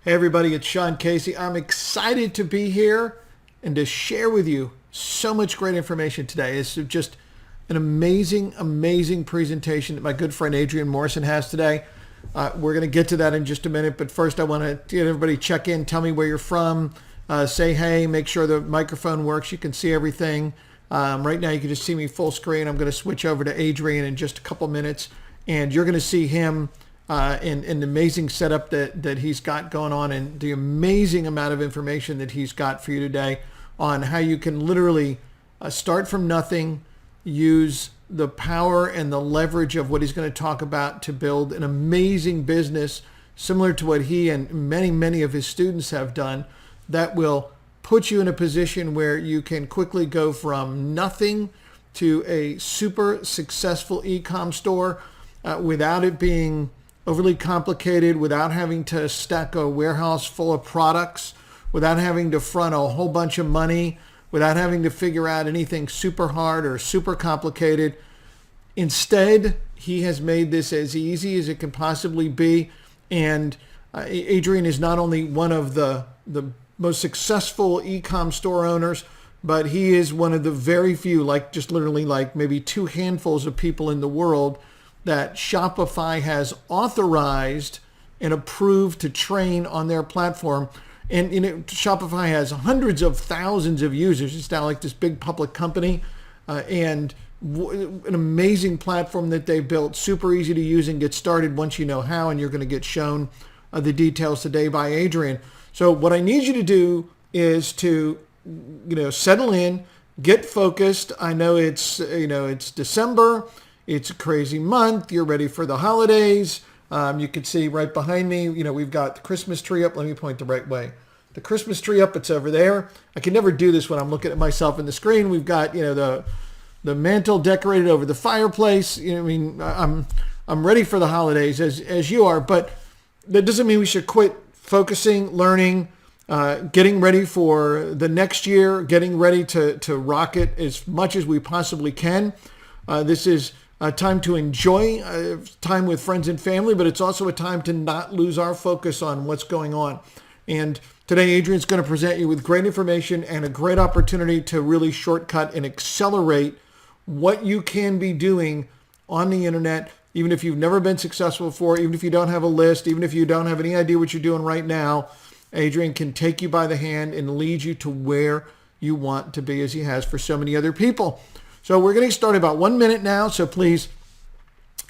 Hey everybody, it's Sean Casey. I'm excited to be here and to share with you so much great information today. It's just an amazing presentation that my good friend Adrian Morrison has today. We're going to get to that in just a minute, but first I want to get everybody check in, tell me where you're from, say hey, make sure the microphone works, you can see everything. Right now you can just see me full screen. I'm going to switch over to Adrian in just a couple minutes, and you're going to see him and the amazing setup that he's got going on, and the amazing amount of information that he's got for you today on how you can literally start from nothing, use the power and the leverage of what he's going to talk about to build an amazing business similar to what he and many of his students have done, that will put you in a position where you can quickly go from nothing to a super successful e-com store without it being overly complicated, without having to stack a warehouse full of products, without having to front a whole bunch of money, without having to figure out anything super hard or super complicated. Instead, he has made this as easy as it can possibly be. And Adrian is not only one of the most successful e-com store owners, but he is one of the very few, like just literally like maybe two handfuls of people in the world that Shopify has authorized and approved to train on their platform. And Shopify has hundreds of thousands of users. It's now like this big public company, and an amazing platform that they built, super easy to use and get started once you know how, and you're going to get shown the details today by Adrian. So what I need you to do is to, settle in, get focused. I know it's December. It's a crazy month. You're ready for the holidays. You can see right behind me, we've got the Christmas tree up. Let me point the right way. The Christmas tree up, it's over there. I can never do this when I'm looking at myself in the screen. We've got, the mantle decorated over the fireplace. I'm ready for the holidays as you are, but that doesn't mean we should quit focusing, learning, getting ready for the next year, getting ready to rock it as much as we possibly can. This is a time to enjoy time with friends and family, but it's also a time to not lose our focus on what's going on. And today, Adrian's going to present you with great information and a great opportunity to really shortcut and accelerate what you can be doing on the internet, even if you've never been successful before, even if you don't have a list, even if you don't have any idea what you're doing right now. Adrian can take you by the hand and lead you to where you want to be, as he has for so many other people. So we're getting started about 1 minute now, so please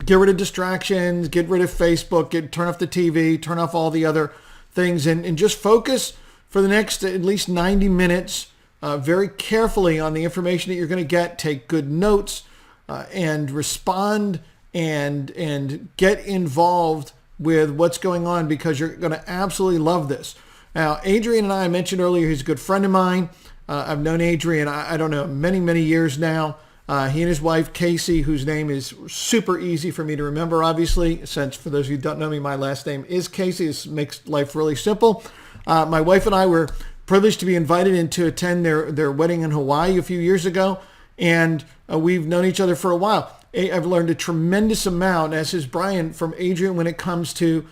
get rid of distractions, get rid of Facebook, turn off the TV, turn off all the other things, and just focus for the next at least 90 minutes very carefully on the information that you're going to get. Take good notes and respond and get involved with what's going on, because you're going to absolutely love this. Now, Adrian and I mentioned earlier, he's a good friend of mine. I've known Adrian, I don't know, many years now. He and his wife, Casey, whose name is super easy for me to remember, obviously, since for those of you who don't know me, my last name is Casey. This makes life really simple. My wife and I were privileged to be invited in to attend their wedding in Hawaii a few years ago, and we've known each other for a while. I've learned a tremendous amount, as has Brian, from Adrian when it comes to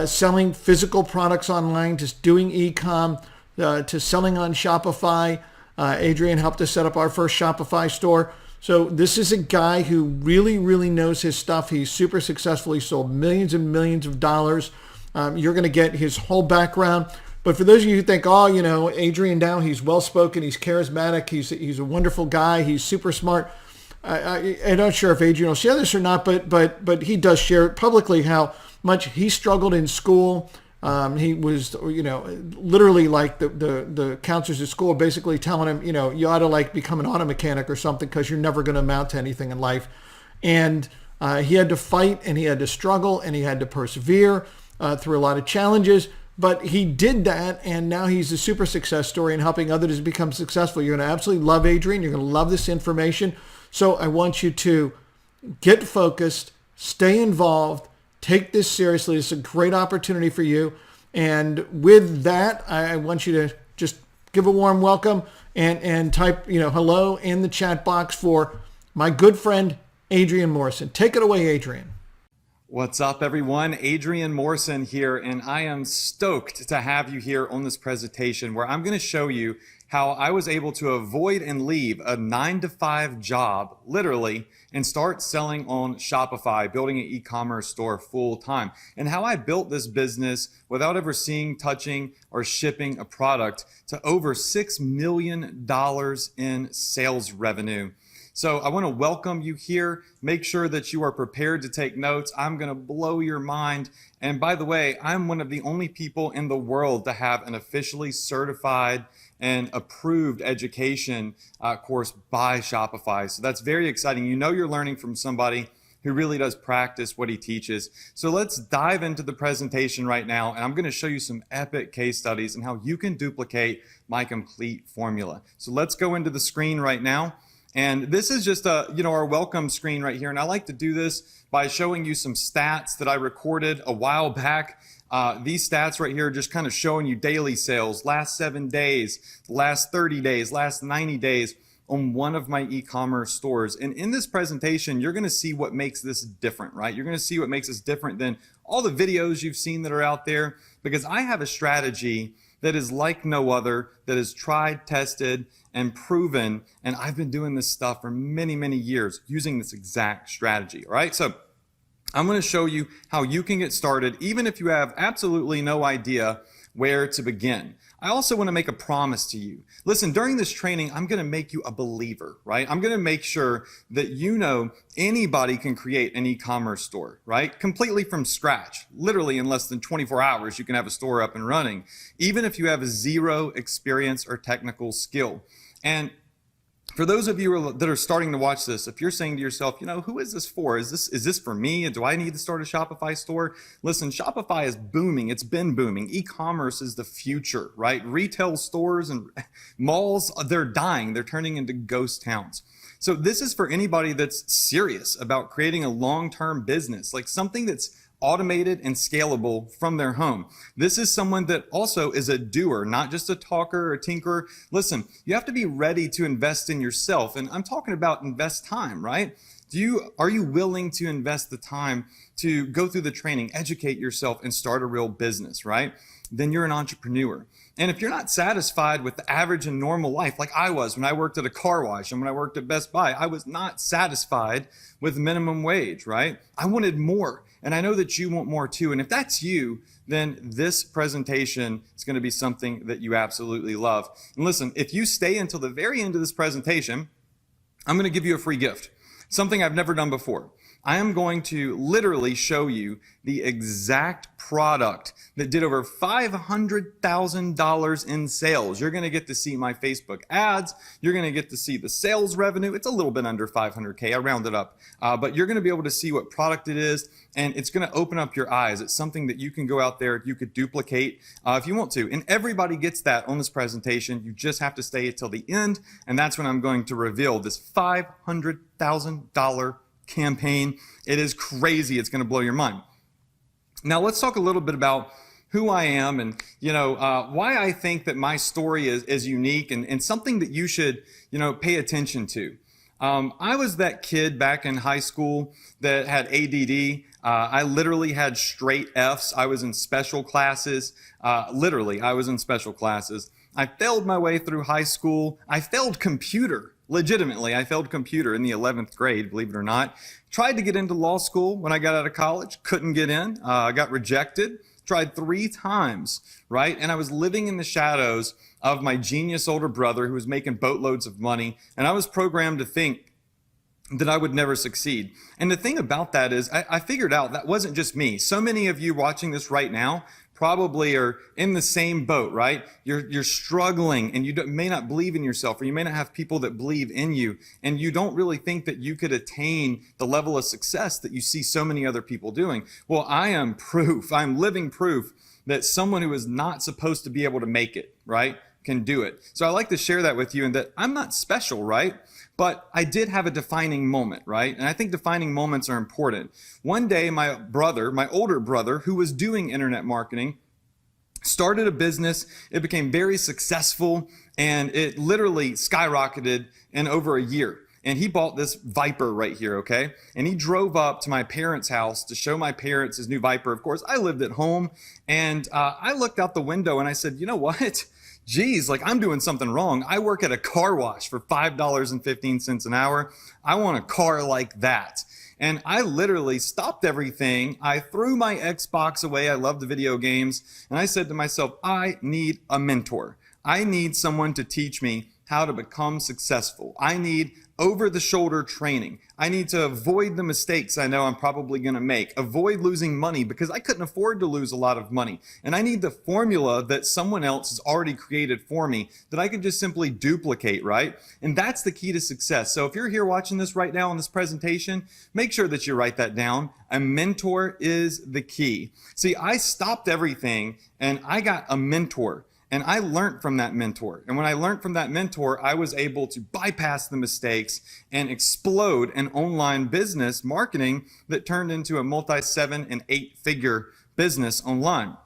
selling physical products online, just doing e-com, to selling on Shopify. Adrian helped us set up our first Shopify store. So this is a guy who really knows his stuff. He's super successful. He sold millions and millions of dollars. You're going to get his whole background. But for those of you who think, Adrian now, he's well-spoken, he's charismatic, he's a wonderful guy, he's super smart. I'm not sure if Adrian will share this or not, but he does share it publicly how much he struggled in school. He was, literally like the counselors at school basically telling him, you ought to become an auto mechanic or something, because you're never going to amount to anything in life. And he had to fight, and he had to struggle, and he had to persevere through a lot of challenges. But he did that, and now he's a super success story in helping others become successful. You're going to absolutely love Adrian. You're going to love this information. So I want you to get focused, stay involved, take this seriously. It's a great opportunity for you. And with that, I want you to just give a warm welcome and type, hello in the chat box for my good friend, Adrian Morrison. Take it away, Adrian. What's up, everyone? Adrian Morrison here, and I am stoked to have you here on this presentation where I'm going to show you how I was able to avoid and leave a 9-to-5 job, literally, and start selling on Shopify, building an e-commerce store full time, and how I built this business without ever seeing, touching, or shipping a product to over $6 million in sales revenue. So I want to welcome you here. Make sure that you are prepared to take notes. I'm going to blow your mind. And by the way, I'm one of the only people in the world to have an officially certified and approved education course by Shopify. So that's very exciting. You know you're learning from somebody who really does practice what he teaches. So let's dive into the presentation right now. And I'm going to show you some epic case studies and how you can duplicate my complete formula. So let's go into the screen right now. And this is just our welcome screen right here. And I like to do this by showing you some stats that I recorded a while back. These stats right here are just kind of showing you daily sales, last 7 days, last 30 days, last 90 days on one of my e-commerce stores. And in this presentation, you're going to see what makes this different, right? You're going to see what makes this different than all the videos you've seen that are out there, because I have a strategy that is like no other, that is tried, tested, and proven. And I've been doing this stuff for many, many years using this exact strategy, all right? So I'm going to show you how you can get started, even if you have absolutely no idea where to begin. I also want to make a promise to you. Listen, during this training, I'm going to make you a believer, right? I'm going to make sure that you know anybody can create an e-commerce store, right? Completely from scratch. Literally in less than 24 hours, you can have a store up and running, even if you have zero experience or technical skill. And for those of you that are starting to watch this, if you're saying to yourself, who is this for? Is this for me? Do I need to start a Shopify store? Listen, Shopify is booming. It's been booming. E-commerce is the future, right? Retail stores and malls, they're dying. They're turning into ghost towns. So this is for anybody that's serious about creating a long-term business, like something that's automated and scalable from their home. This is someone that also is a doer, not just a talker or a tinkerer. Listen, you have to be ready to invest in yourself. And I'm talking about invest time, right? Are you willing to invest the time to go through the training, educate yourself, and start a real business, right? Then you're an entrepreneur. And if you're not satisfied with the average and normal life, like I was when I worked at a car wash and when I worked at Best Buy, I was not satisfied with minimum wage, right? I wanted more. And I know that you want more too. And if that's you, then this presentation is going to be something that you absolutely love. And listen, if you stay until the very end of this presentation, I'm going to give you a free gift, something I've never done before. I am going to literally show you the exact product that did over $500,000 in sales. You're going to get to see my Facebook ads. You're going to get to see the sales revenue. It's a little bit under 500K. I rounded up. But you're going to be able to see what product it is, and it's going to open up your eyes. It's something that you can go out there, you could duplicate if you want to. And everybody gets that on this presentation. You just have to stay until the end, and that's when I'm going to reveal this $500,000 campaign. It is crazy. It's going to blow your mind. Now let's talk a little bit about who I am and why I think that my story is unique and something that you should pay attention to. I was that kid back in high school that had ADD. I literally had straight Fs. I was in special classes. Literally, I was in special classes. I failed my way through high school. I failed computer. Legitimately, I failed computer in the 11th grade, believe it or not. Tried to get into law school when I got out of college. Couldn't get in. Got rejected. Tried 3 times, right? And I was living in the shadows of my genius older brother who was making boatloads of money. And I was programmed to think that I would never succeed. And the thing about that is I figured out that wasn't just me. So many of you watching this right now probably are in the same boat, right? You're struggling and you may not believe in yourself, or you may not have people that believe in you, and you don't really think that you could attain the level of success that you see so many other people doing. Well, I am proof. I'm living proof that someone who is not supposed to be able to make it, right, can do it. So I like to share that with you, and that I'm not special, right? But I did have a defining moment, right? And I think defining moments are important. One day, my older brother, who was doing internet marketing, started a business. It became very successful, and it literally skyrocketed in over a year. and he bought this Viper right here, okay? And he drove up to my parents' house to show my parents his new Viper. Of course, I lived at home, and I looked out the window and I said, you know what? Geez, like I'm doing something wrong. I work at a car wash for $5.15 an hour. I want a car like that. And I literally stopped everything. I threw my Xbox away. I love the video games. And I said to myself, I need a mentor. I need someone to teach me how to become successful. I need over-the-shoulder training. I need to avoid the mistakes I know I'm probably going to make, avoid losing money because I couldn't afford to lose a lot of money. And I need the formula that someone else has already created for me that I could just simply duplicate, right? And that's the key to success. So if you're here watching this right now on this presentation, make sure that you write that down. A mentor is the key. See, I stopped everything and I got a mentor. And I learned from that mentor. And when I learned from that mentor, I was able to bypass the mistakes and explode an online business marketing that turned into a multi-7 and 8-figure business online.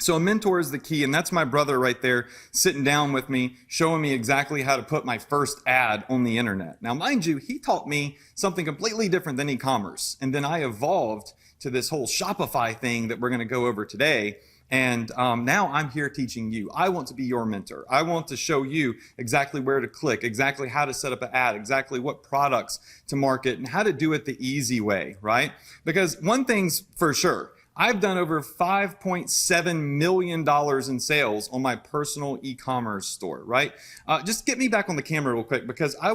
So a mentor is the key, and that's my brother right there sitting down with me, showing me exactly how to put my first ad on the internet. Now, mind you, he taught me something completely different than e-commerce. And then I evolved to this whole Shopify thing that we're going to go over today. And now I'm here teaching you. I want to be your mentor. I want to show you exactly where to click, exactly how to set up an ad, exactly what products to market, and how to do it the easy way, right? Because one thing's for sure, I've done over $5.7 million in sales on my personal e-commerce store, right? Just get me back on the camera real quick because I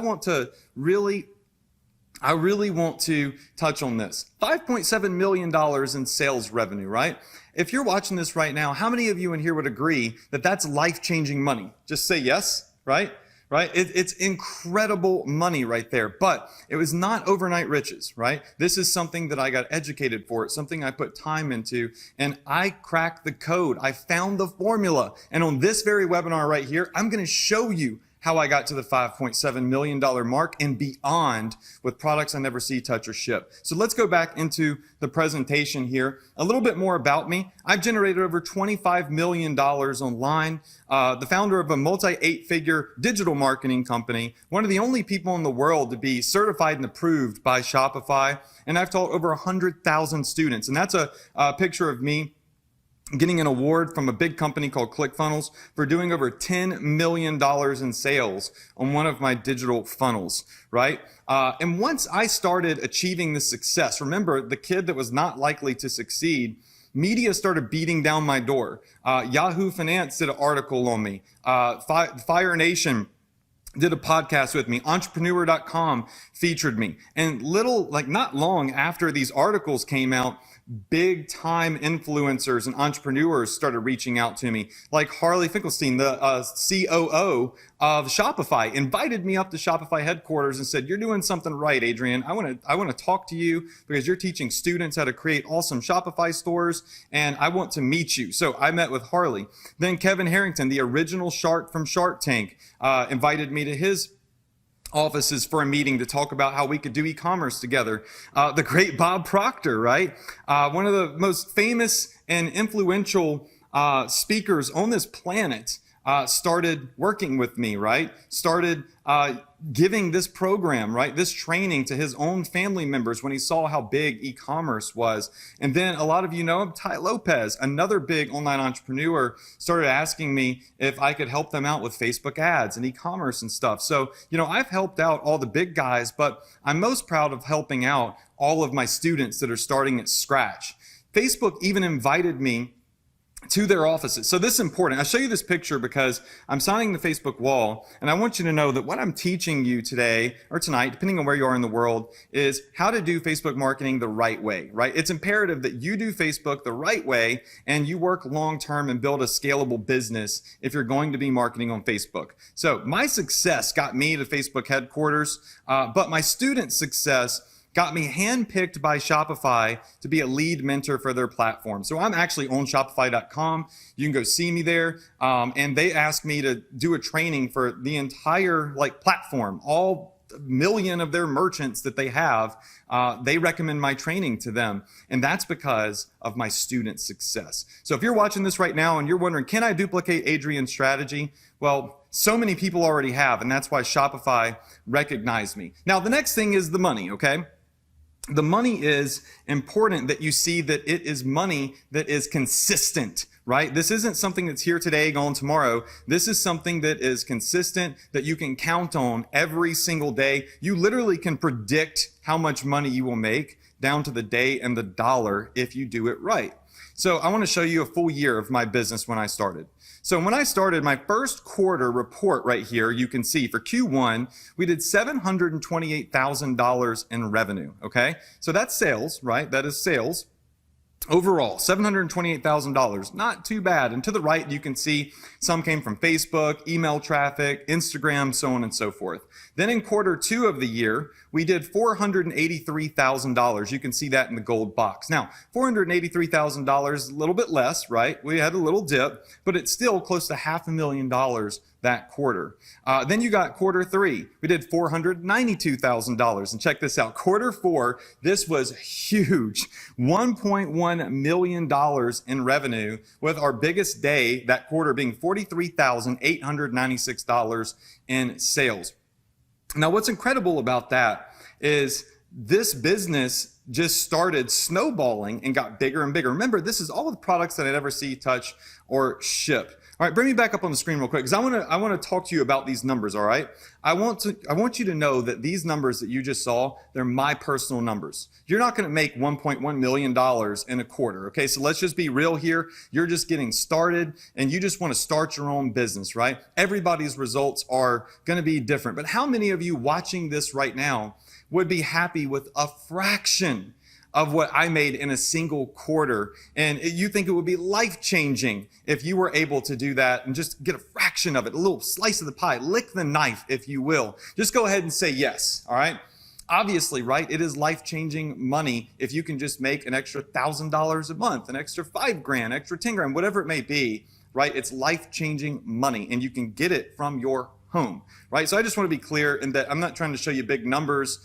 really want to touch on this. $5.7 million in sales revenue, right? If you're watching this right now, how many of you in here would agree that that's life-changing money? Just say yes, right? Right? It's incredible money right there, but it was not overnight riches, right? This is something that I got educated for. It's something I put time into, and I cracked the code. I found the formula. And on this very webinar right here, I'm going to show you how I got to the $5.7 million mark and beyond with products I never see, touch, or ship. So let's go back into the presentation here. A little bit more about me. I've generated over $25 million online. The founder of a multi-8-figure digital marketing company, one of the only people in the world to be certified and approved by Shopify. And I've taught over 100,000 students. And that's a picture of me getting an award from a big company called ClickFunnels for doing over $10 million in sales on one of my digital funnels, right? And once I started achieving this success, remember the kid that was not likely to succeed, media started beating down my door. Yahoo Finance did an article on me. Fire Nation did a podcast with me. Entrepreneur.com featured me. And not long after these articles came out, big time influencers and entrepreneurs started reaching out to me, like Harley Finkelstein, the COO of Shopify, invited me up to Shopify headquarters and said, "You're doing something right, Adrian. I want to talk to you because you're teaching students how to create awesome Shopify stores, and I want to meet you." So I met with Harley. Then Kevin Harrington, the original shark from Shark Tank, invited me to his offices for a meeting to talk about how we could do e-commerce together. The great Bob Proctor, right? One of the most famous and influential speakers on this planet, started working with me, right? Started giving this program, right? This training to his own family members when he saw how big e-commerce was. And then a lot of you know him, Ty Lopez, another big online entrepreneur, started asking me if I could help them out with Facebook ads and e-commerce and stuff. So, I've helped out all the big guys, but I'm most proud of helping out all of my students that are starting at scratch. Facebook even invited me to their offices. So this is important. I'll show you this picture because I'm signing the Facebook wall, and I want you to know that what I'm teaching you today or tonight, depending on where you are in the world, is how to do Facebook marketing the right way, right? It's imperative that you do Facebook the right way and you work long-term and build a scalable business if you're going to be marketing on Facebook. So my success got me to Facebook headquarters, but my students' success got me handpicked by Shopify to be a lead mentor for their platform. So I'm actually on Shopify.com. You can go see me there. And they asked me to do a training for the entire platform, all million of their merchants that they have, they recommend my training to them. And that's because of my student success. So if you're watching this right now and you're wondering, can I duplicate Adrian's strategy? Well, so many people already have, and that's why Shopify recognized me. Now, the next thing is the money, okay? The money is important that you see that it is money that is consistent, right? This isn't something that's here today, gone tomorrow. This is something that is consistent, that you can count on every single day. You literally can predict how much money you will make down to the day and the dollar if you do it right. So I want to show you a full year of my business when I started. So when I started my first quarter report right here, you can see for Q1, we did $728,000 in revenue, okay? So that's sales, right? That is sales. Overall, $728,000, not too bad. And to the right, you can see some came from Facebook, email traffic, Instagram, so on and so forth. Then in quarter 2 of the year, we did $483,000. You can see that in the gold box. Now, $483,000, a little bit less, right? We had a little dip, but it's still close to $500,000 that quarter. Then you got quarter 3. We did $492,000. And check this out. Quarter 4, this was huge. $1.1 million in revenue, with our biggest day that quarter being $43,896 in sales. Now, what's incredible about that is this business just started snowballing and got bigger and bigger. Remember, this is all the products that I never see, touch, or ship. All right, bring me back up on the screen real quick, because I want to talk to you about these numbers. All right, I want you to know that these numbers that you just saw, they're my personal numbers. You're not going to make $1.1 million in a quarter. Okay, so let's just be real here. You're just getting started, and you just want to start your own business, right? Everybody's results are going to be different, but how many of you watching this right now would be happy with a fraction of what I made in a single quarter? And you think it would be life-changing if you were able to do that and just get a fraction of it, a little slice of the pie, lick the knife, if you will. Just go ahead and say yes, all right? Obviously, right, it is life-changing money if you can just make an extra $1,000 a month, an extra $5,000, extra $10,000, whatever it may be, right? It's life-changing money, and you can get it from your home, right? So I just want to be clear in that I'm not trying to show you big numbers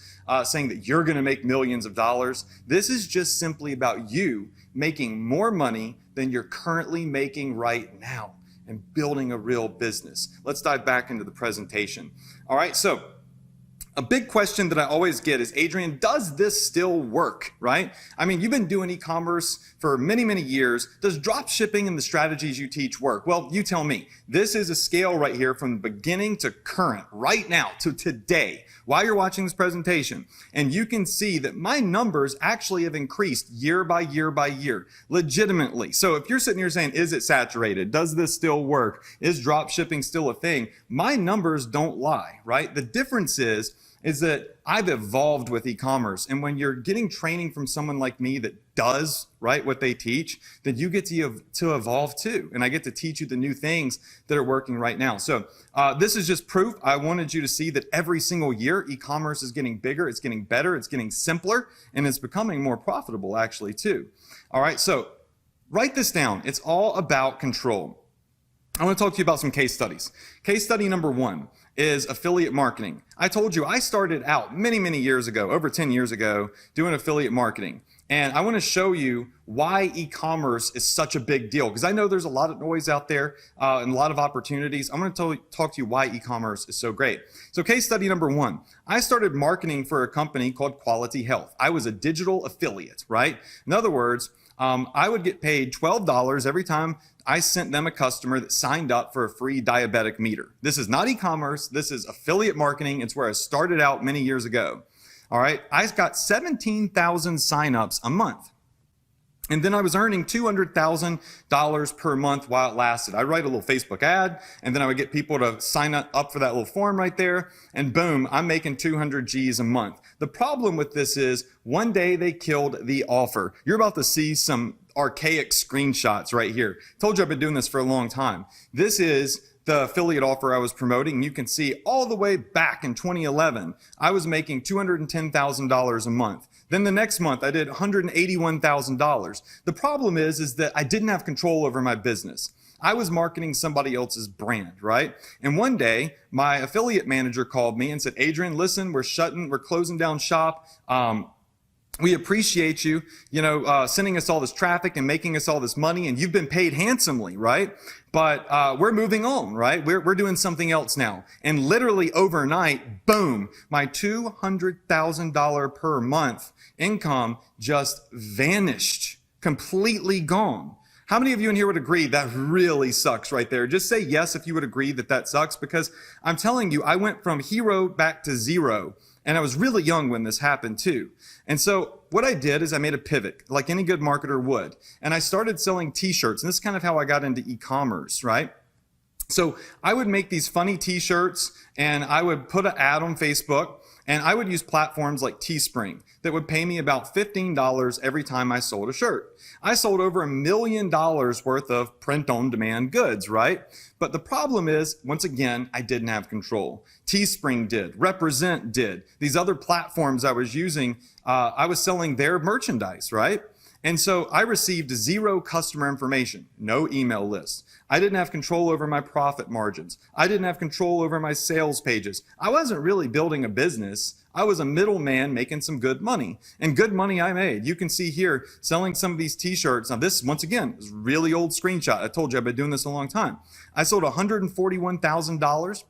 saying that you're going to make millions of dollars. This is just simply about you making more money than you're currently making right now and building a real business. Let's dive back into the presentation. All right, so a big question that I always get is, Adrian, does this still work, right? I mean, you've been doing e-commerce for many, many years. Does drop shipping and the strategies you teach work? Well, you tell me. This is a scale right here from the beginning to current, right now to today, while you're watching this presentation. And you can see that my numbers actually have increased year by year by year, legitimately. So if you're sitting here saying, is it saturated? Does this still work? Is drop shipping still a thing? My numbers don't lie, right? The difference is that I've evolved with e-commerce. And when you're getting training from someone like me that does, right, what they teach, then you get to evolve too. And I get to teach you the new things that are working right now. So this is just proof. I wanted you to see that every single year, e-commerce is getting bigger, it's getting better, it's getting simpler, and it's becoming more profitable actually too. All right, so write this down. It's all about control. I want to talk to you about some case studies. Case study number 1 is affiliate marketing. I told you I started out many, many years ago, over 10 years ago, doing affiliate marketing. And I want to show you why e-commerce is such a big deal, because I know there's a lot of noise out there and a lot of opportunities. I'm going to talk to you why e-commerce is so great. So case study number 1, I started marketing for a company called Quality Health. I was a digital affiliate, right? In other words, I would get paid $12 every time I sent them a customer that signed up for a free diabetic meter. This is not e-commerce. This is affiliate marketing. It's where I started out many years ago. All right. I got 17,000 signups a month. And then I was earning $200,000 per month while it lasted. I write a little Facebook ad, and then I would get people to sign up for that little form right there. And boom, I'm making 200 G's a month. The problem with this is one day they killed the offer. You're about to see some archaic screenshots right here. Told you I've been doing this for a long time. This is the affiliate offer I was promoting. You can see all the way back in 2011, I was making $210,000 a month. Then the next month I did $181,000. The problem is that I didn't have control over my business. I was marketing somebody else's brand, right? And one day my affiliate manager called me and said, Adrian, listen, we're closing down shop. We appreciate you, sending us all this traffic and making us all this money, and you've been paid handsomely, right? But we're moving on, right? We're doing something else now. And literally overnight, boom, my $200,000 per month income just vanished, completely gone. How many of you in here would agree that really sucks right there? Just say yes if you would agree that that sucks, because I'm telling you, I went from hero back to zero. And I was really young when this happened too. And so what I did is I made a pivot like any good marketer would. And I started selling t-shirts. And this is kind of how I got into e-commerce, right? So I would make these funny t-shirts and I would put an ad on Facebook, and I would use platforms like Teespring that would pay me about $15 every time I sold a shirt. I sold over $1 million worth of print-on-demand goods, right? But the problem is, once again, I didn't have control. Teespring did. Represent did. These other platforms I was using, I was selling their merchandise, right? And so I received zero customer information, no email list. I didn't have control over my profit margins. I didn't have control over my sales pages. I wasn't really building a business. I was a middleman making some good money, and good money I made. You can see here selling some of these t-shirts. Now this, once again, is a really old screenshot. I told you I've been doing this a long time. I sold $141,000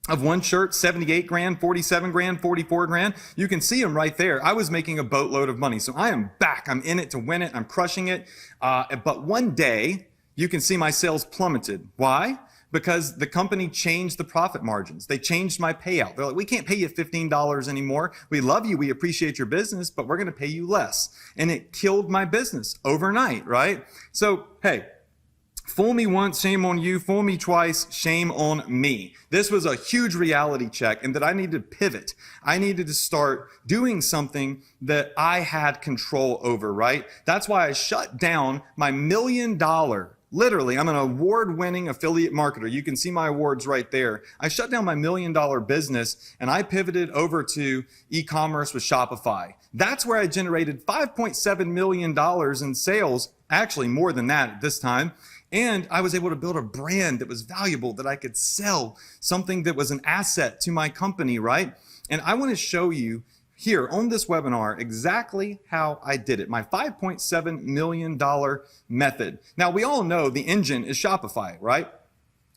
of one shirt, 78 grand, 47 grand, 44 grand. You can see them right there. I was making a boatload of money. So I am back. I'm in it to win it. I'm crushing it. But one day you can see my sales plummeted. Why? Because the company changed the profit margins. They changed my payout. They're like, we can't pay you $15 anymore. We love you. We appreciate your business, but we're going to pay you less. And it killed my business overnight, right? So, hey, fool me once, shame on you. Fool me twice, shame on me. This was a huge reality check, and that I needed to pivot. I needed to start doing something that I had control over, right? That's why I shut down my $1 million, literally, I'm an award-winning affiliate marketer. You can see my awards right there. I shut down my $1 million business, and I pivoted over to e-commerce with Shopify. That's where I generated $5.7 million in sales, actually more than that at this time. And I was able to build a brand that was valuable, that I could sell, something that was an asset to my company, right? And I want to show you here on this webinar exactly how I did it, my $5.7 million method. Now, we all know the engine is Shopify, right?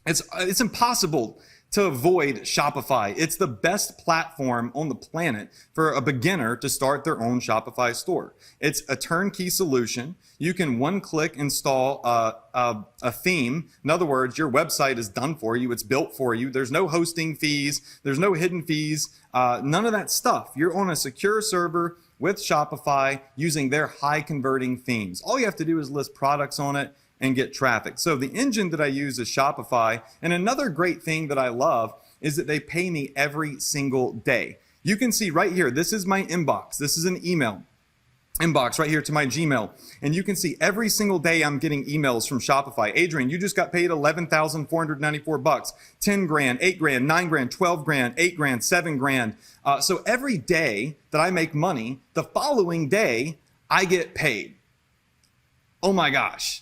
It's impossible to avoid Shopify. It's the best platform on the planet for a beginner to start their own Shopify store. It's a turnkey solution. You can one-click install a theme. In other words, your website is done for you. It's built for you. There's no hosting fees. There's no hidden fees. None of that stuff. You're on a secure server with Shopify using their high-converting themes. All you have to do is list products on it and get traffic. So the engine that I use is Shopify. And another great thing that I love is that they pay me every single day. You can see right here, this is my inbox. This is an email inbox right here to my Gmail. And you can see every single day I'm getting emails from Shopify. Adrian, you just got paid $11,494, 10 grand, 8 grand, 9 grand, 12 grand, 8 grand, 7 grand. So every day that I make money, the following day I get paid. Oh my gosh.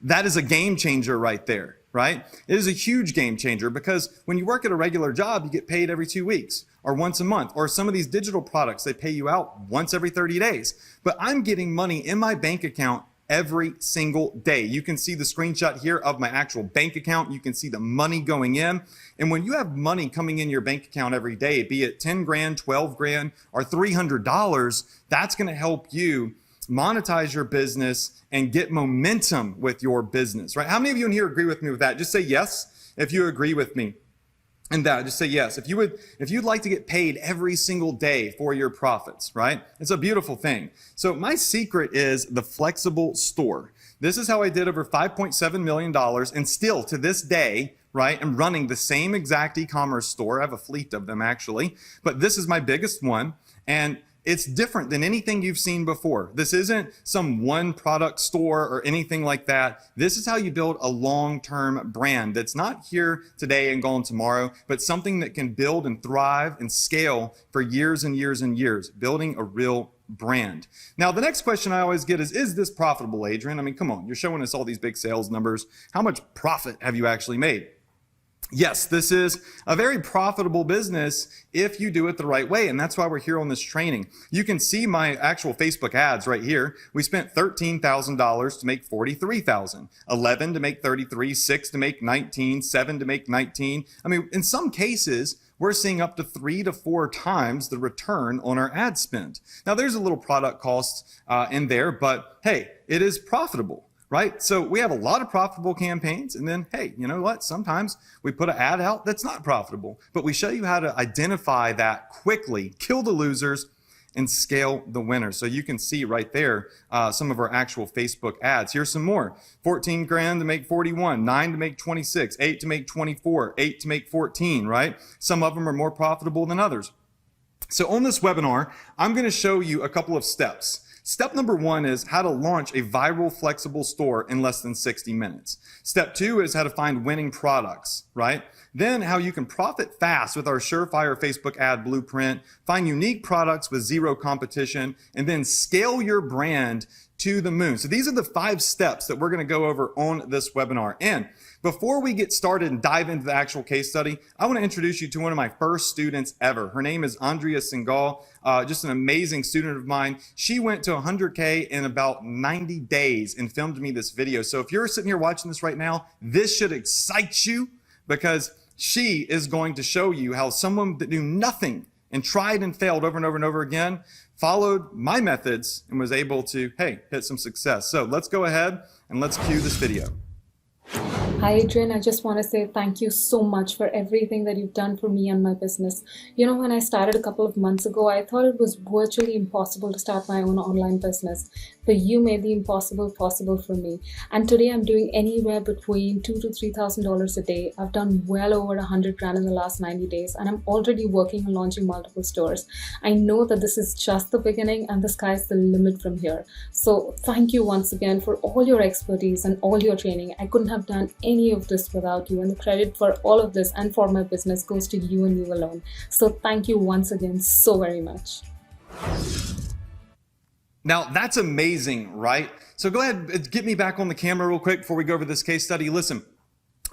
That is a game changer right there, right? It is a huge game changer, because when you work at a regular job, you get paid every 2 weeks or once a month, or some of these digital products, they pay you out once every 30 days. But I'm getting money in my bank account every single day. You can see the screenshot here of my actual bank account. You can see the money going in. And when you have money coming in your bank account every day, be it 10 grand, 12 grand, or $300, that's going to help you monetize your business and get momentum with your business, right? How many of you in here agree with me with that? Just say yes if you agree with me. And that, just say yes. If you'd like to get paid every single day for your profits, right? It's a beautiful thing. So my secret is the flexible store. This is how I did over $5.7 million, and still to this day, right, I'm running the same exact e-commerce store. I have a fleet of them actually, but this is my biggest one. And It's different than anything you've seen before. This isn't some one product store or anything like that. This is how you build a long-term brand that's not here today and gone tomorrow, but something that can build and thrive and scale for years and years and years, building a real brand. Now, the next question I always get is this profitable, Adrian? I mean, come on, you're showing us all these big sales numbers. How much profit have you actually made? Yes, this is a very profitable business if you do it the right way. And that's why we're here on this training. You can see my actual Facebook ads right here. We spent $13,000 to make $43,000, 11 to make 33, 6 to make 19, 7 to make 19. I mean, in some cases, we're seeing up to 3 to 4 times the return on our ad spend. Now, there's a little product cost in there, but hey, it is profitable. Right? So we have a lot of profitable campaigns, and then, hey, you know what? Sometimes we put an ad out that's not profitable, but we show you how to identify that quickly, kill the losers, and scale the winners. So you can see right there some of our actual Facebook ads. Here's some more. 14 grand to make 41, 9 to make 26, 8 to make 24, 8 to make 14, right? Some of them are more profitable than others. So on this webinar, I'm going to show you a couple of steps. Step number 1 is how to launch a viral, flexible store in less than 60 minutes. Step 2 is how to find winning products, right? Then how you can profit fast with our surefire Facebook ad blueprint, find unique products with zero competition, and then scale your brand to the moon. So these are the 5 steps that we're going to go over on this webinar. And before we get started and dive into the actual case study, I want to introduce you to one of my first students ever. Her name is Andrea Singal, just an amazing student of mine. She went to 100K in about 90 days and filmed me this video. So if you're sitting here watching this right now, this should excite you because she is going to show you how someone that knew nothing and tried and failed over and over and over again followed my methods and was able to, hey, hit some success. So let's go ahead and let's cue this video. Hi, Adrian. I just want to say thank you so much for everything that you've done for me and my business. You know, when I started a couple of months ago, I thought it was virtually impossible to start my own online business. But you made the impossible possible for me. And today I'm doing anywhere between $2,000 to $3,000 a day. I've done well over 100 grand in the last 90 days, and I'm already working on launching multiple stores. I know that this is just the beginning and the sky's the limit from here. So thank you once again for all your expertise and all your training. I couldn't have done any of this without you, and the credit for all of this and for my business goes to you and you alone. So thank you once again so very much. Now, that's amazing, right? So go ahead, get me back on the camera real quick before we go over this case study. Listen,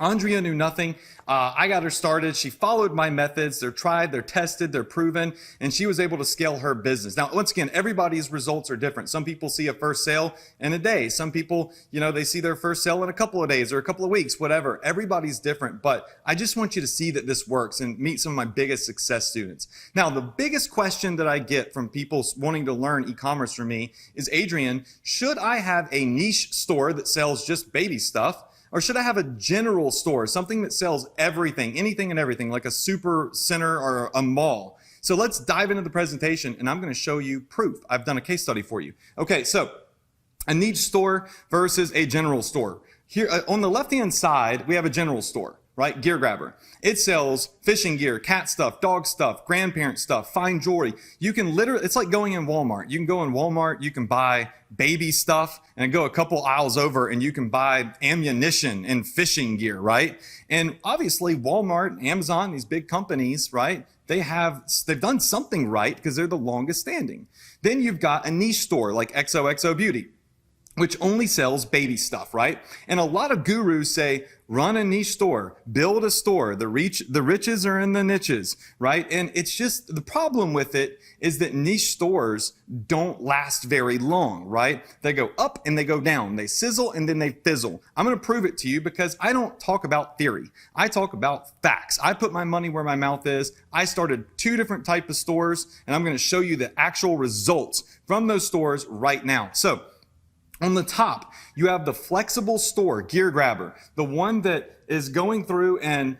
Andrea knew nothing. I got her started. She followed my methods. They're tried, they're tested, they're proven, and she was able to scale her business. Now, once again, everybody's results are different. Some people see a first sale in a day. Some people, you know, they see their first sale in a couple of days or a couple of weeks, whatever. Everybody's different, but I just want you to see that this works and meet some of my biggest success students. Now, the biggest question that I get from people wanting to learn e-commerce from me is, Adrian, should I have a niche store that sells just baby stuff? Or should I have a general store, something that sells everything, anything and everything, like a super center or a mall? So let's dive into the presentation, and I'm going to show you proof. I've done a case study for you. Okay, so a niche store versus a general store. Here on the left-hand side, we have a general store, right? Gear Grabber. It sells fishing gear, cat stuff, dog stuff, grandparent stuff, fine jewelry. You can literally, it's like going in Walmart. You can go in Walmart, you can buy baby stuff and go a couple aisles over and you can buy ammunition and fishing gear, right? And obviously Walmart, Amazon, these big companies, right? They've done something right because they're the longest standing. Then you've got a niche store like XOXO Beauty, which only sells baby stuff, right? And a lot of gurus say, run a niche store, build a store. The riches are in the niches, right? And it's just, the problem with it is that niche stores don't last very long, right? They go up and they go down. They sizzle and then they fizzle. I'm going to prove it to you because I don't talk about theory. I talk about facts. I put my money where my mouth is. I started 2 different types of stores, and I'm going to show you the actual results from those stores right now. So, on the top, you have the flexible store, Gear Grabber, the one that is going through and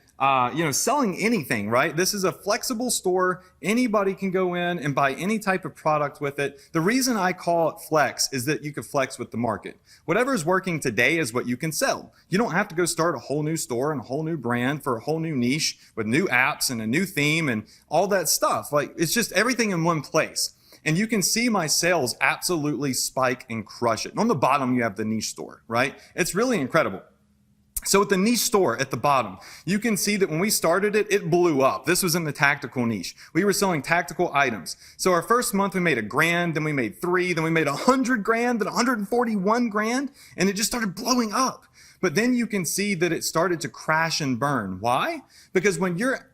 selling anything, right? This is a flexible store. Anybody can go in and buy any type of product with it. The reason I call it flex is that you can flex with the market. Whatever is working today is what you can sell. You don't have to go start a whole new store and a whole new brand for a whole new niche with new apps and a new theme and all that stuff. Like, it's just everything in one place. And you can see my sales absolutely spike and crush it. And on the bottom, you have the niche store, right? It's really incredible. So at the niche store at the bottom, you can see that when we started it, it blew up. This was in the tactical niche. We were selling tactical items. So our first month we made $1,000, then we made 3, then we made 100 grand, then 141 grand, and it just started blowing up. But then you can see that it started to crash and burn. Why? Because when you're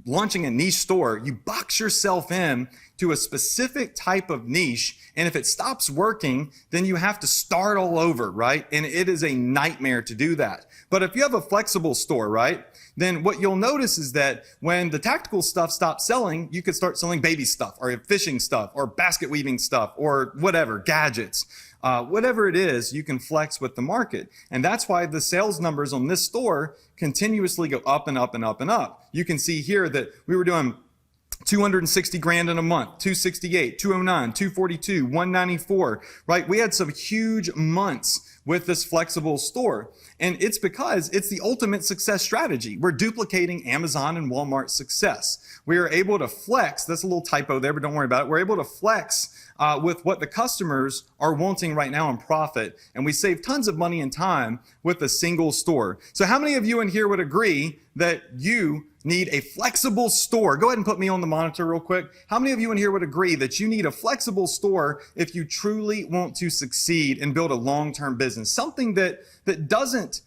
launching a niche store, you box yourself in to a specific type of niche. And if it stops working, then you have to start all over, right? And it is a nightmare to do that. But if you have a flexible store, right, then what you'll notice is that when the tactical stuff stops selling, you could start selling baby stuff or fishing stuff or basket weaving stuff or whatever, gadgets. Whatever it is, you can flex with the market. And that's why the sales numbers on this store continuously go up and up and up and up. You can see here that we were doing 260 grand in a month, 268, 209, 242, 194, right? We had some huge months with this flexible store. And it's because it's the ultimate success strategy. We're duplicating Amazon and Walmart's success. We are able to flex. That's a little typo there, but don't worry about it. We're able to flex with what the customers are wanting right now in profit. And we save tons of money and time with a single store. So how many of you in here would agree that you need a flexible store? Go ahead and put me on the monitor real quick. How many of you in here would agree that you need a flexible store if you truly want to succeed and build a long-term business? Something that doesn't,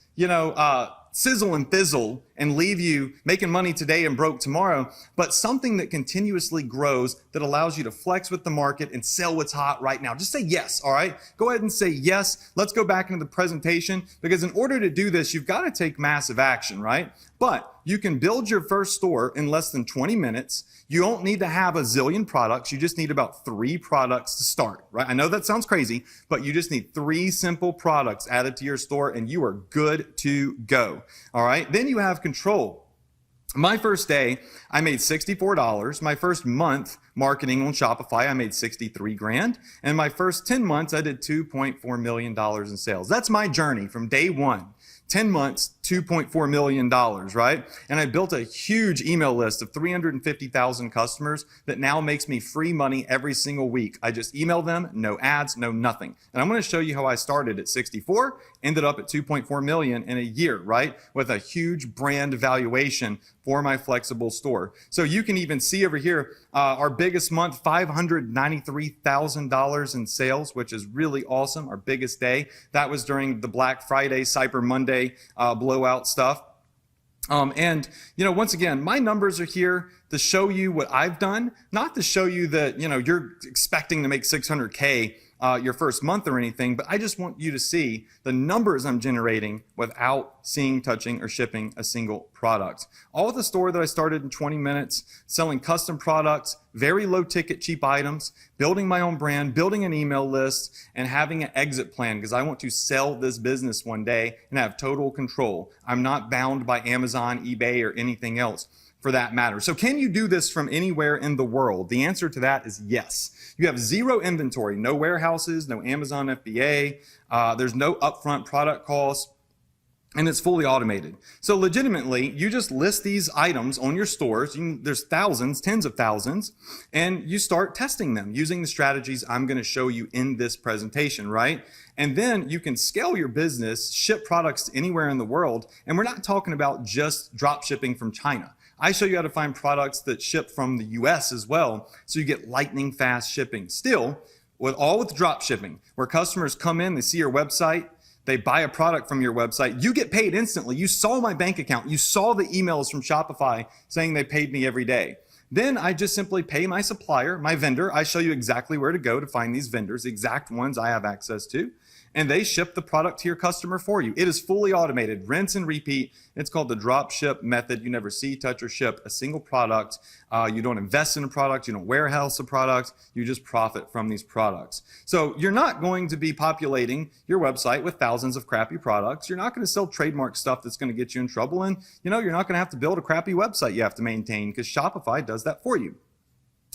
sizzle and fizzle and leave you making money today and broke tomorrow, but something that continuously grows that allows you to flex with the market and sell what's hot right now. Just say yes, all right? Go ahead and say yes. Let's go back into the presentation, because in order to do this, you've got to take massive action, right? But you can build your first store in less than 20 minutes. You don't need to have a zillion products. You just need about 3 products to start, right? I know that sounds crazy, but you just need 3 simple products added to your store and you are good to go, all right? Then you have control. My first day, I made $64. My first month marketing on Shopify, I made 63 grand. And my first 10 months, I did $2.4 million in sales. That's my journey from day one. 10 months, $2.4 million, right? And I built a huge email list of 350,000 customers that now makes me free money every single week. I just email them, no ads, no nothing. And I'm going to show you how I started at 64, ended up at 2.4 million in a year, right? With a huge brand valuation for my flexible store. So you can even see over here, our biggest month, $593,000 in sales, which is really awesome. Our biggest day. That was during the Black Friday, Cyber Monday blowout stuff. Once again, my numbers are here to show you what I've done, not to show you that, you're expecting to make 600K your first month or anything, but I just want you to see the numbers I'm generating without seeing, touching, or shipping a single product. All at the store that I started in 20 minutes, selling custom products, very low ticket, cheap items, building my own brand, building an email list, and having an exit plan because I want to sell this business one day and have total control. I'm not bound by Amazon, eBay, or anything else for that matter. So can you do this from anywhere in the world? The answer to that is yes. You have zero inventory, no warehouses, no Amazon FBA, there's no upfront product costs, and it's fully automated. So legitimately, you just list these items on your stores. There's thousands, tens of thousands, and you start testing them using the strategies I'm going to show you in this presentation, right? And then you can scale your business, ship products to anywhere in the world. And we're not talking about just drop shipping from China. I show you how to find products that ship from the US as well, so you get lightning fast shipping. Still, with drop shipping, where customers come in, they see your website, they buy a product from your website, you get paid instantly. You saw my bank account, you saw the emails from Shopify saying they paid me every day. Then I just simply pay my supplier, my vendor. I show you exactly where to go to find these vendors, the exact ones I have access to. And they ship the product to your customer for you. It is fully automated, rinse and repeat. It's called the drop ship method. You never see, touch, or ship a single product. You don't invest in a product. You don't warehouse a product. You just profit from these products. So you're not going to be populating your website with thousands of crappy products. You're not going to sell trademark stuff that's going to get you in trouble. And you're not going to have to build a crappy website you have to maintain because Shopify does that for you.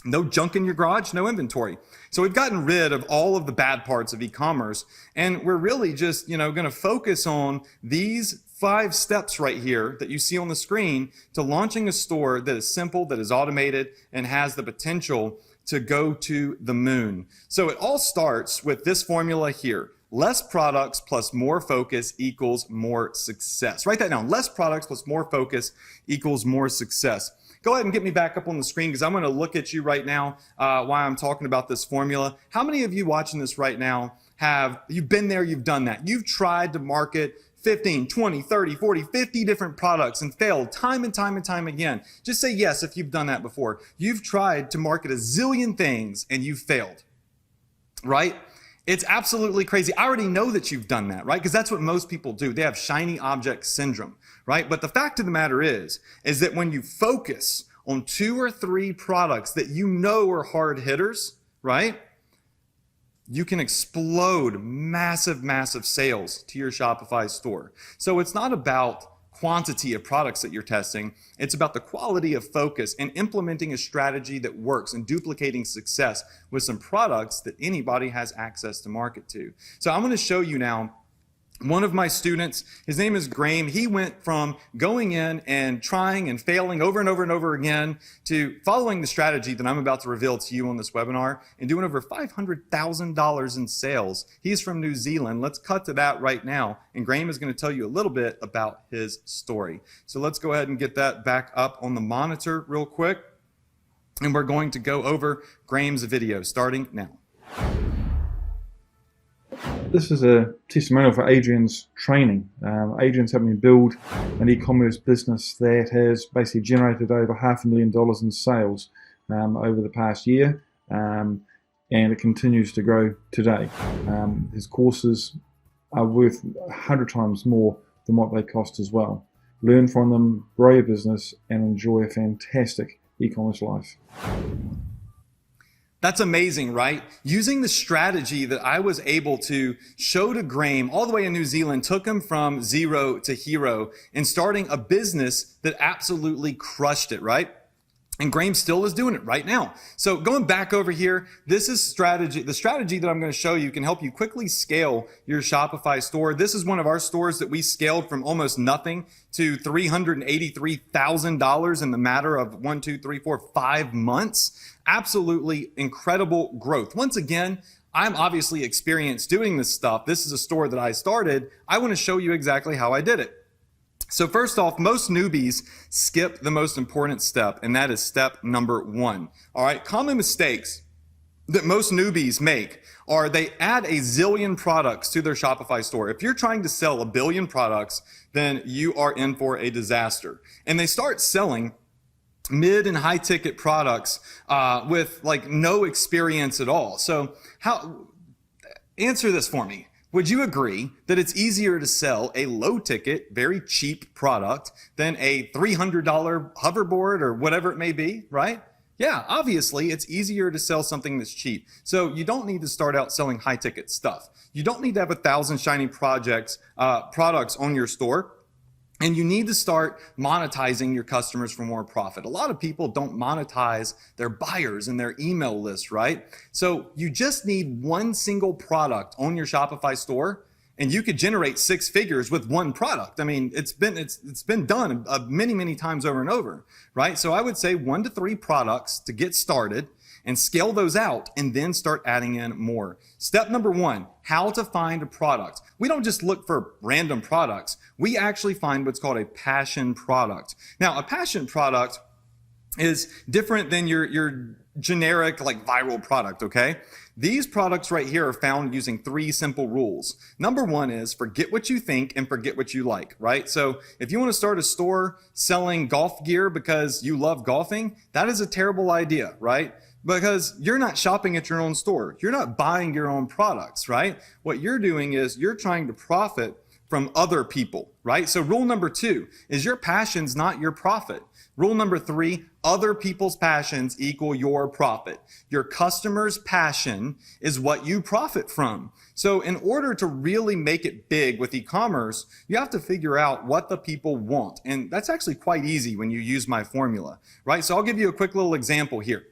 No junk in your garage, no inventory. So we've gotten rid of all of the bad parts of e-commerce, and we're really just, going to focus on these 5 steps right here that you see on the screen to launching a store that is simple, that is automated, and has the potential to go to the moon. So it all starts with this formula here. Less products plus more focus equals more success. Write that down. Less products plus more focus equals more success. Go ahead and get me back up on the screen because I'm going to look at you right now while I'm talking about this formula. How many of you watching this right now you've been there, you've done that? You've tried to market 15, 20, 30, 40, 50 different products and failed time and time and time again. Just say yes if you've done that before. You've tried to market a zillion things and you've failed, right? It's absolutely crazy. I already know that you've done that, right? Because that's what most people do. They have shiny object syndrome, right? But the fact of the matter is that when you focus on 2 or 3 products that you know are hard hitters, right? You can explode massive, massive sales to your Shopify store. So it's not about quantity of products that you're testing. It's about the quality of focus and implementing a strategy that works and duplicating success with some products that anybody has access to market to. So I'm going to show you now one of my students. His name is Graham. He went from going in and trying and failing over and over and over again to following the strategy that I'm about to reveal to you on this webinar and doing over $500,000 in sales. He's from New Zealand. Let's cut to that right now. And Graham is going to tell you a little bit about his story. So let's go ahead and get that back up on the monitor real quick. And we're going to go over Graham's video starting now. This is a testimonial for Adrian's training. Adrian's helped me build an e-commerce business that has basically generated over $500,000 in sales over the past year, and it continues to grow today. His courses are worth 100 times more than what they cost as well. Learn from them, grow your business, and enjoy a fantastic e-commerce life. That's amazing, right? Using the strategy that I was able to show to Graham all the way in New Zealand took him from zero to hero and starting a business that absolutely crushed it, right? And Graham still is doing it right now. So going back over here, this is strategy. The strategy that I'm going to show you can help you quickly scale your Shopify store. This is one of our stores that we scaled from almost nothing to $383,000 in the matter of 1, 2, 3, 4, 5 months. Absolutely incredible growth. Once again, I'm obviously experienced doing this stuff. This is a store that I started. I want to show you exactly how I did it. So first off, most newbies skip the most important step, and that is step number 1. All right, common mistakes that most newbies make are they add a zillion products to their Shopify store. If you're trying to sell 1 billion products, then you are in for a disaster. And they start selling mid and high ticket products with like no experience at all. So answer this for me. Would you agree that it's easier to sell a low ticket, very cheap product than a $300 hoverboard or whatever it may be, right? Yeah, obviously it's easier to sell something that's cheap. So you don't need to start out selling high ticket stuff. You don't need to have 1,000 shiny products on your store. And you need to start monetizing your customers for more profit. A lot of people don't monetize their buyers and their email list, right? So you just need one single product on your Shopify store and you could generate 6 figures with one product. I mean, it's been done many, many times over and over, right? So I would say 1 to 3 products to get started and scale those out and then start adding in more. Step number 1, how to find a product. We don't just look for random products. We actually find what's called a passion product. Now, a passion product is different than your generic like viral product, okay? These products right here are found using 3 simple rules. Number 1 is forget what you think and forget what you like, right? So if you want to start a store selling golf gear because you love golfing, that is a terrible idea, right? Because you're not shopping at your own store. You're not buying your own products, right? What you're doing is you're trying to profit from other people, right? So rule number 2 is your passion's not your profit. Rule number 3, other people's passions equal your profit. Your customer's passion is what you profit from. So in order to really make it big with e-commerce, you have to figure out what the people want. And that's actually quite easy when you use my formula, right? So I'll give you a quick little example here.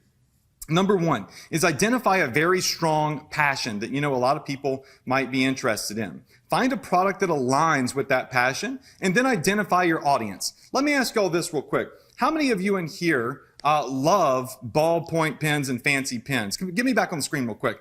Number 1 is identify a very strong passion that you know a lot of people might be interested in. Find a product that aligns with that passion and then identify your audience. Let me ask you all this real quick. How many of you in here love ballpoint pens and fancy pens. Give me back on the screen real quick.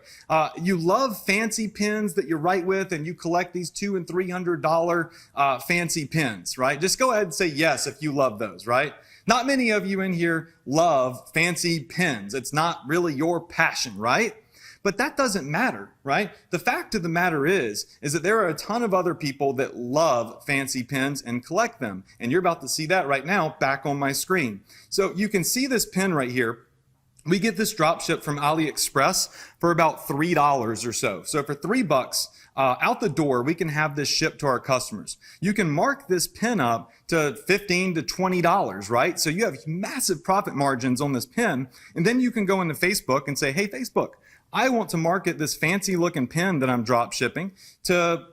You love fancy pens that you write with, and you collect these $200 and $300 fancy pens, right? Just go ahead and say yes if you love those, right? Not many of you in here love fancy pens. It's not really your passion, right? But that doesn't matter, right? The fact of the matter is that there are a ton of other people that love fancy pens and collect them. And you're about to see that right now back on my screen. So you can see this pen right here. We get this drop ship from AliExpress for about $3 or so. So for $3, out the door, we can have this shipped to our customers. You can mark this pen up to $15 to $20, right? So you have massive profit margins on this pen. And then you can go into Facebook and say, hey, Facebook, I want to market this fancy looking pen that I'm drop shipping to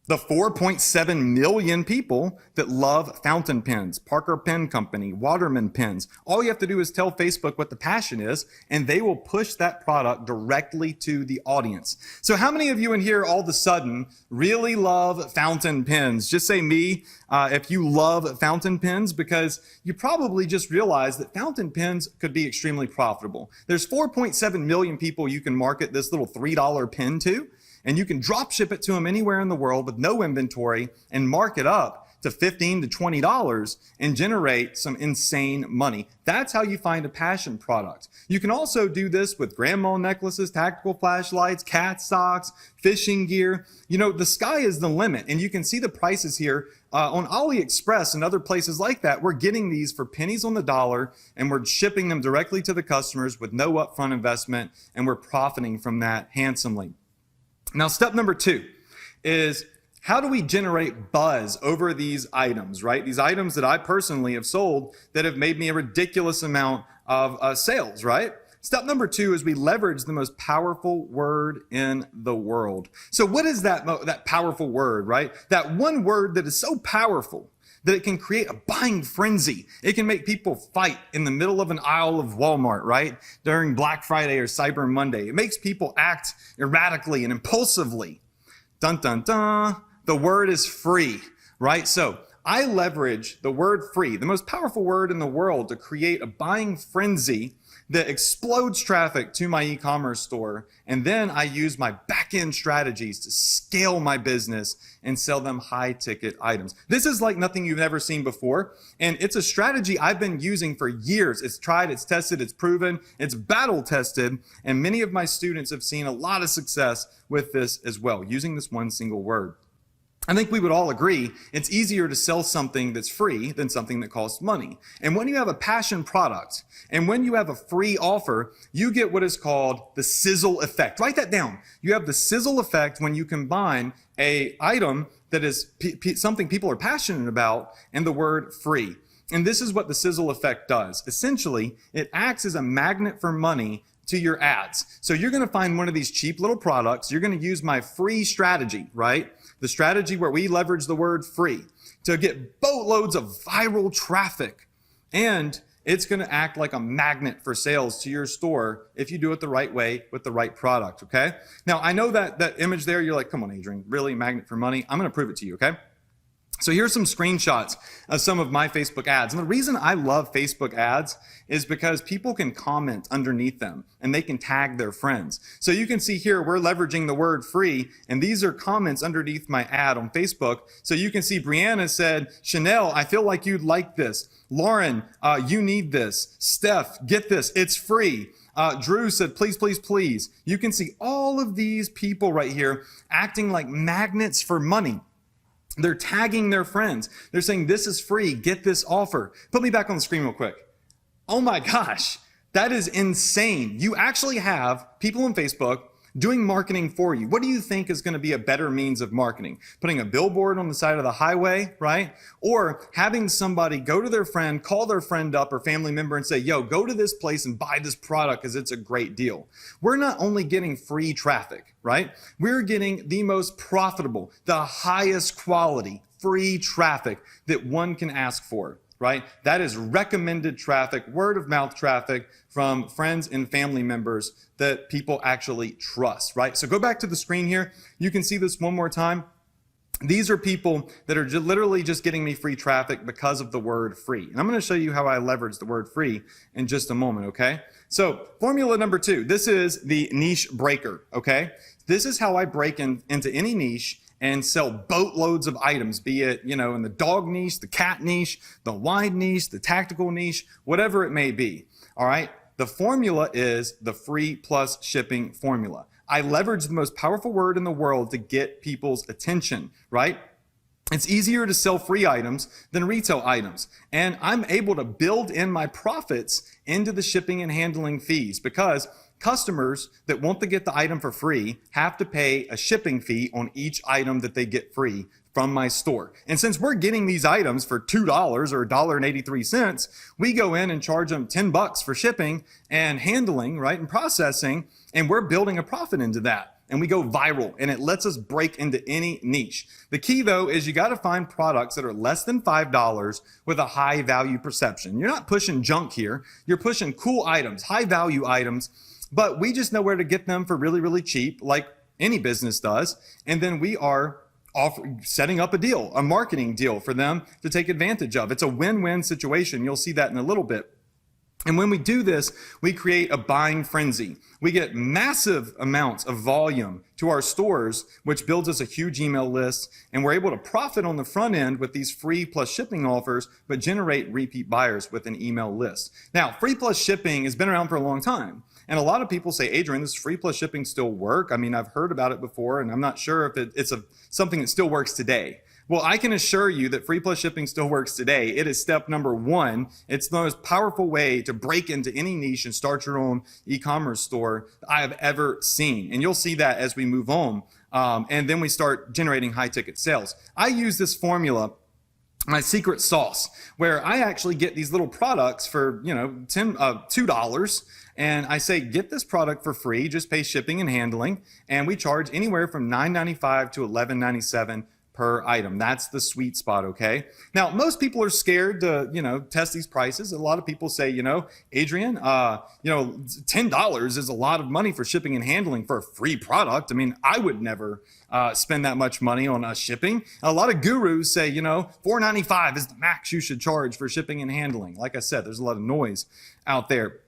the 4.7 million people that love fountain pens, Parker Pen Company, Waterman pens. All you have to do is tell Facebook what the passion is, and they will push that product directly to the audience. So how many of you in here all of a sudden really love fountain pens? Just say me if you love fountain pens, because you probably just realized that fountain pens could be extremely profitable. There's 4.7 million people you can market this little $3 pen to. And you can drop ship it to them anywhere in the world with no inventory and mark it up to $15 to $20 and generate some insane money. That's how you find a passion product. You can also do this with grandma necklaces, tactical flashlights, cat socks, fishing gear. You know, the sky is the limit, and you can see the prices here on AliExpress and other places like that. We're getting these for pennies on the dollar, and we're shipping them directly to the customers with no upfront investment, and we're profiting from that handsomely. Now, step number 2 is, how do we generate buzz over these items, right? These items that I personally have sold that have made me a ridiculous amount of sales, right? Step number 2 is we leverage the most powerful word in the world. So what is that powerful word, right? That one word that is so powerful that it can create a buying frenzy. It can make people fight in the middle of an aisle of Walmart, right? During Black Friday or Cyber Monday. It makes people act erratically and impulsively. Dun, dun, dun. The word is free, right? So I leverage the word free, the most powerful word in the world, to create a buying frenzy that explodes traffic to my e-commerce store. And then I use my back-end strategies to scale my business and sell them high-ticket items. This is like nothing you've ever seen before. And it's a strategy I've been using for years. It's tried, it's tested, it's proven, it's battle-tested. And many of my students have seen a lot of success with this as well, using this one single word. I think we would all agree it's easier to sell something that's free than something that costs money. And when you have a passion product and when you have a free offer, you get what is called the sizzle effect. Write that down. You have the sizzle effect when you combine a item that is something people are passionate about and the word free. And this is what the sizzle effect does. Essentially, it acts as a magnet for money to your ads. So you're going to find one of these cheap little products. You're going to use my free strategy, right? The strategy where we leverage the word free to get boatloads of viral traffic. And it's going to act like a magnet for sales to your store if you do it the right way with the right product, okay? Now, I know that image there, you're like, come on, Adrian, really, magnet for money? I'm going to prove it to you, okay? So here's some screenshots of some of my Facebook ads. And the reason I love Facebook ads is because people can comment underneath them and they can tag their friends. So you can see here, we're leveraging the word free, and these are comments underneath my ad on Facebook. So you can see Brianna said, Chanel, I feel like you'd like this. Lauren, you need this. Steph, get this, it's free. Drew said, please, please, please. You can see all of these people right here acting like magnets for money. They're tagging their friends. They're saying, this is free, get this offer. Put me back on the screen real quick. Oh my gosh, that is insane. You actually have people on Facebook doing marketing for you. What do you think is going to be a better means of marketing? Putting a billboard on the side of the highway, right? Or having somebody go to their friend, call their friend up or family member and say, yo, go to this place and buy this product because it's a great deal. We're not only getting free traffic, right? We're getting the most profitable, the highest quality free traffic that one can ask for. Right? That is recommended traffic, word of mouth traffic from friends and family members that people actually trust, right? So go back to the screen here. You can see this one more time. These are people that are literally just getting me free traffic because of the word free. And I'm going to show you how I leverage the word free in just a moment, okay? So formula number 2, this is the niche breaker, okay? This is how I break into any niche and sell boatloads of items, be it, in the dog niche, the cat niche, the wine niche, the tactical niche, whatever it may be, all right? The formula is the free plus shipping formula. I leverage the most powerful word in the world to get people's attention, right? It's easier to sell free items than retail items. And I'm able to build in my profits into the shipping and handling fees because customers that want to get the item for free have to pay a shipping fee on each item that they get free from my store. And since we're getting these items for $2 or $1.83, we go in and charge them $10 for shipping and handling, right, and processing, and we're building a profit into that. And we go viral, and it lets us break into any niche. The key, though, is you got to find products that are less than $5 with a high value perception. You're not pushing junk here. You're pushing cool items, high value items, but we just know where to get them for really, really cheap, like any business does. And then we are setting up a deal, a marketing deal for them to take advantage of. It's a win-win situation. You'll see that in a little bit. And when we do this, we create a buying frenzy. We get massive amounts of volume to our stores, which builds us a huge email list. And we're able to profit on the front end with these free plus shipping offers, but generate repeat buyers with an email list. Now, free plus shipping has been around for a long time. And a lot of people say, Adrian, does free plus shipping still work? I mean, I've heard about it before, and I'm not sure if it's something that still works today. Well, I can assure you that free plus shipping still works today. It is step number 1. It's the most powerful way to break into any niche and start your own e-commerce store I have ever seen. And you'll see that as we move on. And then we start generating high ticket sales. I use this formula, my secret sauce, where I actually get these little products for, $2. And I say, get this product for free, just pay shipping and handling. And we charge anywhere from $9.95 to $11.97 per item. That's the sweet spot, okay? Now, most people are scared to, test these prices. A lot of people say, Adrian, $10 is a lot of money for shipping and handling for a free product. I mean, I would never spend that much money on shipping. A lot of gurus say, $4.95 is the max you should charge for shipping and handling. Like I said, there's a lot of noise out there.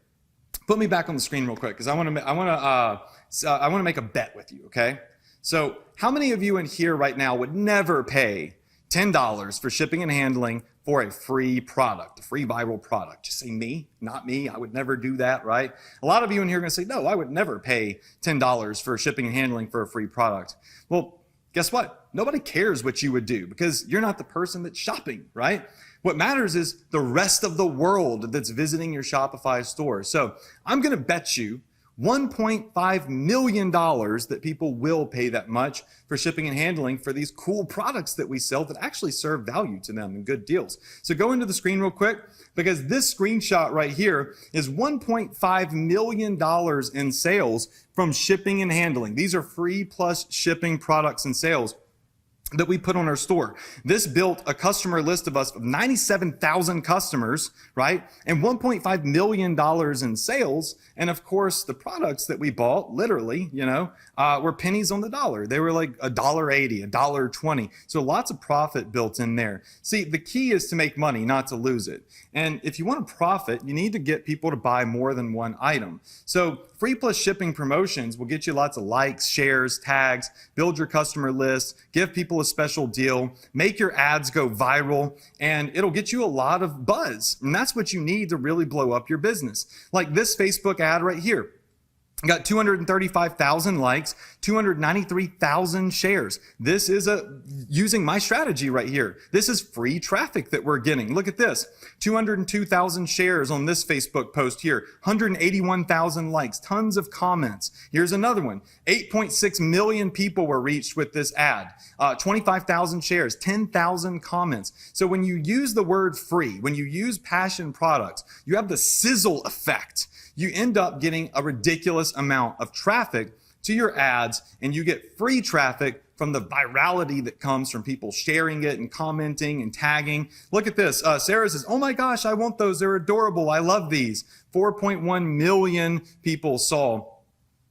Put me back on the screen real quick because I want to make a bet with you, okay? So how many of you in here right now would never pay $10 for shipping and handling for a free product, a free viral product? Just say me, not me. I would never do that, right? A lot of you in here are going to say, no, I would never pay $10 for shipping and handling for a free product. Well, guess what? Nobody cares what you would do because you're not the person that's shopping, right? What matters is the rest of the world that's visiting your Shopify store. So I'm going to bet you $1.5 million that people will pay that much for shipping and handling for these cool products that we sell that actually serve value to them and good deals. So go into the screen real quick because this screenshot right here is $1.5 million in sales from shipping and handling. These are free plus shipping products and sales that we put on our store. This built a customer list of us of 97,000 customers, right? And $1.5 million in sales. And of course, the products that we bought, literally, were pennies on the dollar. They were like $1.80, $1.20. So lots of profit built in there. See, the key is to make money, not to lose it. And if you want to profit, you need to get people to buy more than one item. So free plus shipping promotions will get you lots of likes, shares, tags, build your customer list, give people a special deal, make your ads go viral, and it'll get you a lot of buzz. And that's what you need to really blow up your business. Like this Facebook ad right here. Got 235,000 likes, 293,000 shares. This is using my strategy right here. This is free traffic that we're getting. Look at this. 202,000 shares on this Facebook post here. 181,000 likes, tons of comments. Here's another one. 8.6 million people were reached with this ad. 25,000 shares, 10,000 comments. So when you use the word free, when you use passion products, you have the sizzle effect. You end up getting a ridiculous amount of traffic to your ads, and you get free traffic from the virality that comes from people sharing it and commenting and tagging. Look at this. Sarah says, oh my gosh, I want those. They're adorable. I love these. 4.1 million people saw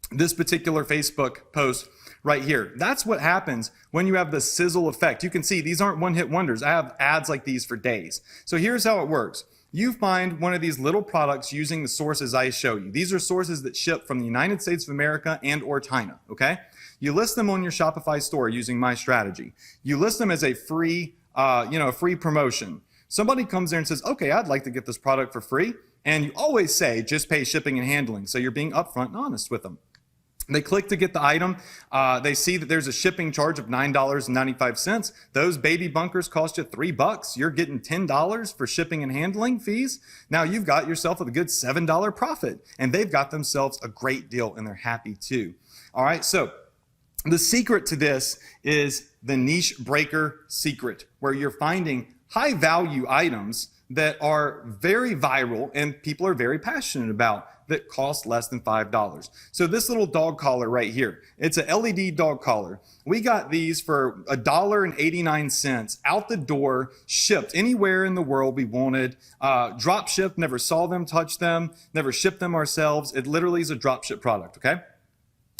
this particular Facebook post right here. That's what happens when you have the sizzle effect. You can see these aren't one-hit wonders. I have ads like these for days. So here's how it works. You find one of these little products using the sources I show you. These are sources that ship from the United States of America and or China, okay? You list them on your Shopify store using my strategy. You list them as a free, a free promotion. Somebody comes there and says, okay, I'd like to get this product for free. And you always say, just pay shipping and handling. So you're being upfront and honest with them. They click to get the item. They see that there's a shipping charge of $9.95. Those baby bunkers cost you $3. You're getting $10 for shipping and handling fees. Now you've got yourself a good $7 profit, and they've got themselves a great deal, and they're happy too. All right, so the secret to this is the niche breaker secret, where you're finding high value items that are very viral and people are very passionate about, that cost less than $5. So this little dog collar right here, it's a LED dog collar. We got these for $1.89 out the door, shipped anywhere in the world we wanted. Drop shipped, never saw them, touched them, never shipped them ourselves. It literally is a drop ship product, okay?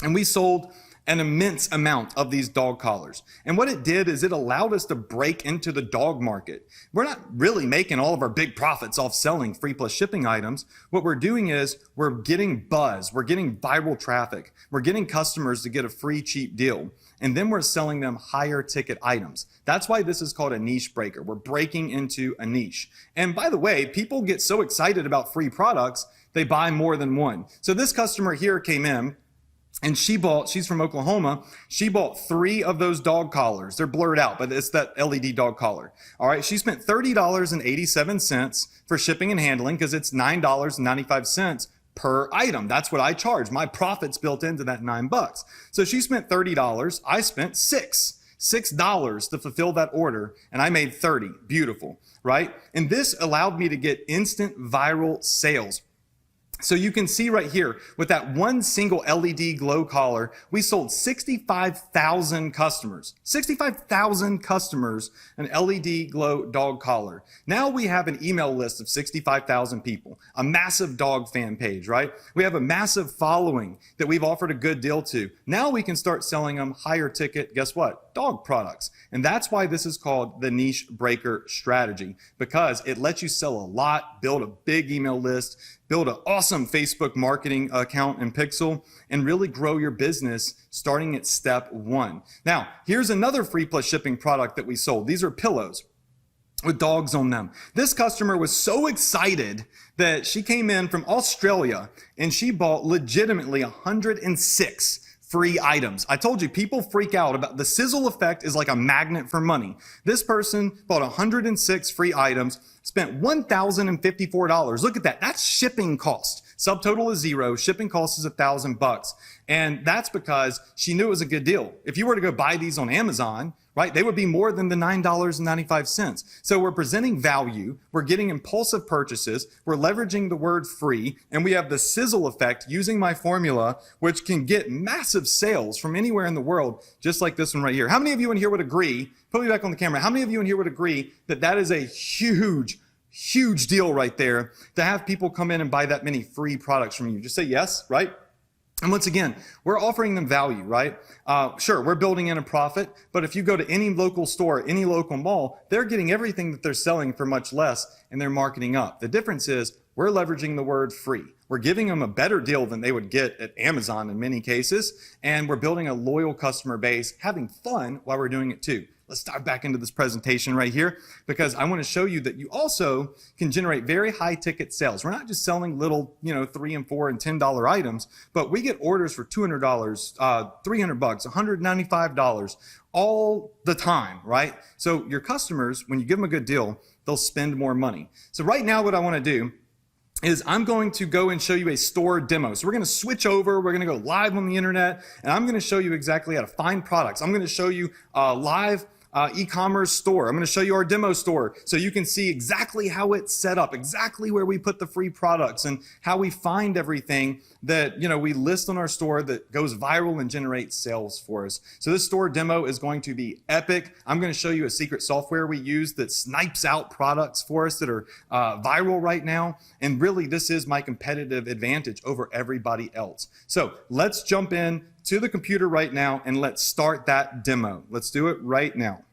And we sold an immense amount of these dog collars. And what it did is it allowed us to break into the dog market. We're not really making all of our big profits off selling free plus shipping items. What we're doing is we're getting buzz, we're getting viral traffic, we're getting customers to get a free cheap deal. And then we're selling them higher ticket items. That's why this is called a niche breaker. We're breaking into a niche. And by the way, people get so excited about free products, they buy more than one. So this customer here came in, and she's from Oklahoma. She bought 3 of those dog collars. They're blurred out, but it's that LED dog collar. All right. She spent $30.87 for shipping and handling because it's $9.95 per item. That's what I charge. My profit's built into that $9. So she spent $30. I spent $6 to fulfill that order, and I made 30. Beautiful, right? And this allowed me to get instant viral sales. So you can see right here with that one single LED glow collar, we sold 65,000 customers, an LED glow dog collar. Now we have an email list of 65,000 people, a massive dog fan page, right? We have a massive following that we've offered a good deal to. Now we can start selling them higher ticket, guess what? Dog products. And that's why this is called the niche breaker strategy, because it lets you sell a lot, build a big email list, build an awesome Facebook marketing account in Pixel, and really grow your business starting at step 1. Now, here's another free plus shipping product that we sold. These are pillows with dogs on them. This customer was so excited that she came in from Australia and she bought legitimately 106 free items. I told you, people freak out about the sizzle effect is like a magnet for money. This person bought 106 free items, spent $1,054. Look at that. That's shipping cost. Subtotal is 0. Shipping cost is $1,000. And that's because she knew it was a good deal. If you were to go buy these on Amazon, right, they would be more than the $9.95. So we're presenting value. We're getting impulsive purchases. We're leveraging the word free. And we have the sizzle effect using my formula, which can get massive sales from anywhere in the world, just like this one right here. How many of you in here would agree? Put me back on the camera. How many of you in here would agree that that is a huge deal right there to have people come in and buy that many free products from you? Just say yes, right? And once again, we're offering them value, right? Sure, we're building in a profit, but if you go to any local store, any local mall, they're getting everything that they're selling for much less, and they're marketing up. The difference is we're leveraging the word free. We're giving them a better deal than they would get at Amazon in many cases, and we're building a loyal customer base, having fun while we're doing it too. Let's dive back into this presentation right here, because I want to show you that you also can generate very high ticket sales. We're not just selling little, $3 and $4 and $10 items, but we get orders for $200, $300, $195 all the time, right? So your customers, when you give them a good deal, they'll spend more money. So right now what I want to do is I'm going to go and show you a store demo. So we're going to switch over. We're going to go live on the internet, and I'm going to show you exactly how to find products. I'm going to show you live e-commerce store. I'm going to show you our demo store so you can see exactly how it's set up, exactly where we put the free products and how we find everything that, we list on our store that goes viral and generates sales for us. So this store demo is going to be epic. I'm going to show you a secret software we use that snipes out products for us that are viral right now. And really, this is my competitive advantage over everybody else. So let's jump in to the computer right now and let's start that demo. Let's do it right now.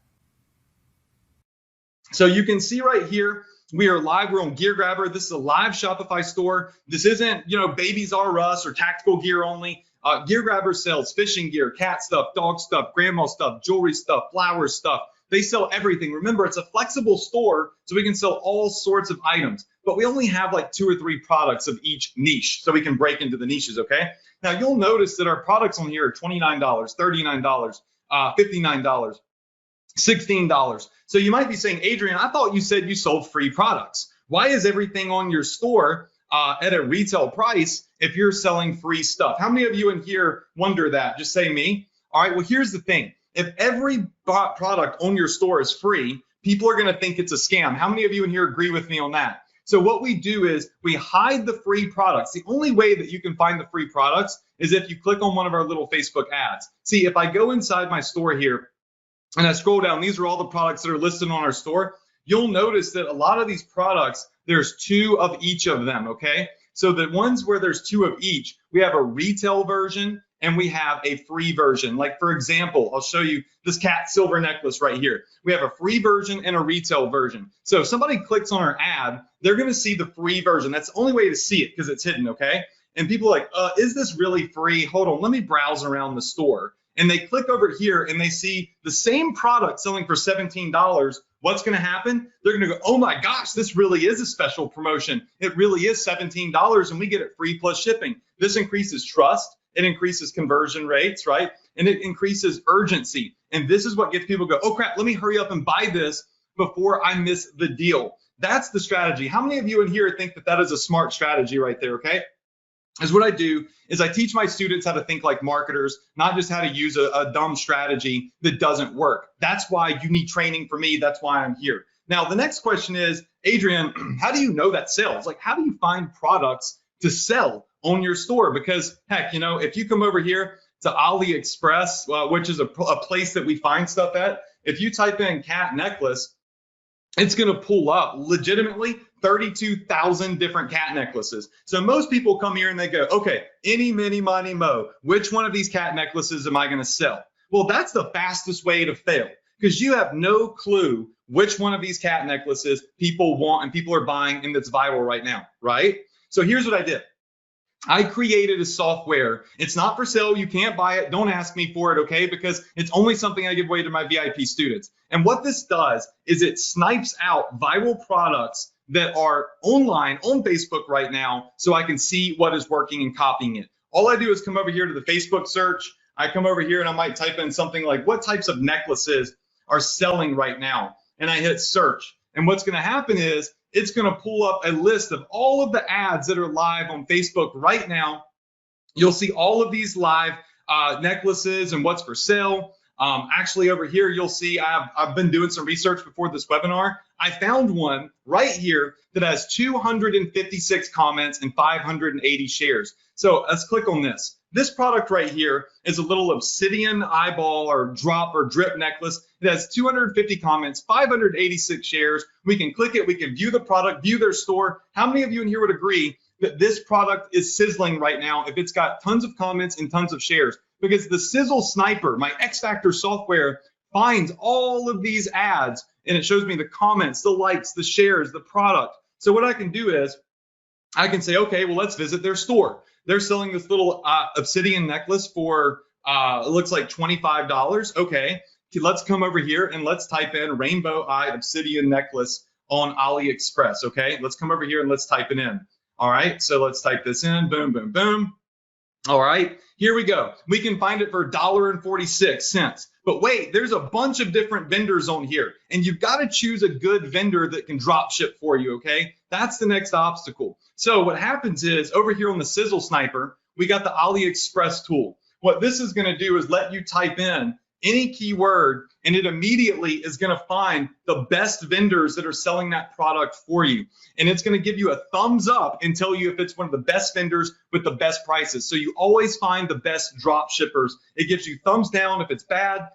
So you can see right here, we are live. We're on Gear Grabber. This is a live Shopify store. This isn't, Babies R Us or tactical gear only. Gear Grabber sells fishing gear, cat stuff, dog stuff, grandma stuff, jewelry stuff, flowers stuff. They sell everything. Remember, it's a flexible store, so we can sell all sorts of items. But we only have like 2 or 3 products of each niche, so we can break into the niches, okay? Now, you'll notice that our products on here are $29, $39, $59, $16. So you might be saying, Adrian, I thought you said you sold free products. Why is everything on your store at a retail price if you're selling free stuff? How many of you in here wonder that? Just say me. All right, well, here's the thing. If every product on your store is free, people are going to think it's a scam. How many of you in here agree with me on that? So what we do is we hide the free products. The only way that you can find the free products is if you click on one of our little Facebook ads. See, if I go inside my store here and I scroll down, these are all the products that are listed on our store. You'll notice that a lot of these products, there's 2 of each of them, okay? So the ones where there's 2 of each, we have a retail version and we have a free version. Like, for example, I'll show you this cat silver necklace right here. We have a free version and a retail version. So if somebody clicks on our ad, they're going to see the free version. That's the only way to see it because it's hidden, okay? And people are like, is this really free? Hold on, let me browse around the store. And they click over here and they see the same product selling for $17. What's going to happen? They're going to go, oh my gosh, this really is a special promotion. It really is $17 and we get it free plus shipping. This increases trust. It increases conversion rates, right? And it increases urgency. And this is what gets people to go, oh crap, let me hurry up and buy this before I miss the deal. That's the strategy. How many of you in here think that that is a smart strategy right there, okay? Is what I do is I teach my students how to think like marketers, not just how to use a dumb strategy that doesn't work. That's why you need training from me. That's why I'm here. Now, the next question is, Adrian, how do you know that sells? Like, how do you find products to sell on your store? Because heck, if you come over here to AliExpress, which is a place that we find stuff at, if you type in cat necklace, it's going to pull up legitimately 32,000 different cat necklaces. So most people come here and they go, okay, any, mini, money, mo, which one of these cat necklaces am I going to sell? Well, that's the fastest way to fail because you have no clue which one of these cat necklaces people want and people are buying and that's viral right now, right? So here's what I did. I created a software. It's not for sale. You can't buy it. Don't ask me for it, okay? Because it's only something I give away to my VIP students. And what this does is it snipes out viral products that are online on Facebook right now so I can see what is working and copying it. All I do is come over here to the Facebook search. I come over here and I might type in something like what types of necklaces are selling right now. And I hit search. And what's going to happen is it's going to pull up a list of all of the ads that are live on Facebook right now. You'll see all of these live necklaces and what's for sale. Actually, over here, you'll see I've been doing some research before this webinar. I found one right here that has 256 comments and 580 shares. So let's click on this. This product right here is a little obsidian eyeball or drop or drip necklace. It has 250 comments, 586 shares. We can click it. We can view the product, view their store. How many of you in here would agree that this product is sizzling right now if it's got tons of comments and tons of shares? Because the Sizzle Sniper, my X Factor software, finds all of these ads and it shows me the comments, the likes, the shares, the product. So what I can do is I can say, okay, well, let's visit their store. They're selling this little obsidian necklace for, it looks like $25. Okay, let's come over here and let's type in rainbow eye obsidian necklace on AliExpress. Okay, let's come over here and let's type it in. All right, so let's type this in, boom, boom, boom. All right, here we go. We can find it for $1.46. But wait, there's a bunch of different vendors on here, and you've got to choose a good vendor that can drop ship for you, okay? That's the next obstacle. So what happens is over here on the Sizzle Sniper, we got the AliExpress tool. What this is going to do is let you type in any keyword, and it immediately is going to find the best vendors that are selling that product for you. And it's going to give you a thumbs up and tell you if it's one of the best vendors with the best prices. So you always find the best drop shippers. It gives you thumbs down if it's bad,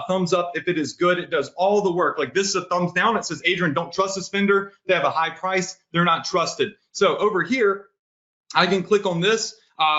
thumbs up if it is good. It does all the work. Like this is a thumbs down. It says, Adrian, don't trust this vendor. They have a high price. They're not trusted. So over here, I can click on this.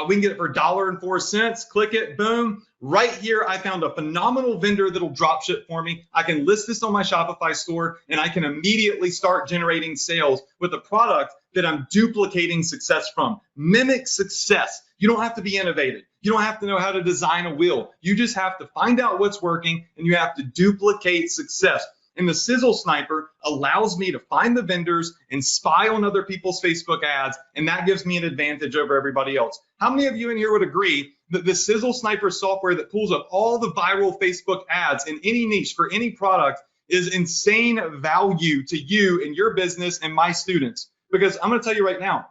We can get it for $1.04. Click it, boom. Right here, I found a phenomenal vendor that'll drop ship for me. I can list this on my Shopify store, and I can immediately start generating sales with a product that I'm duplicating success from. Mimic success. You don't have to be innovative. You don't have to know how to design a wheel. You just have to find out what's working, and you have to duplicate success. And the Sizzle Sniper allows me to find the vendors and spy on other people's Facebook ads, and that gives me an advantage over everybody else. How many of you in here would agree that the Sizzle Sniper software that pulls up all the viral Facebook ads in any niche for any product is insane value to you and your business and my students? Because I'm going to tell you right now,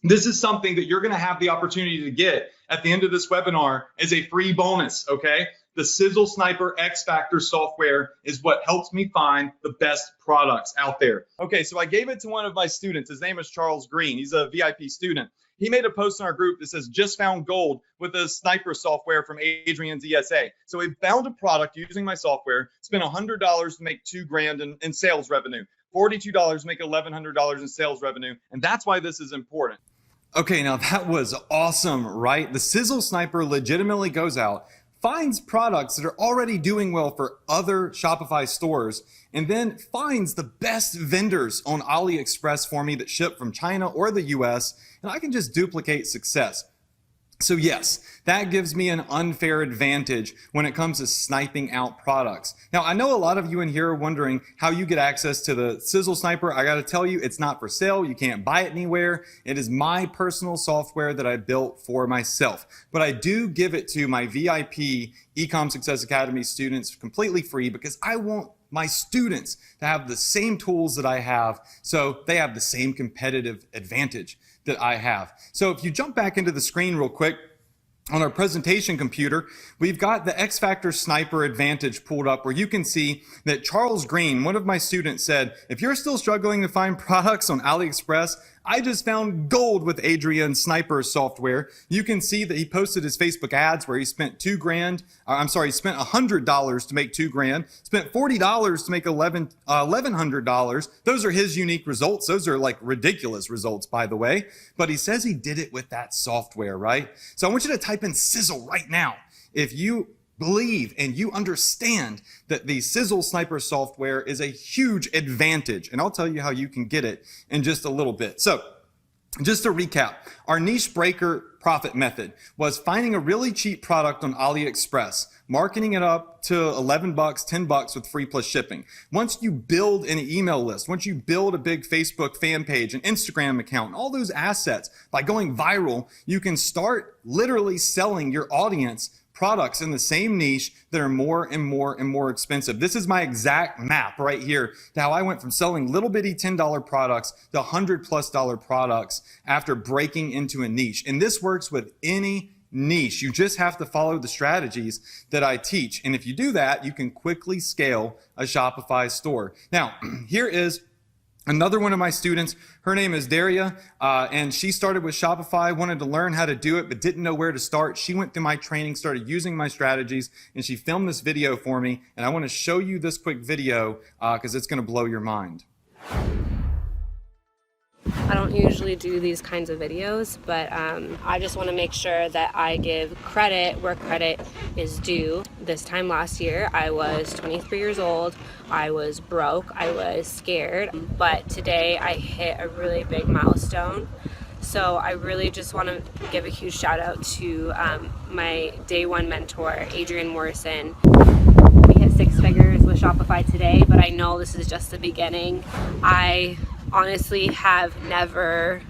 this is something that you're going to have the opportunity to get at the end of this webinar as a free bonus, okay? The Sizzle Sniper X Factor software is what helps me find the best products out there. Okay, so I gave it to one of my students. His name is Charles Green. He's a VIP student. He made a post in our group that says, just found gold with the sniper software from Adrian's ESA. So he found a product using my software, spent $100 to make $2,000 in sales revenue, $42 to make $1,100 in sales revenue. And that's why this is important. Okay, now that was awesome, right? The Sizzle Sniper legitimately goes out, finds products that are already doing well for other Shopify stores, and then finds the best vendors on AliExpress for me that ship from China or the US, and I can just duplicate success. So yes, that gives me an unfair advantage when it comes to sniping out products. Now, I know a lot of you in here are wondering how you get access to the Sizzle Sniper. I got to tell you, it's not for sale. You can't buy it anywhere. It is my personal software that I built for myself. But I do give it to my VIP Ecom Success Academy students completely free because I want my students to have the same tools that I have so they have the same competitive advantage that I have. So if you jump back into the screen real quick, on our presentation computer, we've got the X Factor Sniper Advantage pulled up where you can see that Charles Green, one of my students, said, if you're still struggling to find products on AliExpress, I just found gold with Adrian's Sniper software. You can see that he posted his Facebook ads where he spent he spent $100 to make $2,000, spent $40 to make $1,100. Those are his unique results. Those are like ridiculous results, by the way. But he says he did it with that software, right? So I want you to type in Sizzle right now. If you believe and you understand that the Sizzle Sniper software is a huge advantage, and I'll tell you how you can get it in just a little bit. So just to recap, our niche breaker profit method was finding a really cheap product on AliExpress, marketing it up to $11, $10 with free plus shipping. Once you build an email list, once you build a big Facebook fan page, an Instagram account, all those assets, by going viral, you can start literally selling your audience products in the same niche that are more and more and more expensive. This is my exact map right here to how I went from selling little bitty $10 products to $100+ products after breaking into a niche. And this works with any niche. You just have to follow the strategies that I teach. And if you do that, you can quickly scale a Shopify store. Now, here is another one of my students. Her name is Daria, and she started with Shopify, wanted to learn how to do it, but didn't know where to start. She went through my training, started using my strategies, and she filmed this video for me. And I want to show you this quick video because it's going to blow your mind. I don't usually do these kinds of videos, but I just want to make sure that I give credit where credit is due. This time last year, I was 23 years old. I was broke. I was scared. But today, I hit a really big milestone. So I really just want to give a huge shout out to my day one mentor, Adrian Morrison. We hit 6 figures with Shopify today, but I know this is just the beginning. I honestly have never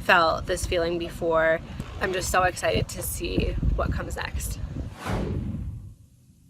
felt this feeling before. I'm just so excited to see what comes next.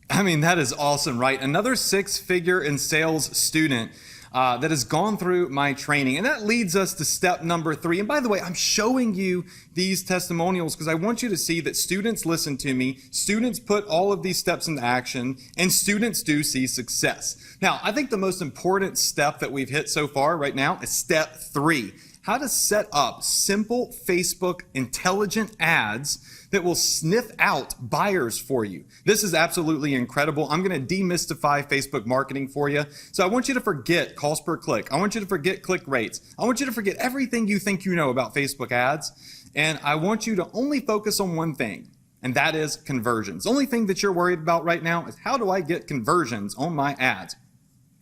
I mean, that is awesome, right? Another 6-figure in sales student that has gone through my training. And that leads us to step number 3. And by the way, I'm showing you these testimonials because I want you to see that students listen to me, students put all of these steps into action, and students do see success. Now, I think the most important step that we've hit so far right now is step 3. how to set up simple Facebook intelligent ads that will sniff out buyers for you. This is absolutely incredible. I'm going to demystify Facebook marketing for you. So I want you to forget cost per click. I want you to forget click rates. I want you to forget everything you think you know about Facebook ads. And I want you to only focus on one thing, and that is conversions. The only thing that you're worried about right now is how do I get conversions on my ads?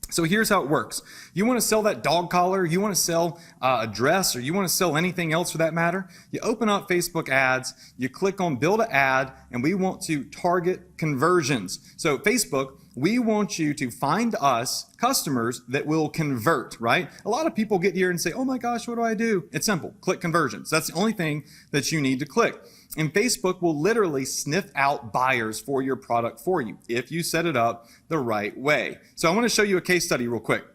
So here's how it works. You want to sell that dog collar, you want to sell a dress, or you want to sell anything else for that matter, you open up Facebook ads, you click on build an ad, and we want to target conversions. So Facebook, we want you to find us customers that will convert, right? A lot of people get here and say, oh my gosh, what do I do? It's simple, click conversions. That's the only thing that you need to click. And Facebook will literally sniff out buyers for your product for you if you set it up the right way. So I want to show you a case study real quick.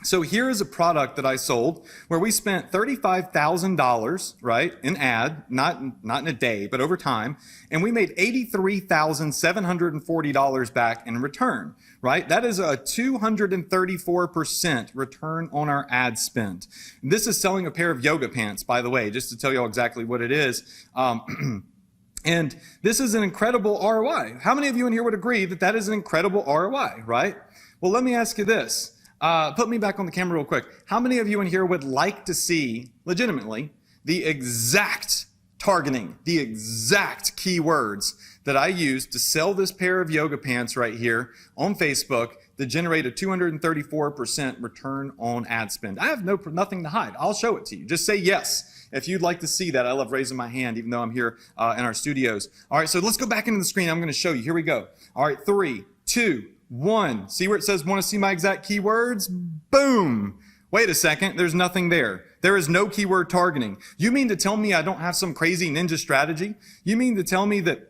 So here is a product that I sold where we spent $35,000, right, in ad, not in a day, but over time, and we made $83,740 back in return, right? That is a 234% return on our ad spend. This is selling a pair of yoga pants, by the way, just to tell you all exactly what it is. And this is an incredible ROI. How many of you in here would agree that that is an incredible ROI, right? Well, let me ask you this. Put me back on the camera real quick. How many of you in here would like to see, legitimately, the exact targeting, the exact keywords that I used to sell this pair of yoga pants right here on Facebook that generate a 234% return on ad spend? I have nothing to hide. I'll show it to you. Just say yes if you'd like to see that. I love raising my hand even though I'm here in our studios. All right, so let's go back into the screen. I'm going to show you. Here we go. All right, 3, 2, 1. See where it says want to see my exact keywords? Boom. Wait a second. There's nothing there. There is no keyword targeting. You mean to tell me I don't have some crazy ninja strategy? You mean to tell me that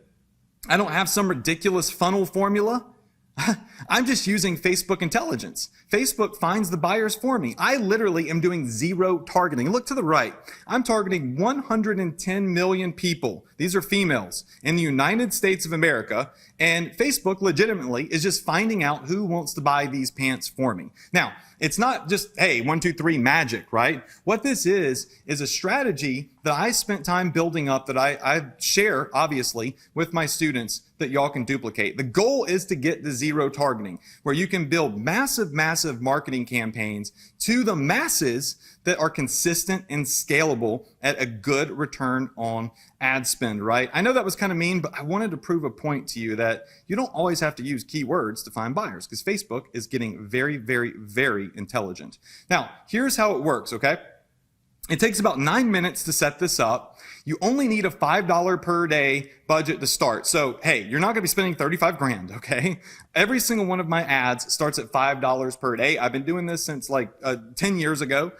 I don't have some ridiculous funnel formula? I'm just using Facebook intelligence. Facebook finds the buyers for me. I literally am doing zero targeting. Look to the right. I'm targeting 110 million people. These are females in the United States of America. And Facebook legitimately is just finding out who wants to buy these pants for me. Now, it's not just, hey, 1, 2, 3 magic, right? What this is a strategy that I spent time building up that I share, obviously, with my students that y'all can duplicate. The goal is to get to zero targeting, where you can build massive, massive marketing campaigns to the masses that are consistent and scalable at a good return on ad spend, right? I know that was kind of mean, but I wanted to prove a point to you that you don't always have to use keywords to find buyers, because Facebook is getting very, very, very intelligent. Now, here's how it works, okay? It takes about 9 minutes to set this up. You only need a $5 per day budget to start. So, hey, you're not going to be spending 35 grand, okay? Every single one of my ads starts at $5 per day. I've been doing this since like 10 years ago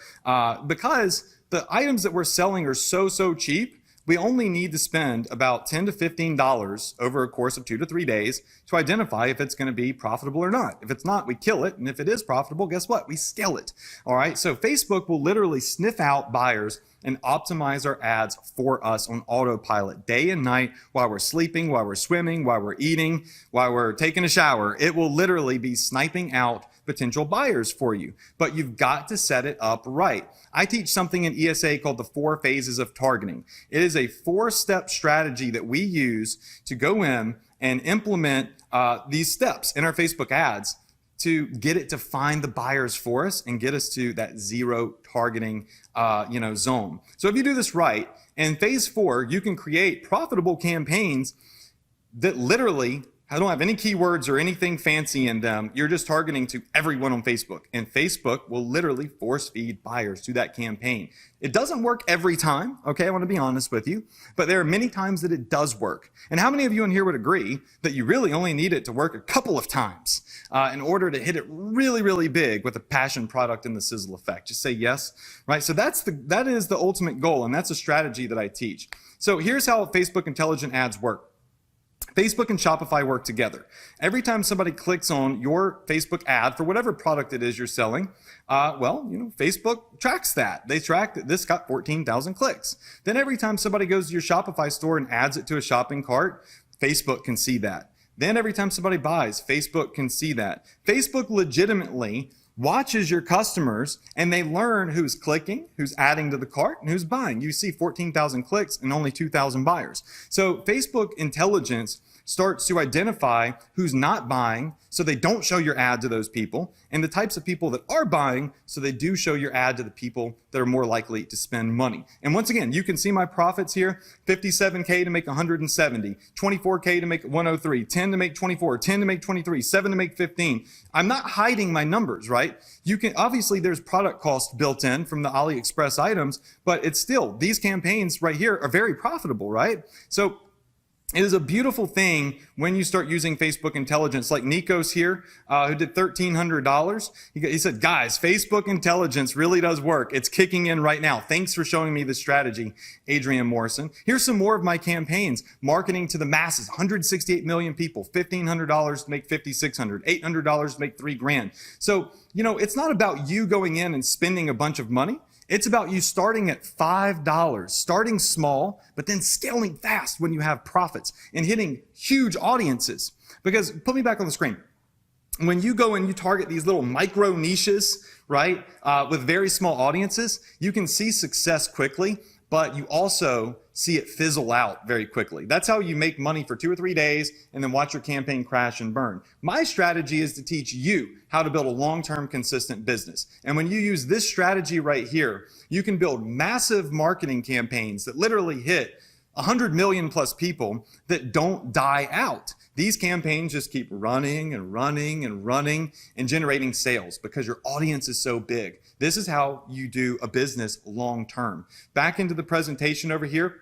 because the items that we're selling are so cheap. We only need to spend about $10 to $15 over a course of 2 to 3 days to identify if it's going to be profitable or not. If it's not, we kill it. And if it is profitable, guess what? We scale it. All right. So Facebook will literally sniff out buyers and optimize our ads for us on autopilot day and night while we're sleeping, while we're swimming, while we're eating, while we're taking a shower. It will literally be sniping out potential buyers for you, but you've got to set it up right. I teach something in ESA called the 4 phases of targeting. It is a 4-step strategy that we use to go in and implement these steps in our Facebook ads to get it to find the buyers for us and get us to that zero targeting zone. So if you do this right, in phase 4, you can create profitable campaigns that literally don't have any keywords or anything fancy in them. You're just targeting to everyone on Facebook, and Facebook will literally force feed buyers to that campaign. It doesn't work every time, okay? I want to be honest with you, but there are many times that it does work. And how many of you in here would agree that you really only need it to work a couple of times in order to hit it really, really big with the passion product and the sizzle effect? Just say yes, right? So that is the ultimate goal, and that's a strategy that I teach. So here's how Facebook intelligent ads work. Facebook and Shopify work together. Every time somebody clicks on your Facebook ad for whatever product it is you're selling, Facebook tracks that. They track that this got 14,000 clicks. Then every time somebody goes to your Shopify store and adds it to a shopping cart, Facebook can see that. Then every time somebody buys, Facebook can see that. Facebook legitimately watches your customers and they learn who's clicking, who's adding to the cart, and who's buying. You see 14,000 clicks and only 2,000 buyers. So Facebook intelligence starts to identify who's not buying, so they don't show your ad to those people, and the types of people that are buying, so they do show your ad to the people that are more likely to spend money. And once again, you can see my profits here: 57K to make 170, 24K to make 103, 10 to make 24, 10 to make 23, 7 to make 15. I'm not hiding my numbers, right? You can, obviously there's product cost built in from the AliExpress items, but it's still, these campaigns right here are very profitable, right? So it is a beautiful thing when you start using Facebook intelligence, like Nikos here, who did $1,300. He said, guys, Facebook intelligence really does work. It's kicking in right now. Thanks for showing me the strategy, Adrian Morrison. Here's some more of my campaigns. Marketing to the masses, 168 million people, $1,500 to make $5,600, $800 to make $3,000. So, you know, it's not about you going in and spending a bunch of money. It's about you starting at $5, starting small, but then scaling fast when you have profits and hitting huge audiences. Because, put me back on the screen. When you go and you target these little micro niches, right, with very small audiences, you can see success quickly, but you also see it fizzle out very quickly. That's how you make money for 2 or 3 days and then watch your campaign crash and burn. My strategy is to teach you how to build a long-term consistent business. And when you use this strategy right here, you can build massive marketing campaigns that literally hit 100 million plus people that don't die out. These campaigns just keep running and running and running and generating sales because your audience is so big. This is how you do a business long term. Back into the presentation over here.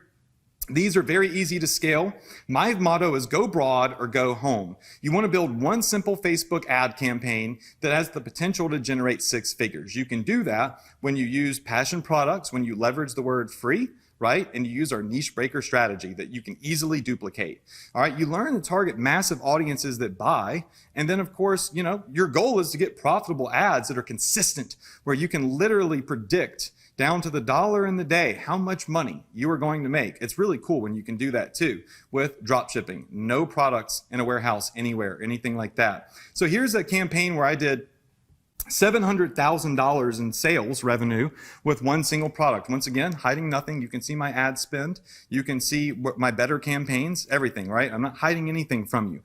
These are very easy to scale. My motto is go broad or go home. You want to build one simple Facebook ad campaign that has the potential to generate 6 figures. You can do that when you use passion products, when you leverage the word free, right? And you use our niche breaker strategy that you can easily duplicate. All right, you learn to target massive audiences that buy. And then of course, you know, your goal is to get profitable ads that are consistent, where you can literally predict down to the dollar in the day how much money you are going to make. It's really cool when you can do that too with drop shipping. No products in a warehouse anywhere, anything like that. So here's a campaign where I did $700,000 in sales revenue with one single product. Once again, hiding nothing. You can see my ad spend. You can see my better campaigns, everything, right? I'm not hiding anything from you.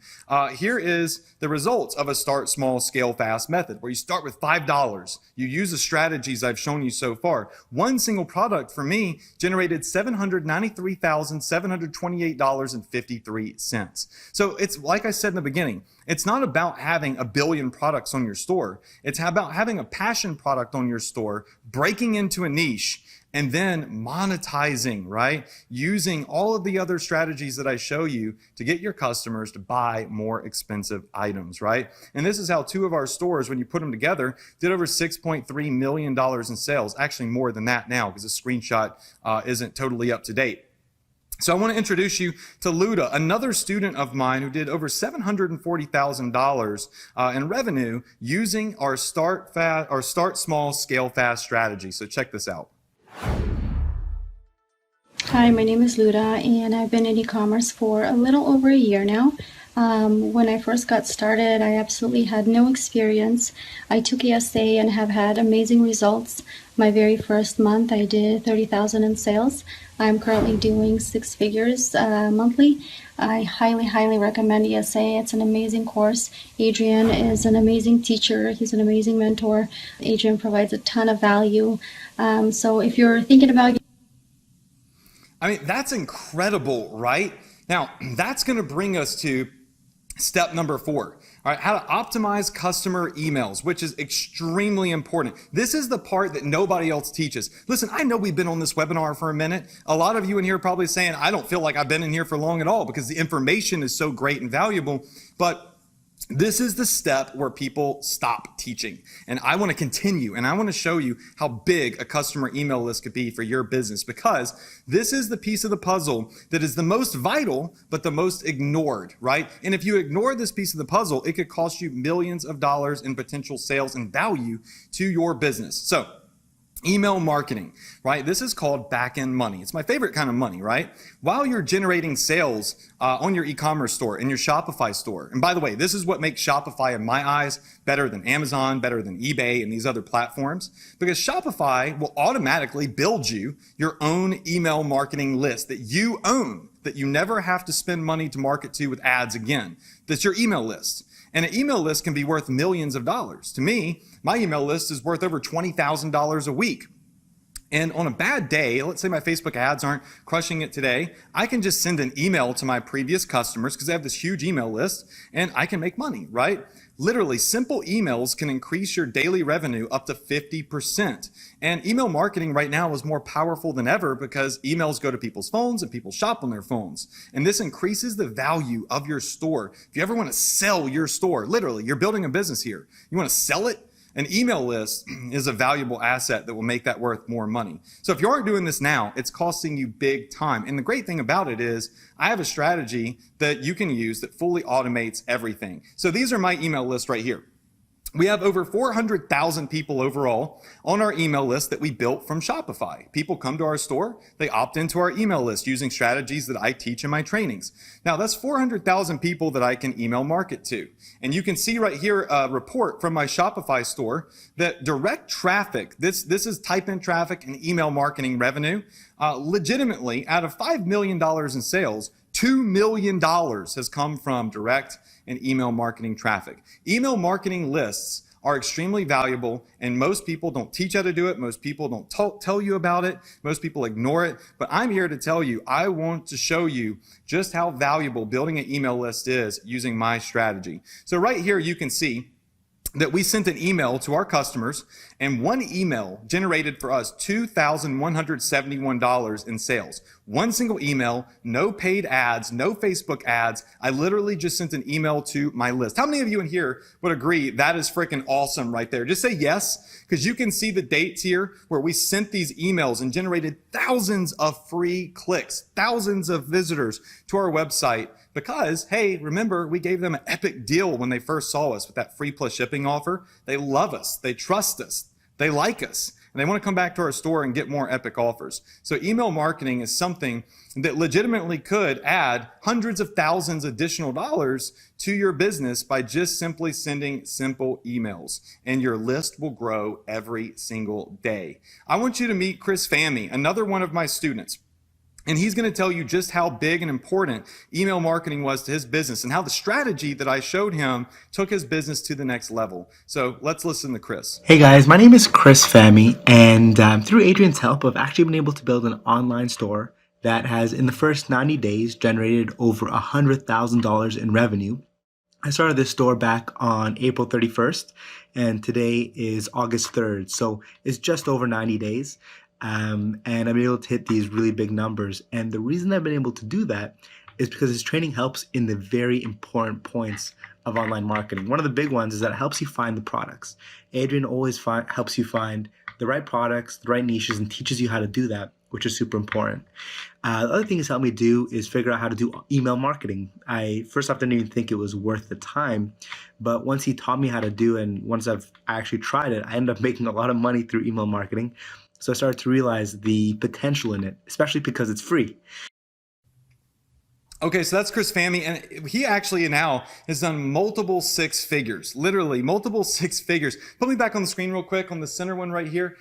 Here is the results of a start small, scale fast method, where you start with $5. You use the strategies I've shown you so far. One single product for me generated $793,728.53. So it's like I said in the beginning, it's not about having a billion products on your store. It's about having a passion product on your store, breaking into a niche, and then monetizing, right? Using all of the other strategies that I show you to get your customers to buy more expensive items, right? And this is how 2 of our stores, when you put them together, did over $6.3 million in sales. Actually more than that now, because the screenshot isn't totally up to date. So I want to introduce you to Luda, another student of mine who did over $740,000 in revenue using our start small, scale fast strategy. So check this out. Hi, my name is Luda, and I've been in e-commerce for a little over a year now. When I first got started, I absolutely had no experience. I took ESA and have had amazing results. My very first month, I did $30,000 in sales. I'm currently doing 6 figures monthly. I highly recommend ESA. It's an amazing course. Adrian is an amazing teacher. He's an amazing mentor. Adrian provides a ton of value. So if you're thinking about... I mean, that's incredible, right? Now, that's going to bring us to step number 4. All right, how to optimize customer emails, which is extremely important. This is the part that nobody else teaches. Listen, I know we've been on this webinar for a minute. A lot of you in here are probably saying, I don't feel like I've been in here for long at all because the information is so great and valuable. But this is the step where people stop teaching. And I want to continue, and I want to show you how big a customer email list could be for your business, because this is the piece of the puzzle that is the most vital, but the most ignored, right? And if you ignore this piece of the puzzle, it could cost you millions of dollars in potential sales and value to your business. So Email marketing, right? This is called back-end money. It's my favorite kind of money, right? While you're generating sales on your e-commerce store, in your Shopify store. And by the way, this is what makes Shopify, in my eyes, better than Amazon, better than eBay and these other platforms, because Shopify will automatically build you your own email marketing list that you own, that you never have to spend money to market to with ads again. That's your email list. And an email list can be worth millions of dollars. To me, my email list is worth over $20,000 a week. And on a bad day, let's say my Facebook ads aren't crushing it today, I can just send an email to my previous customers because I have this huge email list and I can make money, right? Literally, simple emails can increase your daily revenue up to 50%. And email marketing right now is more powerful than ever because emails go to people's phones and people shop on their phones. And this increases the value of your store. If you ever want to sell your store, literally, you're building a business here. You want to sell it? An email list is a valuable asset that will make that worth more money. So if you aren't doing this now, it's costing you big time. And the great thing about it is I have a strategy that you can use that fully automates everything. So these are my email lists right here. We have over 400,000 people overall on our email list that we built from Shopify. People come to our store, they opt into our email list using strategies that I teach in my trainings. Now that's 400,000 people that I can email market to. And you can see right here a report from my Shopify store that direct traffic, this is type in traffic and email marketing revenue, legitimately out of $5 million in sales, $2 million has come from direct and email marketing traffic. Email marketing lists are extremely valuable, and most people don't teach how to do it. Most people don't tell you about it. Most people ignore it. But I'm here to tell you, I want to show you just how valuable building an email list is using my strategy. So right here, you can see that we sent an email to our customers, and one email generated for us $2,171 in sales. One single email, no paid ads, no Facebook ads. I literally just sent an email to my list. How many of you in here would agree that is freaking awesome right there? Just say yes, because you can see the dates here where we sent these emails and generated thousands of free clicks, thousands of visitors to our website. Because, hey, remember, we gave them an epic deal when they first saw us with that free plus shipping offer. They love us. They trust us. They like us. And they want to come back to our store and get more epic offers. So email marketing is something that legitimately could add hundreds of thousands additional dollars to your business by just simply sending simple emails. And your list will grow every single day. I want you to meet Chris Fammy, another one of my students. And he's going to tell you just how big and important email marketing was to his business and how the strategy that I showed him took his business to the next level. So let's listen to Chris. Hey guys, my name is Chris Fammy, and through Adrian's help, I've actually been able to build an online store that has, in the first 90 days, generated over $100,000 in revenue. I started this store back on April 31st, and today is August 3rd, so it's just over 90 days. And I've been able to hit these really big numbers. And the reason I've been able to do that is because his training helps in the very important points of online marketing. One of the big ones is that it helps you find the products. Adrian always helps you find the right products, the right niches, and teaches you how to do that, which is super important. The other thing he's helped me do is figure out how to do email marketing. First off, didn't even think it was worth the time, but once he taught me how to do it, and once I actually tried it, I ended up making a lot of money through email marketing. So I started to realize the potential in it, especially because it's free. Okay, so that's Chris Fammy, and he actually now has done multiple six figures, literally multiple six figures. Put me back on the screen real quick on the center one right here.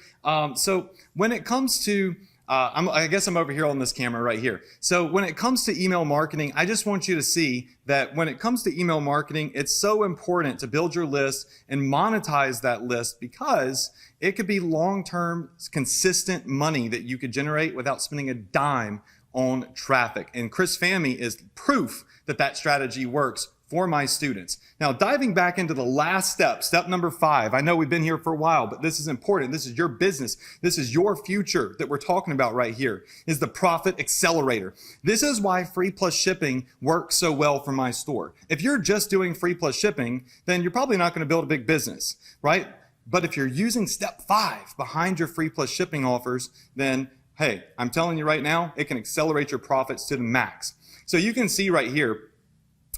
So when it comes to I guess I'm over here on this camera right here. So when it comes to email marketing, I just want you to see that when it comes to email marketing, it's so important to build your list and monetize that list because it could be long-term, consistent money that you could generate without spending a dime on traffic. And Chris Fammy is proof that that strategy works for my students. Now, diving back into the last step number 5. I know we've been here for a while, but this is important. This is your business. This is your future that we're talking about right here, is the profit accelerator. This is why free plus shipping works so well for my store. If you're just doing free plus shipping, then you're probably not going to build a big business, right? But if you're using step 5 behind your free plus shipping offers, then hey, I'm telling you right now, it can accelerate your profits to the max. So you can see right here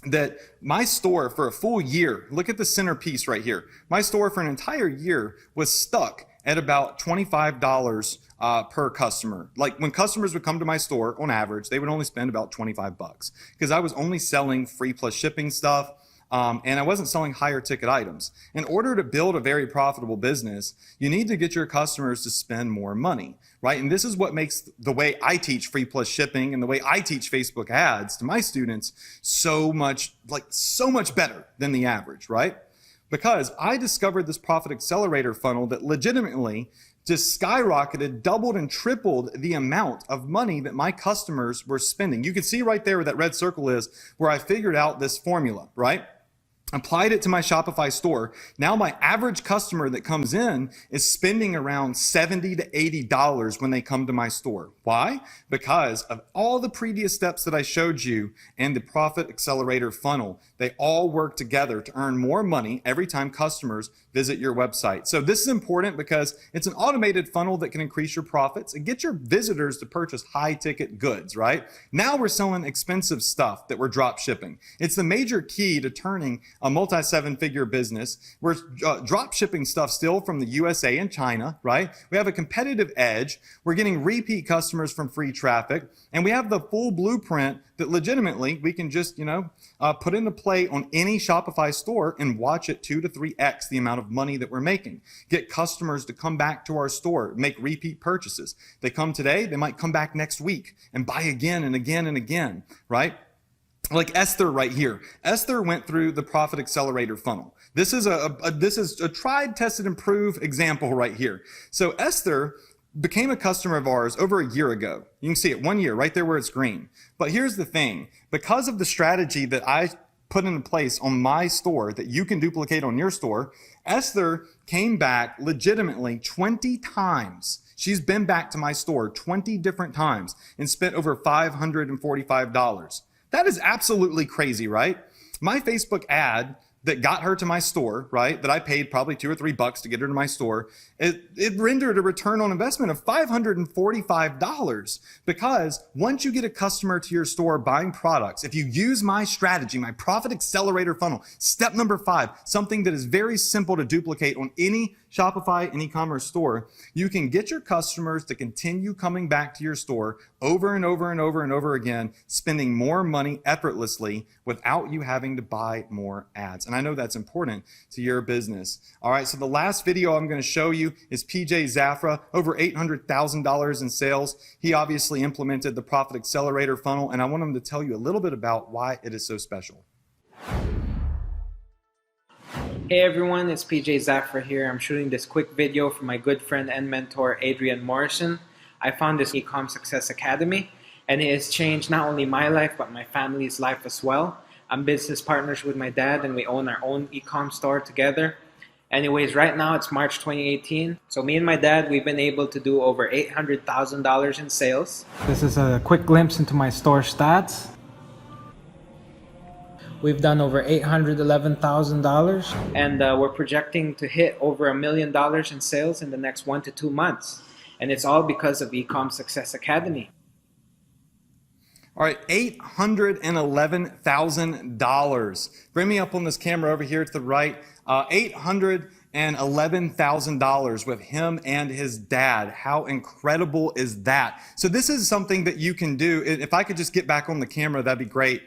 that my store for a full year, look at the centerpiece right here. My store for an entire year was stuck at about $25 per customer. Like when customers would come to my store, on average, they would only spend about 25 bucks because I was only selling free plus shipping stuff. And I wasn't selling higher ticket items. In order to build a very profitable business, you need to get your customers to spend more money, right? And this is what makes the way I teach free plus shipping and the way I teach Facebook ads to my students so much better than the average, right? Because I discovered this profit accelerator funnel that legitimately just skyrocketed, doubled and tripled the amount of money that my customers were spending. You can see right there where that red circle is, where I figured out this formula, right? Applied it to my Shopify store. Now my average customer that comes in is spending around $70 to $80 when they come to my store. Why? Because of all the previous steps that I showed you and the profit accelerator funnel. They all work together to earn more money every time customers visit your website. So this is important because it's an automated funnel that can increase your profits and get your visitors to purchase high ticket goods, right? Now we're selling expensive stuff that we're drop shipping. It's the major key to turning a multi-seven-figure business. We're drop shipping stuff still from the USA and China, right? We have a competitive edge. We're getting repeat customers from free traffic, and we have the full blueprint that legitimately we can just, put into play on any Shopify store and watch it 2 to 3x the amount of money that we're making. Get customers to come back to our store, make repeat purchases. They come today, they might come back next week and buy again and again and again, right? Like Esther right here. Esther went through the profit accelerator funnel. This is a tried, tested, and proved example right here. So Esther became a customer of ours over a year ago. You can see it 1 year right there where it's green. But here's the thing. Because of the strategy that I put into place on my store that you can duplicate on your store, Esther came back legitimately 20 times. She's been back to my store 20 different times and spent over $545. That is absolutely crazy, right? My Facebook ad that got her to my store, right, that I paid probably $2 or $3 to get her to my store, it rendered a return on investment of $545 because once you get a customer to your store buying products, if you use my strategy, my profit accelerator funnel, step number 5, something that is very simple to duplicate on any Shopify and e-commerce store, you can get your customers to continue coming back to your store over and over and over and over again, spending more money effortlessly without you having to buy more ads. And I know that's important to your business. All right, so the last video I'm going to show you is PJ Zafra, over $800,000 in sales. He obviously implemented the profit accelerator funnel, and I want him to tell you a little bit about why it is so special. Hey everyone, it's PJ Zafra here. I'm shooting this quick video for my good friend and mentor, Adrian Morrison. I found this Ecom Success Academy, and it has changed not only my life, but my family's life as well. I'm business partners with my dad, and we own our own ecom store together. Anyways, right now it's March 2018. So me and my dad, we've been able to do over $800,000 in sales. This is a quick glimpse into my store stats. We've done over $811,000, and we're projecting to hit over $1 million in sales in the next 1 to 2 months. And it's all because of Ecom Success Academy. All right, $811,000. Bring me up on this camera over here to the right. $811,000 with him and his dad. How incredible is that? So this is something that you can do. If I could just get back on the camera, that'd be great.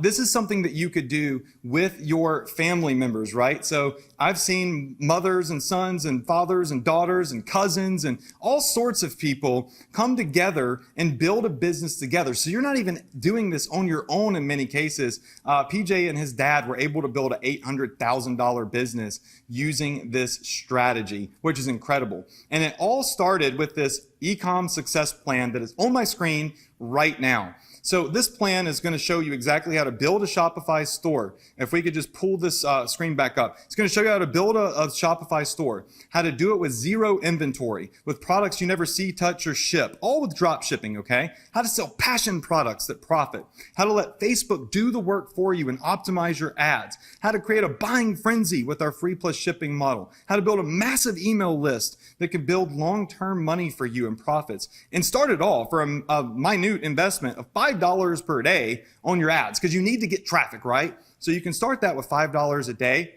This is something that you could do with your family members, right? So I've seen mothers and sons and fathers and daughters and cousins and all sorts of people come together and build a business together. So you're not even doing this on your own in many cases. PJ and his dad were able to build an $800,000 business using this strategy, which is incredible. And it all started with this Ecom Success Plan that is on my screen right now. So this plan is going to show you exactly how to build a Shopify store. If we could just pull this screen back up, it's going to show you how to build a Shopify store, how to do it with zero inventory, with products you never see, touch, or ship, all with drop shipping, okay? How to sell passion products that profit, how to let Facebook do the work for you and optimize your ads, how to create a buying frenzy with our free plus shipping model, how to build a massive email list that can build long-term money for you and profits, and start it all for a minute investment of $5 per day on your ads, because you need to get traffic, right? So you can start that with $5 a day.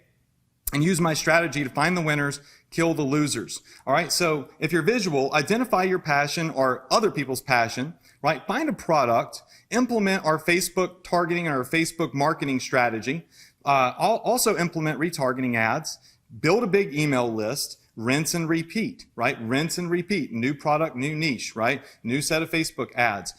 and use my strategy to find the winners, kill the losers. All right. So if you're visual, identify your passion or other people's passion, right? Find a product, implement our Facebook targeting and our Facebook marketing strategy. Also implement retargeting ads, build a big email list, rinse and repeat, right? Rinse and repeat, new product, new niche, right? New set of Facebook ads,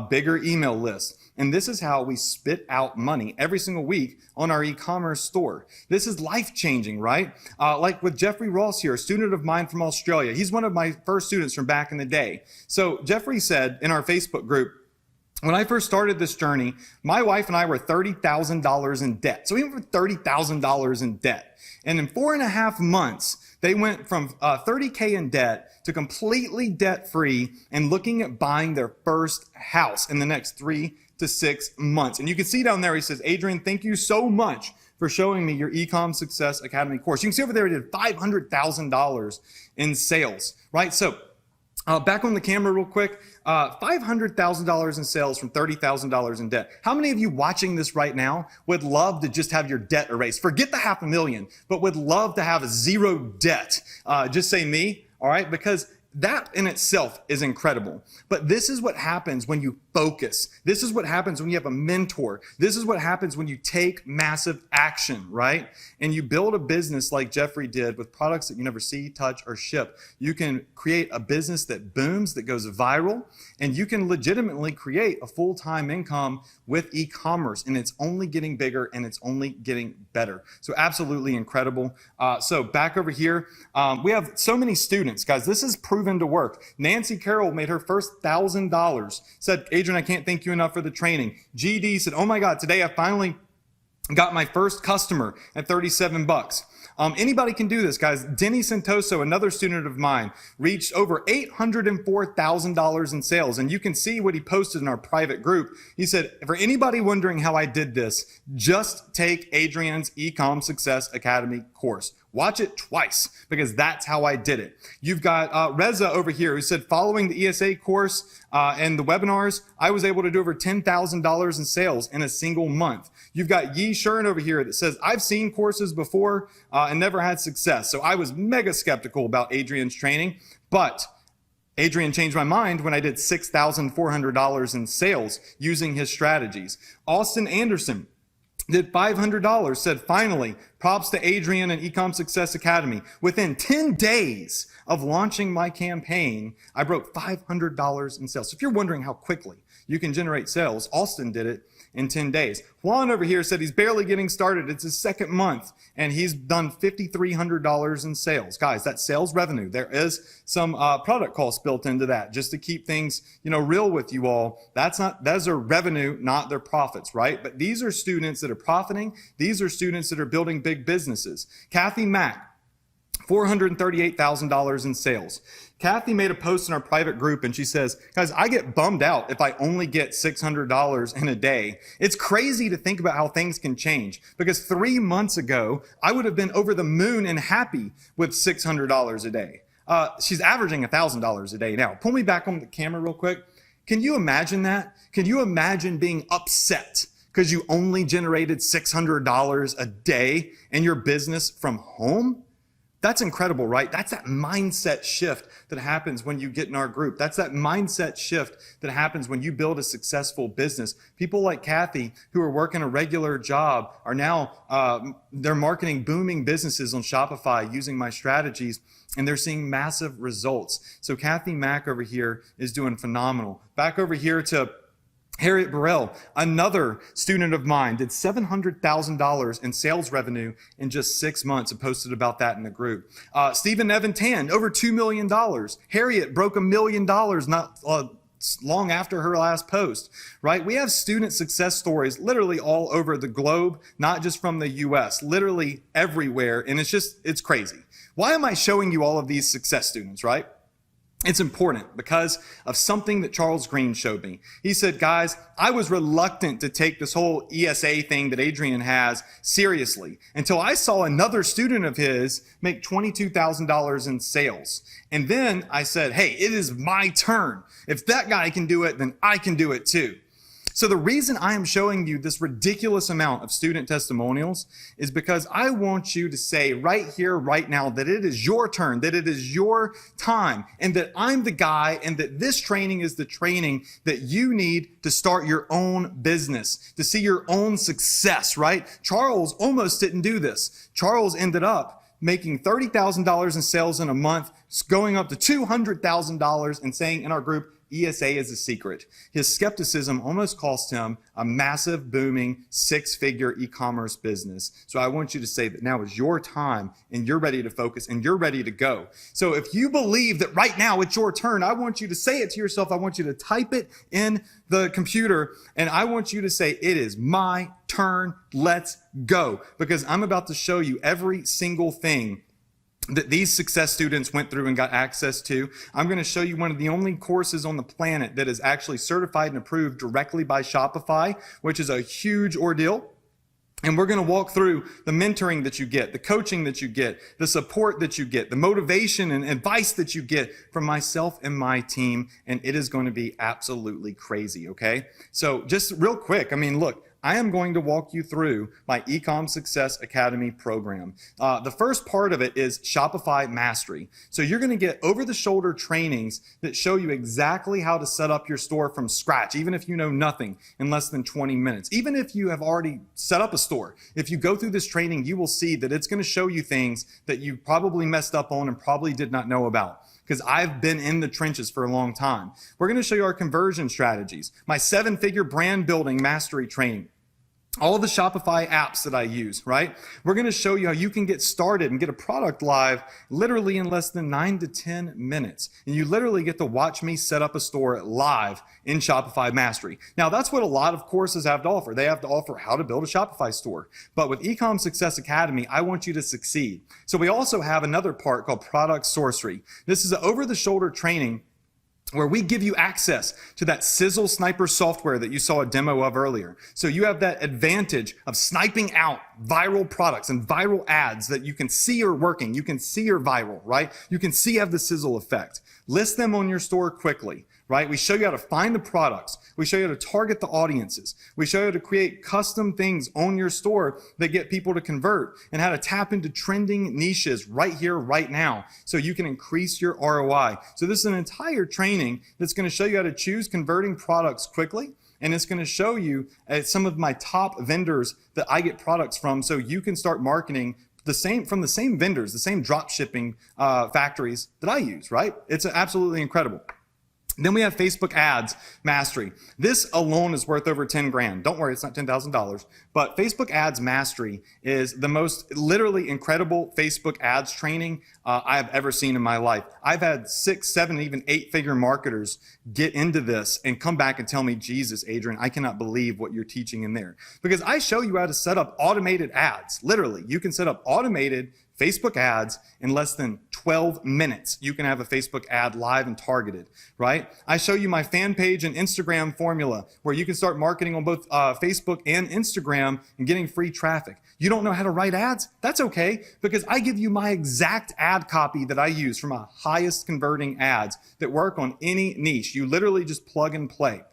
bigger email list. And this is how we spit out money every single week on our e-commerce store. This is life-changing, right? Like with Jeffrey Ross here, a student of mine from Australia. He's one of my first students from back in the day. So Jeffrey said in our Facebook group, when I first started this journey, my wife and I were $30,000 in debt. So we went for $30,000 in debt. And in 4.5 months, they went from 30K in debt to completely debt-free and looking at buying their first house in the next 3 to 6 months. And you can see down there, he says, Adrian, thank you so much for showing me your Ecom Success Academy course. You can see over there, he did $500,000 in sales, right? So back on the camera real quick, $500,000 in sales from $30,000 in debt. How many of you watching this right now would love to just have your debt erased? Forget the $500,000, but would love to have zero debt. Just say me, all right? Because that in itself is incredible. But this is what happens when you focus. This is what happens when you have a mentor. This is what happens when you take massive action, right? And you build a business like Jeffrey did with products that you never see, touch, or ship. You can create a business that booms, that goes viral, and you can legitimately create a full-time income with e-commerce. And it's only getting bigger and it's only getting better. So absolutely incredible. So back over here, we have so many students, guys. This is proven to work. Nancy Carroll made her first $1,000, said, Adrian, I can't thank you enough for the training. GD said, oh my God, today I finally got my first customer at 37 bucks. Anybody can do this, guys. Denny Santoso, another student of mine, reached over $804,000 in sales. And you can see what he posted in our private group. He said, for anybody wondering how I did this, just take Adrian's Ecom Success Academy course. Watch it twice because that's how I did it. You've got Reza over here who said, following the ESA course and the webinars, I was able to do over $10,000 in sales in a single month. You've got Yi Shern over here that says, I've seen courses before and never had success. So I was mega skeptical about Adrian's training, but Adrian changed my mind when I did $6,400 in sales using his strategies. Austin Anderson did $500, said, finally, props to Adrian and Ecom Success Academy. Within 10 days of launching my campaign, I broke $500 in sales. So if you're wondering how quickly you can generate sales, Austin did it in 10 days. Juan over here said he's barely getting started. It's his second month, and he's done $5,300 in sales. Guys, that's sales revenue. There is some product costs built into that, just to keep things, real with you all. That's their revenue, not their profits, right? But these are students that are profiting. These are students that are building big businesses. Kathy Mack, $438,000 in sales. Kathy made a post in our private group and she says, guys, I get bummed out if I only get $600 in a day. It's crazy to think about how things can change because 3 months ago, I would have been over the moon and happy with $600 a day. She's averaging $1,000 a day now. Pull me back on the camera real quick. Can you imagine that? Can you imagine being upset because you only generated $600 a day in your business from home? That's incredible, right? That's that mindset shift that happens when you get in our group. That's that mindset shift that happens when you build a successful business. People like Kathy, who are working a regular job, are now, they're marketing booming businesses on Shopify using my strategies, and they're seeing massive results. So Kathy Mack over here is doing phenomenal. Back over here to Harriet Burrell, another student of mine, did $700,000 in sales revenue in just 6 months and posted about that in the group. Stephen Evan Tan, over $2 million. Harriet broke $1 million not long after her last post, right? We have student success stories literally all over the globe, not just from the US, literally everywhere. And it's crazy. Why am I showing you all of these success students, right? It's important because of something that Charles Green showed me. He said, guys, I was reluctant to take this whole ESA thing that Adrian has seriously until I saw another student of his make $22,000 in sales. And then I said, hey, it is my turn. If that guy can do it, then I can do it too. So the reason I am showing you this ridiculous amount of student testimonials is because I want you to say right here, right now, that it is your turn, that it is your time, and that I'm the guy, and that this training is the training that you need to start your own business, to see your own success, right? Charles almost didn't do this. Charles ended up making $30,000 in sales in a month, going up to $200,000 and saying in our group, ESA is a secret. His skepticism almost cost him a massive, booming, six-figure e-commerce business. So I want you to say that now is your time, and you're ready to focus, and you're ready to go. So if you believe that right now it's your turn, I want you to say it to yourself. I want you to type it in the computer, and I want you to say, it is my turn. Let's go. Because I'm about to show you every single thing that these success students went through and got access to. I'm going to show you one of the only courses on the planet that is actually certified and approved directly by Shopify, which is a huge ordeal. And we're going to walk through the mentoring that you get, the coaching that you get, the support that you get, the motivation and advice that you get from myself and my team. And it is going to be absolutely crazy, okay? So just real quick, I mean, look, I am going to walk you through my Ecom Success Academy program. The first part of it is Shopify Mastery. So you're going to get over-the-shoulder trainings that show you exactly how to set up your store from scratch, even if you know nothing, in less than 20 minutes. Even if you have already set up a store, if you go through this training, you will see that it's going to show you things that you probably messed up on and probably did not know about, because I've been in the trenches for a long time. We're going to show you our conversion strategies, my 7-figure brand building mastery training, all the Shopify apps that I use, right? We're going to show you how you can get started and get a product live literally in less than 9 to 10 minutes. And you literally get to watch me set up a store live in Shopify Mastery. Now, that's what a lot of courses have to offer. They have to offer how to build a Shopify store. But with Ecom Success Academy, I want you to succeed. So we also have another part called Product Sorcery. This is an over-the-shoulder training where we give you access to that Sizzle Sniper software that you saw a demo of earlier. So you have that advantage of sniping out viral products and viral ads that you can see are working. You can see are viral, right? You can see have the sizzle effect. List them on your store quickly, right? We show you how to find the products. We show you how to target the audiences. We show you how to create custom things on your store that get people to convert, and how to tap into trending niches right here, right now, so you can increase your ROI. So this is an entire training that's going to show you how to choose converting products quickly. And it's going to show you some of my top vendors that I get products from, so you can start marketing from the same vendors, the same drop shipping factories that I use, right? It's absolutely incredible. Then we have Facebook ads mastery. This alone is worth over 10 grand. Don't worry, it's not $10,000, but Facebook ads mastery is the most literally incredible Facebook ads training I have ever seen in my life. I've had 6, 7, even 8-figure marketers get into this and come back and tell me, Jesus, Adrian, I cannot believe what you're teaching in there. Because I show you how to set up automated ads. Literally, you can set up automated Facebook ads in less than 12 minutes. You can have a Facebook ad live and targeted, right? I show you my fan page and Instagram formula, where you can start marketing on both Facebook and Instagram and getting free traffic. You don't know how to write ads? That's okay, because I give you my exact ad copy that I use for my highest converting ads that work on any niche. You literally just plug and play.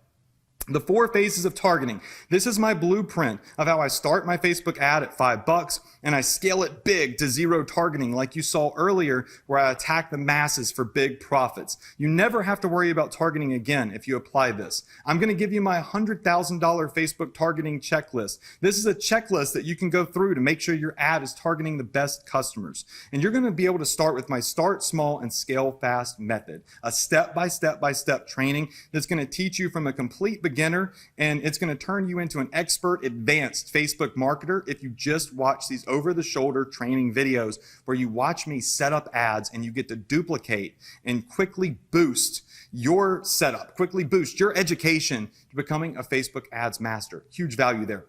The 4 phases of targeting. This is my blueprint of how I start my Facebook ad at $5 and I scale it big to zero targeting, like you saw earlier, where I attack the masses for big profits. You never have to worry about targeting again if you apply this. I'm going to give you my $100,000 Facebook targeting checklist. This is a checklist that you can go through to make sure your ad is targeting the best customers. And you're going to be able to start with my start small and scale fast method, a step-by-step training that's going to teach you from a complete beginner, and it's going to turn you into an expert, advanced Facebook marketer if you just watch these over-the-shoulder training videos where you watch me set up ads and you get to duplicate and quickly boost your setup, quickly boost your education to becoming a Facebook ads master. Huge value there.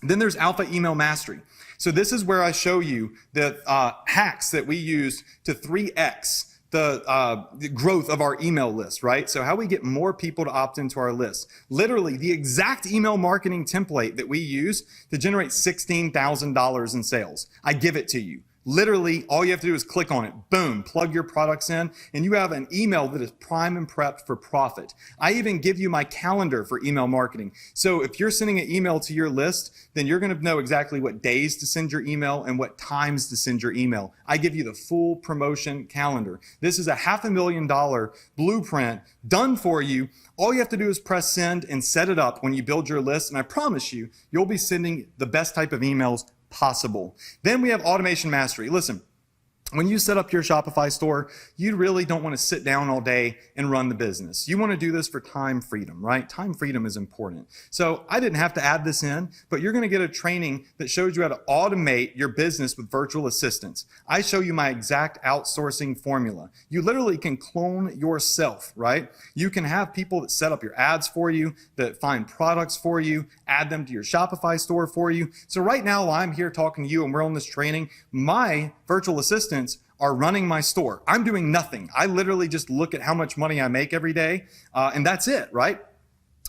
Then there's Alpha Email Mastery. So this is where I show you the hacks that we use to 3x the growth of our email list, right? So how we get more people to opt into our list. Literally the exact email marketing template that we use to generate $16,000 in sales. I give it to you. Literally, all you have to do is click on it. Boom, plug your products in, and you have an email that is prime and prepped for profit. I even give you my calendar for email marketing. So if you're sending an email to your list, then you're going to know exactly what days to send your email and what times to send your email. I give you the full promotion calendar. This is a $500,000 blueprint done for you. All you have to do is press send and set it up when you build your list. And I promise you, you'll be sending the best type of emails possible. Then we have automation mastery. Listen, when you set up your Shopify store, you really don't want to sit down all day and run the business. You want to do this for time freedom, right? Time freedom is important. So I didn't have to add this in, but you're going to get a training that shows you how to automate your business with virtual assistants. I show you my exact outsourcing formula. You literally can clone yourself, right? You can have people that set up your ads for you, that find products for you, add them to your Shopify store for you. So right now, while I'm here talking to you and we're on this training, my virtual assistants are running my store. I'm doing nothing. I literally just look at how much money I make every day, and that's it, right?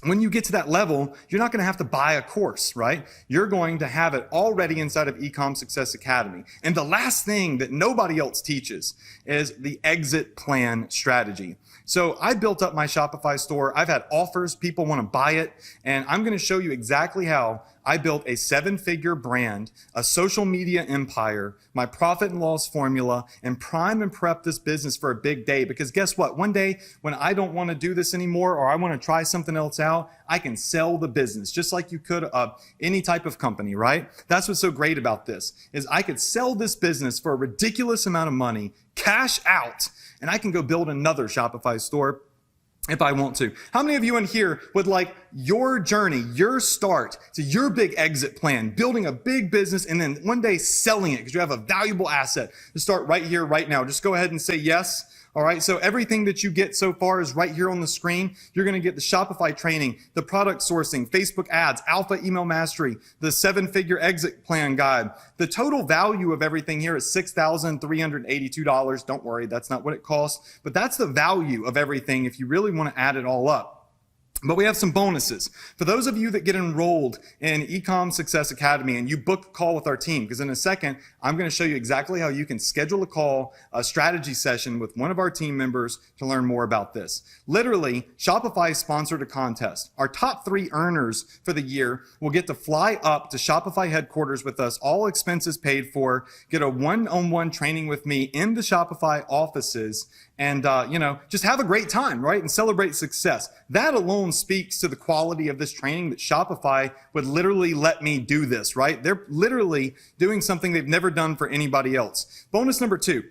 When you get to that level, you're not going to have to buy a course, right? You're going to have it already inside of Ecom Success Academy. And the last thing that nobody else teaches is the exit plan strategy. So I built up my Shopify store. I've had offers. People want to buy it. And I'm going to show you exactly how I built a 7-figure brand, a social media empire, my profit and loss formula, and prime and prep this business for a big day. Because guess what? One day when I don't want to do this anymore, or I want to try something else out, I can sell the business just like you could any type of company, right? That's what's so great about this, is I could sell this business for a ridiculous amount of money, cash out, and I can go build another Shopify store if I want to. How many of you in here would like your journey, your start to your big exit plan, building a big business and then one day selling it because you have a valuable asset to start right here, right now? Just go ahead and say yes. All right, so everything that you get so far is right here on the screen. You're going to get the Shopify training, the product sourcing, Facebook ads, alpha email mastery, the 7-figure exit plan guide. The total value of everything here is $6,382. Don't worry, that's not what it costs, but that's the value of everything if you really want to add it all up. But we have some bonuses. For those of you that get enrolled in Ecom Success Academy and you book a call with our team, because in a second, I'm going to show you exactly how you can schedule a call, a strategy session with one of our team members to learn more about this. Literally, Shopify sponsored a contest. Our top 3 earners for the year will get to fly up to Shopify headquarters with us, all expenses paid for, get a one-on-one training with me in the Shopify offices, and just have a great time, right? And celebrate success. That alone speaks to the quality of this training, that Shopify would literally let me do this, right? They're literally doing something they've never done for anybody else. Bonus number 2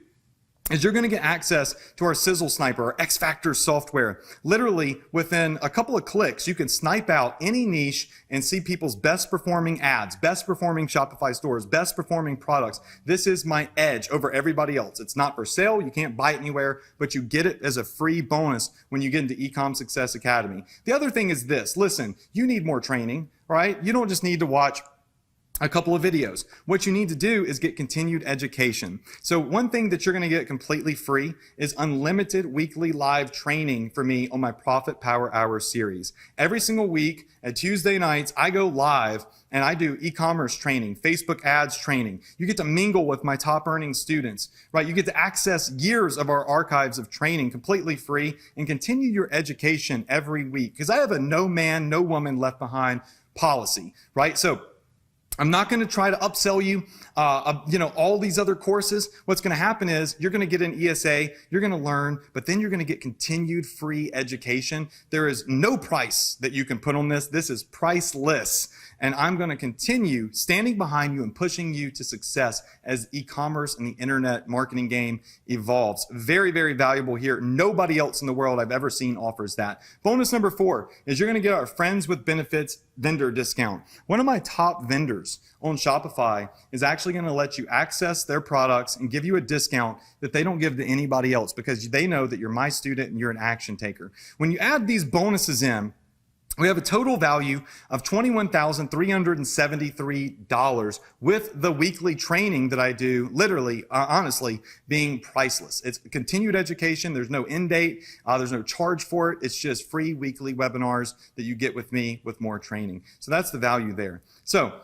is you're going to get access to our Sizzle Sniper, our X Factor software. Literally, within a couple of clicks, you can snipe out any niche and see people's best performing ads, best performing Shopify stores, best performing products. This is my edge over everybody else. It's not for sale. You can't buy it anywhere, but you get it as a free bonus when you get into Ecom Success Academy. The other thing is this. Listen, you need more training, right? You don't just need to watch a couple of videos. What you need to do is get continued education. So one thing that you're going to get completely free is unlimited weekly live training for me on my Profit Power Hour series. Every single week at Tuesday nights, I go live and I do e-commerce training, Facebook ads training. You get to mingle with my top earning students, right? You get to access years of our archives of training completely free and continue your education every week, because I have a no man, no woman left behind policy, right? So I'm not going to try to upsell you, all these other courses. What's going to happen is you're going to get an ESA, you're going to learn, but then you're going to get continued free education. There is no price that you can put on this. This is priceless. And I'm going to continue standing behind you and pushing you to success as e-commerce and the internet marketing game evolves. Very, very valuable here. Nobody else in the world I've ever seen offers that. Bonus number 4 is you're going to get our Friends with Benefits vendor discount. One of my top vendors on Shopify is actually going to let you access their products and give you a discount that they don't give to anybody else, because they know that you're my student and you're an action taker. When you add these bonuses in, we have a total value of $21,373 with the weekly training that I do, literally, honestly, being priceless. It's continued education. There's no end date. There's no charge for it. It's just free weekly webinars that you get with me with more training. So that's the value there. So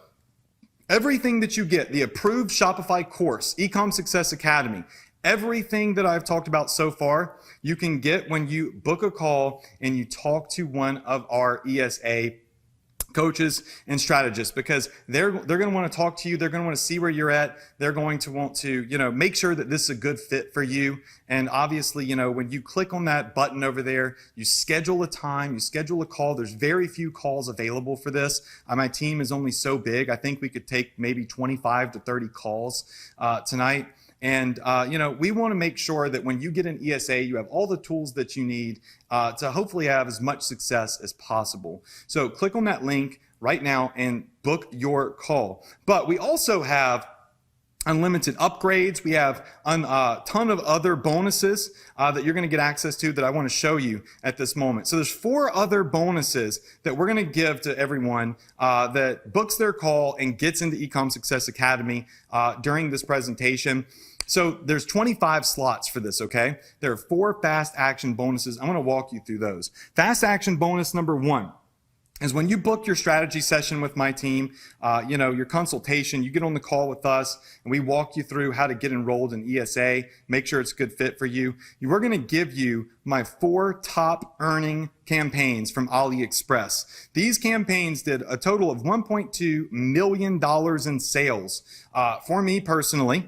Everything that you get, the approved Shopify course, Ecom Success Academy, everything that I've talked about so far, you can get when you book a call and you talk to one of our ESA coaches and strategists, because they're going to want to talk to you. They're going to want to see where you're at. They're going to want to, make sure that this is a good fit for you. And obviously, when you click on that button over there, you schedule a time, you schedule a call. There's very few calls available for this. My team is only so big. I think we could take maybe 25 to 30 calls tonight. And, we want to make sure that when you get an ESA, you have all the tools that you need to hopefully have as much success as possible. So click on that link right now and book your call. But we also have unlimited upgrades. We have a ton of other bonuses that you're going to get access to that I want to show you at this moment. So there's 4 other bonuses that we're going to give to everyone that books their call and gets into Ecom Success Academy during this presentation. So there's 25 slots for this, okay? There are 4 fast action bonuses. I'm going to walk you through those. Fast action bonus number 1 is when you book your strategy session with my team, your consultation, you get on the call with us and we walk you through how to get enrolled in ESA, make sure it's a good fit for you. We're going to give you my 4 top earning campaigns from AliExpress. These campaigns did a total of $1.2 million in sales for me personally.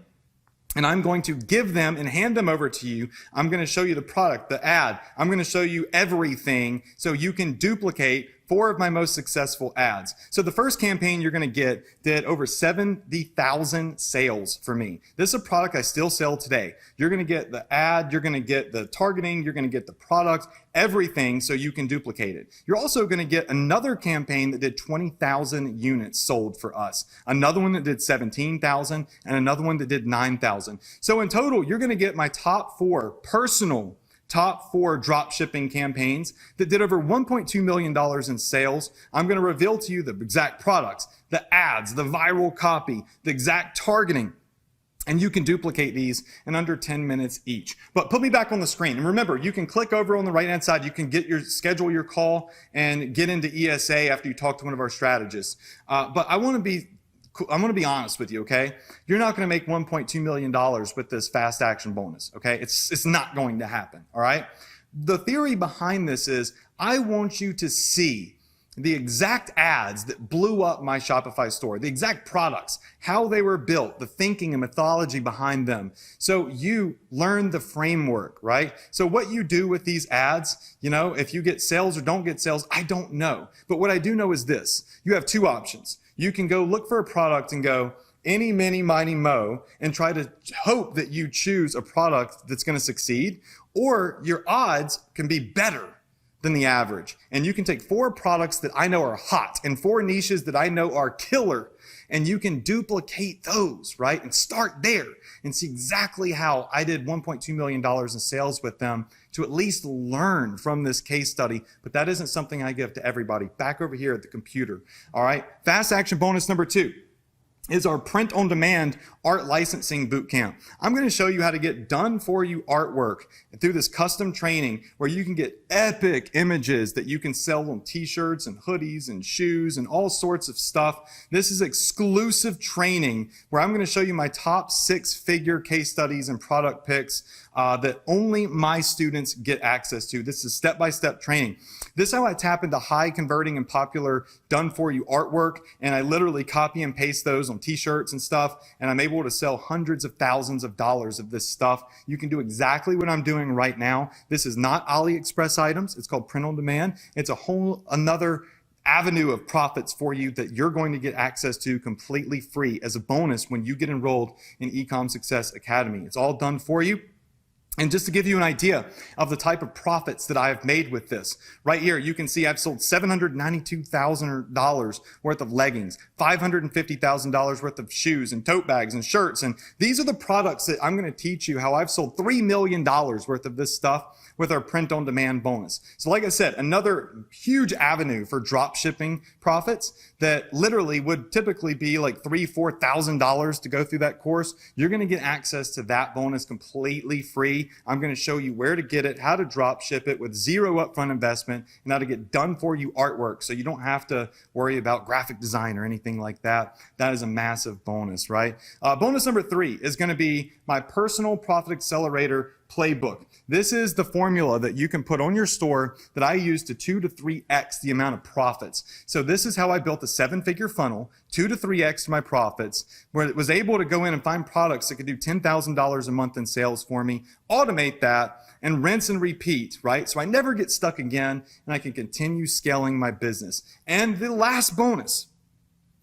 And I'm going to give them and hand them over to you. I'm going to show you the product, the ad. I'm going to show you everything so you can duplicate 4 of my most successful ads. So the first campaign you're going to get did over 70,000 sales for me. This is a product I still sell today. You're going to get the ad, you're going to get the targeting, you're going to get the product, everything so you can duplicate it. You're also going to get another campaign that did 20,000 units sold for us. Another one that did 17,000 and another one that did 9,000. So in total, you're going to get my top 4 personal top 4 drop shipping campaigns that did over $1.2 million in sales. I'm going to reveal to you the exact products, the ads, the viral copy, the exact targeting. And you can duplicate these in under 10 minutes each. But put me back on the screen. And remember, you can click over on the right-hand side. You can schedule your call and get into ESA after you talk to one of our strategists. But I'm going to be honest with you, okay? You're not going to make $1.2 million with this fast action bonus, okay? It's not going to happen, all right? The theory behind this is I want you to see the exact ads that blew up my Shopify store, the exact products, how they were built, the thinking and mythology behind them. So you learn the framework, right? So what you do with these ads, if you get sales or don't get sales, I don't know. But what I do know is this. You have 2 options. You can go look for a product and go any, miny, miny, mo, and try to hope that you choose a product that's going to succeed, or your odds can be better than the average. And you can take 4 products that I know are hot and 4 niches that I know are killer, and you can duplicate those, right? And start there and see exactly how I did $1.2 million in sales with them to at least learn from this case study. But that isn't something I give to everybody. Back over here at the computer. All right. Fast action bonus number 2 is our print-on-demand art licensing bootcamp. I'm going to show you how to get done-for-you artwork through this custom training where you can get epic images that you can sell on t-shirts and hoodies and shoes and all sorts of stuff. This is exclusive training where I'm going to show you my top 6-figure case studies and product picks that only my students get access to. This is step-by-step training. This is how I tap into high converting and popular done-for-you artwork, and I literally copy and paste those on t-shirts and stuff, and I'm able to sell hundreds of thousands of dollars of this stuff. You can do exactly what I'm doing right now. This is not AliExpress items. It's called print on demand. It's a whole another avenue of profits for you that you're going to get access to completely free as a bonus when you get enrolled in Ecom Success Academy. It's all done for you. And just to give you an idea of the type of profits that I have made with this, right here, you can see I've sold $792,000 worth of leggings, $550,000 worth of shoes and tote bags and shirts. And these are the products that I'm going to teach you how I've sold $3 million worth of this stuff with our print-on-demand bonus. So like I said, another huge avenue for drop shipping profits that literally would typically be like $3,000, $4,000 to go through that course. You're going to get access to that bonus completely free free. I'm going to show you where to get it, how to drop ship it with zero upfront investment, and how to get done for you artwork so you don't have to worry about graphic design or anything like that. That is a massive bonus, right? Bonus number 3 is going to be my personal profit accelerator playbook. This is the formula that you can put on your store that I use to 2 to 3x the amount of profits. So this is how I built a 7-figure funnel, 2 to 3x my profits, where it was able to go in and find products that could do $10,000 a month in sales for me, automate that, and rinse and repeat, right? So I never get stuck again, and I can continue scaling my business. And the last bonus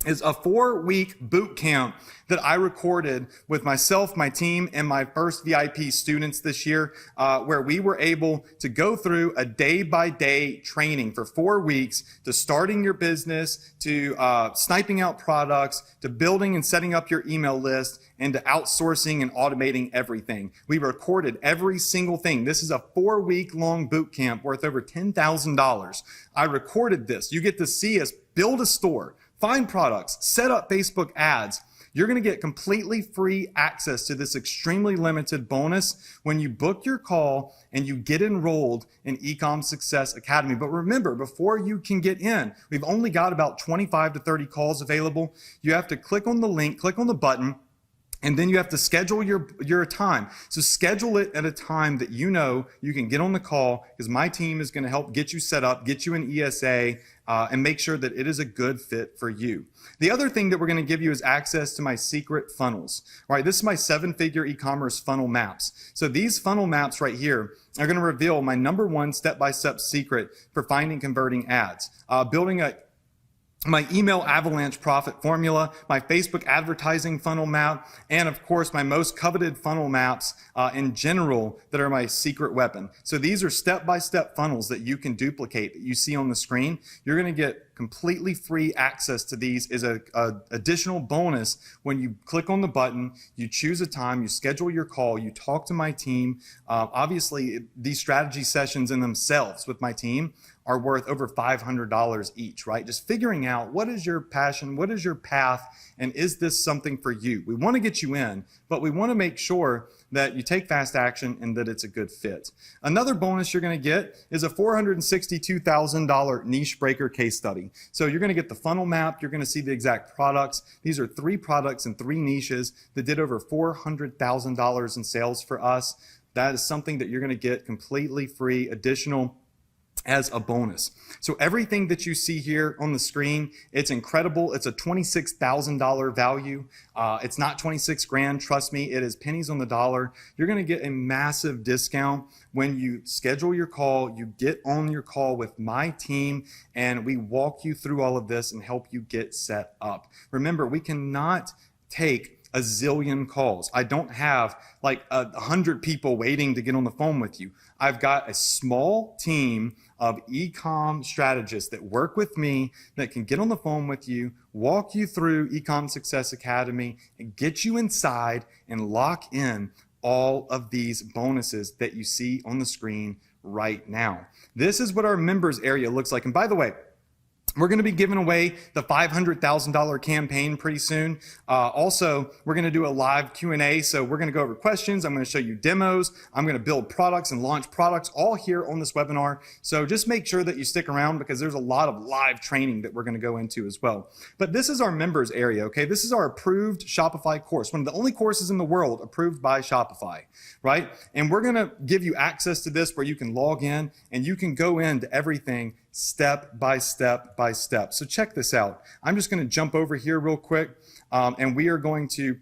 is a 4-week boot camp that I recorded with myself, my team, and my first VIP students this year, where we were able to go through a day-by-day training for 4 weeks to starting your business, to sniping out products, to building and setting up your email list, and to outsourcing and automating everything. We recorded every single thing. This is a 4-week long boot camp worth over $10,000. I recorded this. You get to see us build a store, find products, set up Facebook ads. You're going to get completely free access to this extremely limited bonus when you book your call and you get enrolled in Ecom Success Academy. But remember, before you can get in, we've only got about 25 to 30 calls available. You have to click on the link, click on the button, and then you have to schedule your time. So schedule it at a time that you know you can get on the call, because my team is going to help get you set up, get you an ESA, and make sure that it is a good fit for you. The other thing that we're going to give you is access to my secret funnels. All right, this is my 7-figure e-commerce funnel maps. So these funnel maps right here are going to reveal my number 1 step-by-step secret for finding converting ads, building my email avalanche profit formula, my Facebook advertising funnel map, and of course my most coveted funnel maps in general that are my secret weapon. So these are step-by-step funnels that you can duplicate that you see on the screen. You're going to get completely free access to these as a additional bonus when you click on the button, you choose a time, you schedule your call, you talk to my team. Obviously, these strategy sessions in themselves with my team are worth over $500 each, right? Just figuring out what is your passion, what is your path, and is this something for you? We want to get you in, but we want to make sure that you take fast action and that it's a good fit. Another bonus you're going to get is a $462,000 niche breaker case study. So you're going to get the funnel map, you're going to see the exact products. These are 3 products and 3 niches that did over $400,000 in sales for us. That is something that you're going to get completely free, additional as a bonus. So everything that you see here on the screen, it's incredible. It's a $26,000 value. It's not 26 grand. Trust me, it is pennies on the dollar. You're going to get a massive discount when you schedule your call, you get on your call with my team, and we walk you through all of this and help you get set up. Remember, we cannot take a zillion calls. I don't have like 100 people waiting to get on the phone with you. I've got a small team of e-com strategists that work with me that can get on the phone with you, walk you through Ecom Success Academy, and get you inside and lock in all of these bonuses that you see on the screen right now. This is what our members area looks like. And by the way, we're going to be giving away the $500,000 campaign pretty soon. Also, we're going to do a live Q&A. So we're going to go over questions. I'm going to show you demos. I'm going to build products and launch products all here on this webinar. So just make sure that you stick around, because there's a lot of live training that we're going to go into as well. But this is our members area, okay? This is our approved Shopify course, one of the only courses in the world approved by Shopify, right? And we're going to give you access to this where you can log in and you can go into everything step by step by step. So check this out. I'm just going to jump over here real quick, and we are going to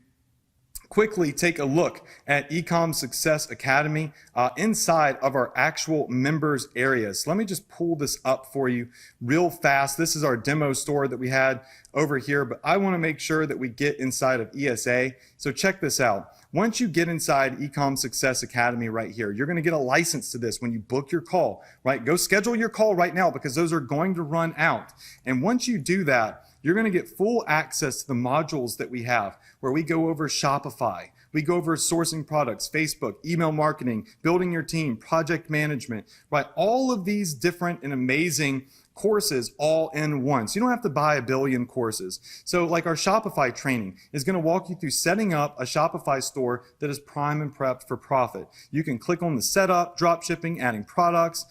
quickly take a look at Ecom Success Academy inside of our actual members areas. So let me just pull this up for you real fast. This is our demo store that we had over here, but I want to make sure that we get inside of ESA. So check this out. Once you get inside Ecom Success Academy right here, you're going to get a license to this when you book your call, right? Go schedule your call right now, because those are going to run out. And once you do that, you're going to get full access to the modules that we have, where we go over Shopify, We go over sourcing products, Facebook, email marketing, building your team, project management, right? All of these different and amazing courses all in one. So you don't have to buy a billion courses. So like our Shopify training is going to walk you through setting up a Shopify store that is prime and prepped for profit. You can click on the setup, drop shipping, adding products,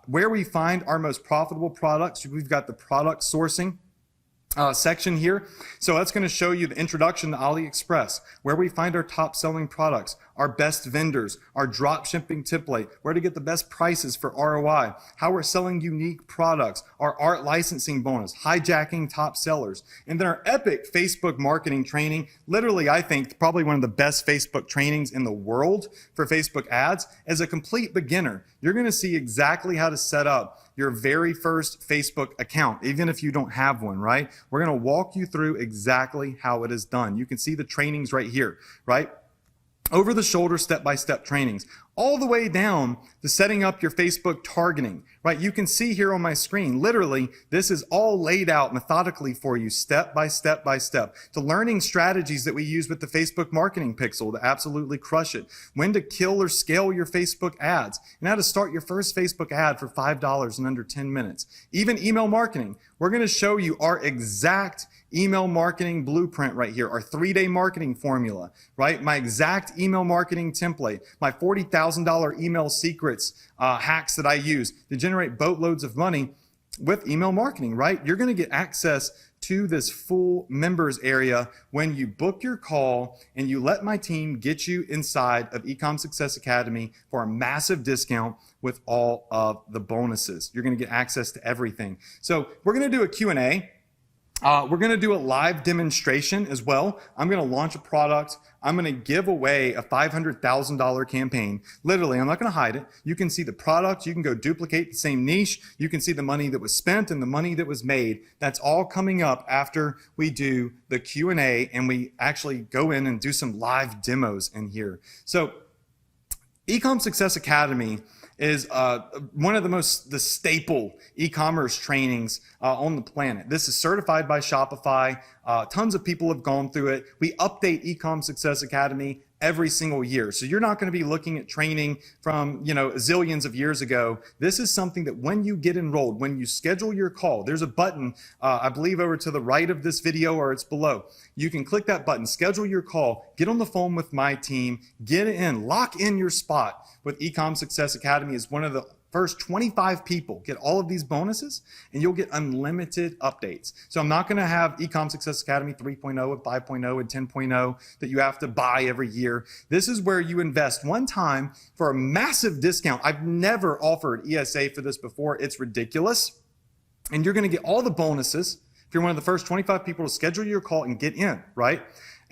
where we find our most profitable products. We've got the product sourcing section here. So that's going to show you the introduction to AliExpress, where we find our top selling products, our best vendors, our drop shipping template, where to get the best prices for ROI, how we're selling unique products, our art licensing bonus, hijacking top sellers, and then our epic Facebook marketing training. Literally, I think probably one of the best Facebook trainings in the world for Facebook ads. As a complete beginner, you're going to see exactly how to set up your very first Facebook account, even if you don't have one, right? We're going to walk you through exactly how it is done. You can see the trainings right here, right? Over the shoulder step-by-step trainings, all the way down to setting up your Facebook targeting, right? You can see here on my screen, literally, this is all laid out methodically for you, step by step by step, to learning strategies that we use with the Facebook marketing pixel to absolutely crush it, when to kill or scale your Facebook ads, and how to start your first Facebook ad for $5 in under 10 minutes. Even email marketing. We're going to show you our exact email marketing blueprint right here, our 3-day marketing formula, right? My exact email marketing template, my $40,000 email secrets hacks that I use to generate boatloads of money with email marketing, right? You're going to get access to this full members area when you book your call and you let my team get you inside of Ecom Success Academy for a massive discount with all of the bonuses. You're going to get access to everything. So we're going to do a Q&A. We're going to do a live demonstration as well. I'm going to launch a product. I'm going to give away a $500,000 campaign. Literally, I'm not going to hide it. You can see the product. You can go duplicate the same niche. You can see the money that was spent and the money that was made. That's all coming up after we do the Q&A and we actually go in and do some live demos in here. So Ecom Success Academy is one of the staple e-commerce trainings on the planet. This is certified by Shopify. Tons of people have gone through it. We update Ecom Success Academy every single year. So you're not going to be looking at training from, zillions of years ago. This is something that when you get enrolled, when you schedule your call, there's a button, I believe over to the right of this video or it's below. You can click that button, schedule your call, get on the phone with my team, get in, lock in your spot with Ecom Success Academy as one of the first 25 people. Get all of these bonuses and you'll get unlimited updates. So I'm not going to have Ecom Success Academy 3.0 and 5.0 and 10.0 that you have to buy every year. This is where you invest one time for a massive discount. I've never offered ESA for this before. It's ridiculous. And you're going to get all the bonuses if you're one of the first 25 people to schedule your call and get in, right?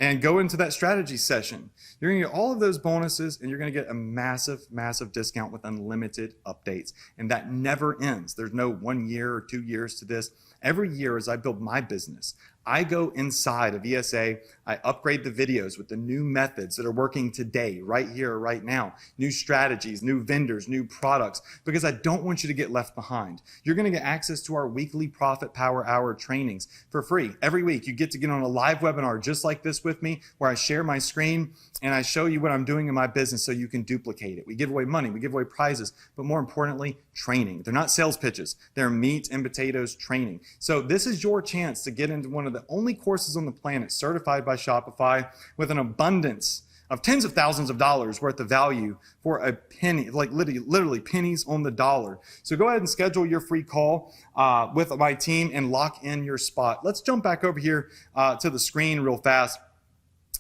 And go into that strategy session. You're going to get all of those bonuses and you're going to get a massive, massive discount with unlimited updates. And that never ends. There's no 1 year or 2 years to this. Every year as I build my business, I go inside of ESA, I upgrade the videos with the new methods that are working today, right here, right now, new strategies, new vendors, new products, because I don't want you to get left behind. You're going to get access to our weekly Profit Power Hour trainings for free. Every week you get to get on a live webinar just like this with me where I share my screen and I show you what I'm doing in my business so you can duplicate it. We give away money, we give away prizes, but more importantly, training. They're not sales pitches, they're meat and potatoes training. So this is your chance to get into one of the only courses on the planet certified by Shopify with an abundance of tens of thousands of dollars worth of value for a penny, like literally pennies on the dollar. So go ahead and schedule your free call with my team and lock in your spot. Let's jump back over here to the screen real fast,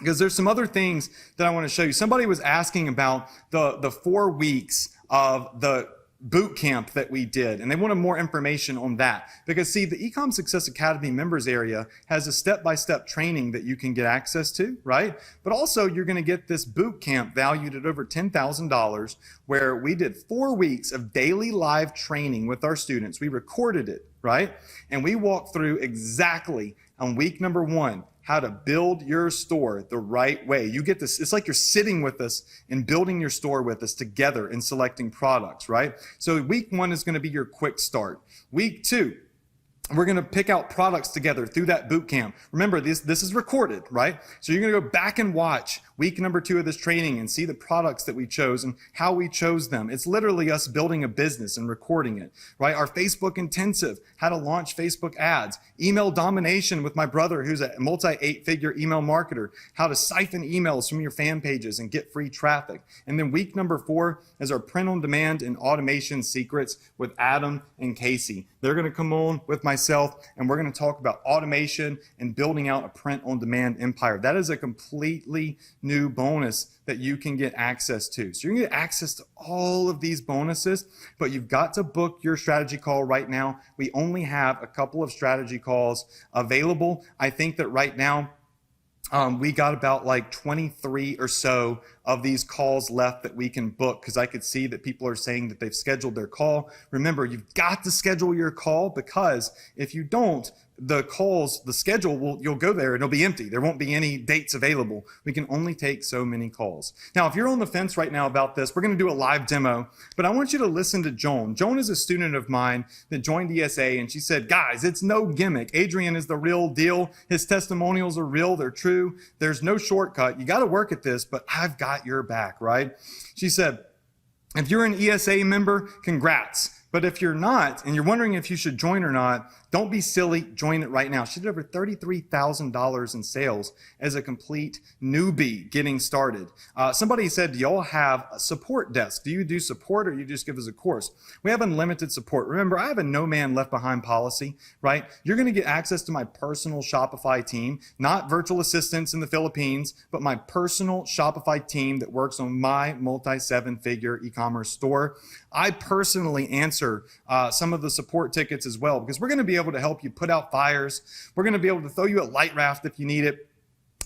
because there's some other things that I want to show you. Somebody was asking about the 4 weeks of the boot camp that we did, and they wanted more information on that. Because see, the Ecom Success Academy members area has a step-by-step training that you can get access to, right? But also you're going to get this boot camp valued at over $10,000 where we did 4 weeks of daily live training with our students. We recorded it, right? And we walked through exactly on week number 1 how to build your store the right way. You get this, it's like you're sitting with us and building your store with us together and selecting products, right? So week 1 is going to be your quick start. Week 2, we're going to pick out products together through that boot camp. Remember, this is recorded, right? So you're going to go back and watch week number 2 of this training and see the products that we chose and how we chose them. It's literally us building a business and recording it, right? Our Facebook intensive, how to launch Facebook ads, email domination with my brother who's a multi-8-figure email marketer, how to siphon emails from your fan pages and get free traffic. And then week number 4 is our print on demand and automation secrets with Adam and Casey. They're going to come on with myself and we're going to talk about automation and building out a print on demand empire. That is a completely new bonus that you can get access to. So you're going to get access to all of these bonuses, but you've got to book your strategy call right now. We only have a couple of strategy calls available. I think that right now, we got about like 23 or so of these calls left that we can book because I could see that people are saying that they've scheduled their call. Remember, you've got to schedule your call because if you don't, the schedule you'll go there and it'll be empty. There won't be any dates available. We can only take so many calls. Now, if you're on the fence right now about this, we're going to do a live demo, but I want you to listen to Joan. Joan is a student of mine that joined ESA and she said, guys, it's no gimmick. Adrian is the real deal. His testimonials are real. They're true. There's no shortcut. You got to work at this, but I've got your back, right? She said, if you're an ESA member, congrats. But if you're not, and you're wondering if you should join or not, don't be silly, join it right now. She did over $33,000 in sales as a complete newbie getting started. Somebody said, do y'all have a support desk? Do you do support or you just give us a course? We have unlimited support. Remember, I have a no man left behind policy, right? You're going to get access to my personal Shopify team, not virtual assistants in the Philippines, but my personal Shopify team that works on my multi-7-figure e-commerce store. I personally answer some of the support tickets as well because we're going to be able to help you put out fires. We're going to be able to throw you a light raft if you need it.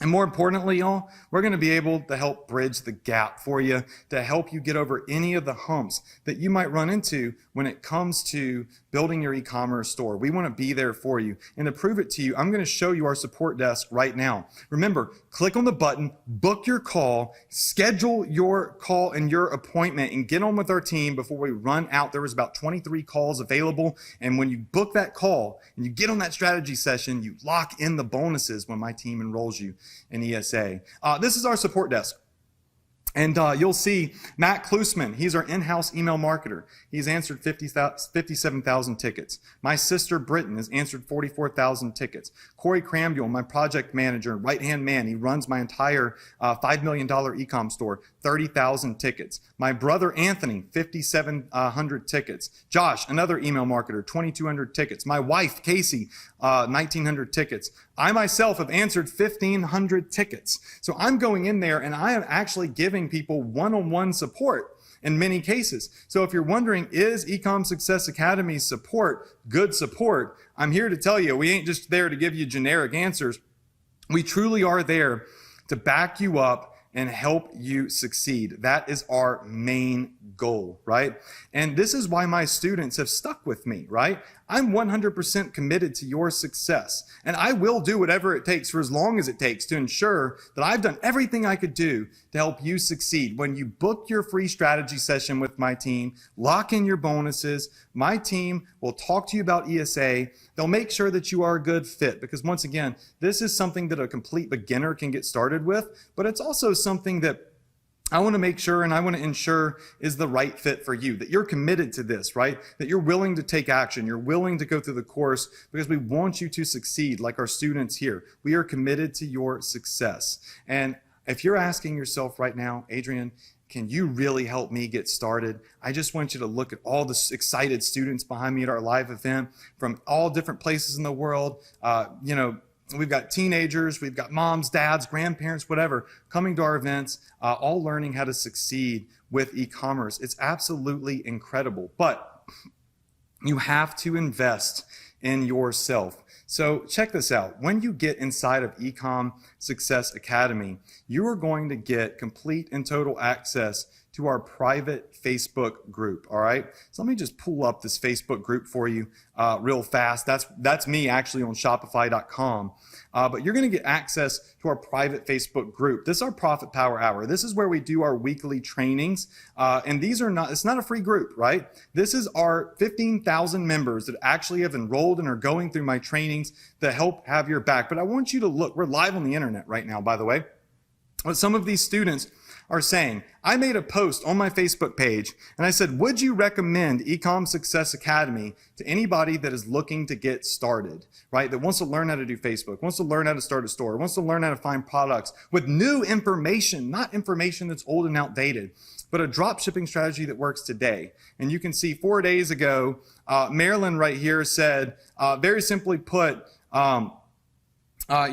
And more importantly, y'all, we're going to be able to help bridge the gap for you to help you get over any of the humps that you might run into when it comes to building your e-commerce store. We want to be there for you. And to prove it to you, I'm going to show you our support desk right now. Remember, click on the button, book your call, schedule your call and your appointment, and get on with our team before we run out. There was about 23 calls available. And when you book that call and you get on that strategy session, you lock in the bonuses when my team enrolls you in ESA. This is our support desk. And you'll see Matt Klusman. He's our in-house email marketer. He's answered 57,000 tickets. My sister Britton has answered 44,000 tickets. Corey Crambuel, my project manager, right-hand man. He runs my entire $5 million e-com store, 30,000 tickets. My brother Anthony, 5,700 tickets. Josh, another email marketer, 2,200 tickets. My wife Casey, 1,900 tickets. I myself have answered 1,500 tickets. So I'm going in there and I am actually giving people one-on-one support in many cases. So if you're wondering, is Ecom Success Academy's support good support? I'm here to tell you, we ain't just there to give you generic answers. We truly are there to back you up and help you succeed. That is our main goal, right? And this is why my students have stuck with me, right? I'm 100% committed to your success, and I will do whatever it takes for as long as it takes to ensure that I've done everything I could do to help you succeed. When you book your free strategy session with my team, lock in your bonuses, my team will talk to you about ESA. They'll make sure that you are a good fit because once again, this is something that a complete beginner can get started with, but it's also something that I want to make sure and I want to ensure is the right fit for you, that you're committed to this, right? That you're willing to take action. You're willing to go through the course because we want you to succeed like our students here. We are committed to your success. And if you're asking yourself right now, Adrian, can you really help me get started? I just want you to look at all the excited students behind me at our live event from all different places in the world. We've got teenagers, we've got moms, dads, grandparents, whatever, coming to our events, all learning how to succeed with e-commerce. It's absolutely incredible, but you have to invest in yourself. So check this out. When you get inside of Ecom Success Academy, you are going to get complete and total access to our private Facebook group, all right? So let me just pull up this Facebook group for you real fast. That's me actually on Shopify.com. But you're gonna get access to our private Facebook group. This is our Profit Power Hour. This is where we do our weekly trainings. And it's not a free group, right? This is our 15,000 members that actually have enrolled and are going through my trainings to help have your back. But I want you to look, we're live on the internet right now, by the way. what some of these students are saying. I made a post on my Facebook page and I said, would you recommend Ecom Success Academy to anybody that is looking to get started, right? That wants to learn how to do Facebook, wants to learn how to start a store, wants to learn how to find products with new information, not information that's old and outdated, but a drop shipping strategy that works today. And you can see 4 days ago, Marilyn right here said, very simply put,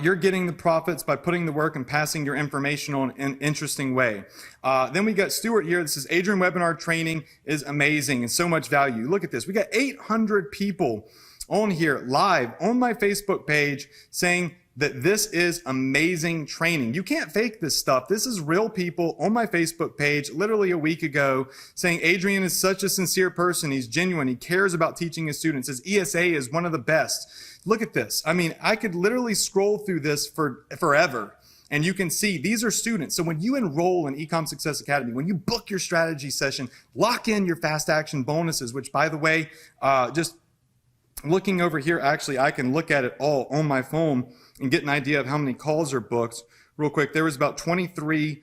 you're getting the profits by putting the work and passing your information on in an interesting way. Then we got Stuart here that says, Adrian webinar training is amazing and so much value. Look at this. We got 800 people on here live on my Facebook page saying that this is amazing training. You can't fake this stuff. This is real people on my Facebook page literally a week ago saying Adrian is such a sincere person. He's genuine. He cares about teaching his students. His ESA is one of the best. Look at this. I mean, I could literally scroll through this for forever. And you can see these are students. So when you enroll in Ecom Success Academy, when you book your strategy session, lock in your fast action bonuses, which by the way, just looking over here, actually, I can look at it all on my phone and get an idea of how many calls are booked. Real quick, there was about 23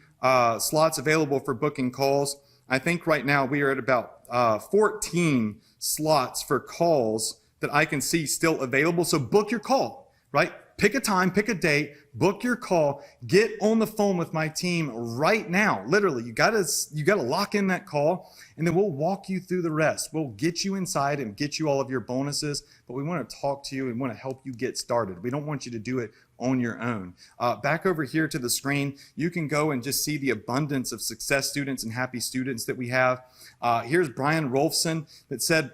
slots available for booking calls. I think right now we are at about 14 slots for calls that I can see still available. So book your call, right? Pick a time, pick a date, book your call, get on the phone with my team right now. Literally, you gotta lock in that call, and then we'll walk you through the rest. We'll get you inside and get you all of your bonuses, but we want to talk to you and want to help you get started. We don't want you to do it on your own. Back over here to the screen, you can go and just see the abundance of success students and happy students that we have. Here's Brian Rolfson that said,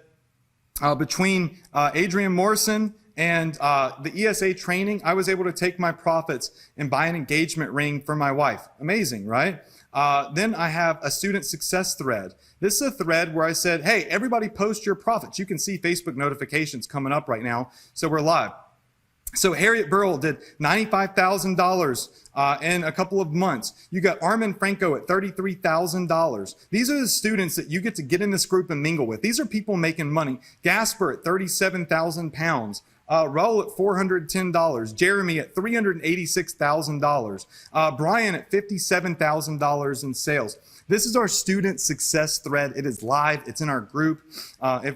between Adrian Morrison and the ESA training, I was able to take my profits and buy an engagement ring for my wife. Amazing, right? Then I have a student success thread. This is a thread where I said, hey, everybody post your profits. You can see Facebook notifications coming up right now, so we're live. So Harriet Burrell did $95,000 in a couple of months. You got Armin Franco at $33,000. These are the students that you get to get in this group and mingle with. These are people making money. Gasper at 37,000 pounds. Raul at $410, Jeremy at $386,000, Brian at $57,000 in sales. This is our student success thread. It is live. It's in our group.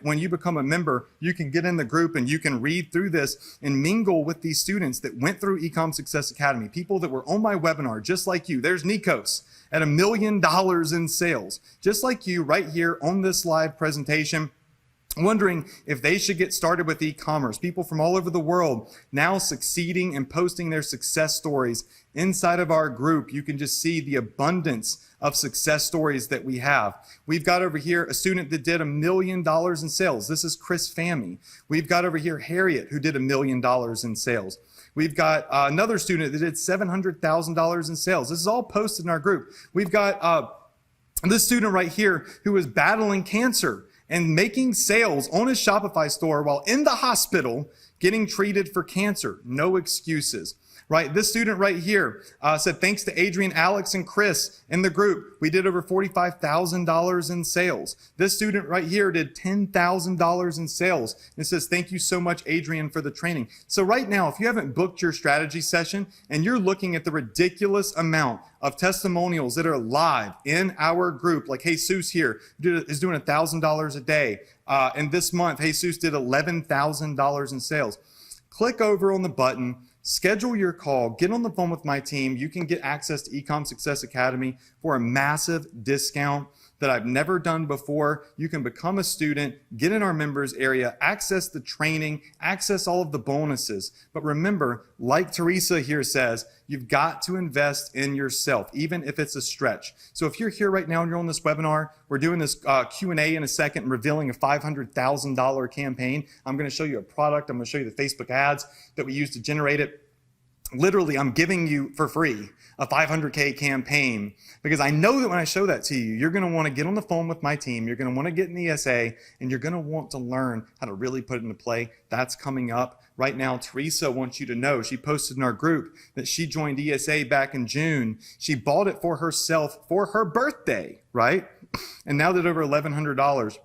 When you become a member, you can get in the group and you can read through this and mingle with these students that went through Ecom Success Academy, people that were on my webinar, just like you. There's Nikos at $1 million in sales, just like you right here on this live presentation, wondering if they should get started with e-commerce. People from all over the world now succeeding and posting their success stories inside of our group. You can just see the abundance of success stories that we have. We've got over here a student that did $1 million in sales. This is Chris Fammy. We've got over here Harriet, who did $1 million in sales. We've got another student that did $700,000 in sales. This is all posted in our group. We've got this student right here who was battling cancer and making sales on his Shopify store while in the hospital getting treated for cancer. No excuses, right? This student right here said, thanks to Adrian, Alex, and Chris in the group, we did over $45,000 in sales. This student right here did $10,000 in sales. It says, thank you so much, Adrian, for the training. So right now, if you haven't booked your strategy session and you're looking at the ridiculous amount of testimonials that are live in our group, like Jesus here is doing $1,000 a day. And this month, Jesus did $11,000 in sales. Click over on the button, schedule your call, get on the phone with my team. You can get access to Ecom Success Academy for a massive discount that I've never done before. You can become a student, get in our members area, access the training, access all of the bonuses. But remember, like Teresa here says, you've got to invest in yourself, even if it's a stretch. So if you're here right now and you're on this webinar, we're doing this Q&A in a second, revealing a $500,000 campaign. I'm going to show you a product. I'm going to show you the Facebook ads that we use to generate it. Literally, I'm giving you for free a 500K campaign because I know that when I show that to you, you're going to want to get on the phone with my team. You're going to want to get an ESA and you're going to want to learn how to really put it into play. That's coming up. Right now, Teresa wants you to know, she posted in our group that she joined ESA back in June. She bought it for herself for her birthday, right? And now that over $1,100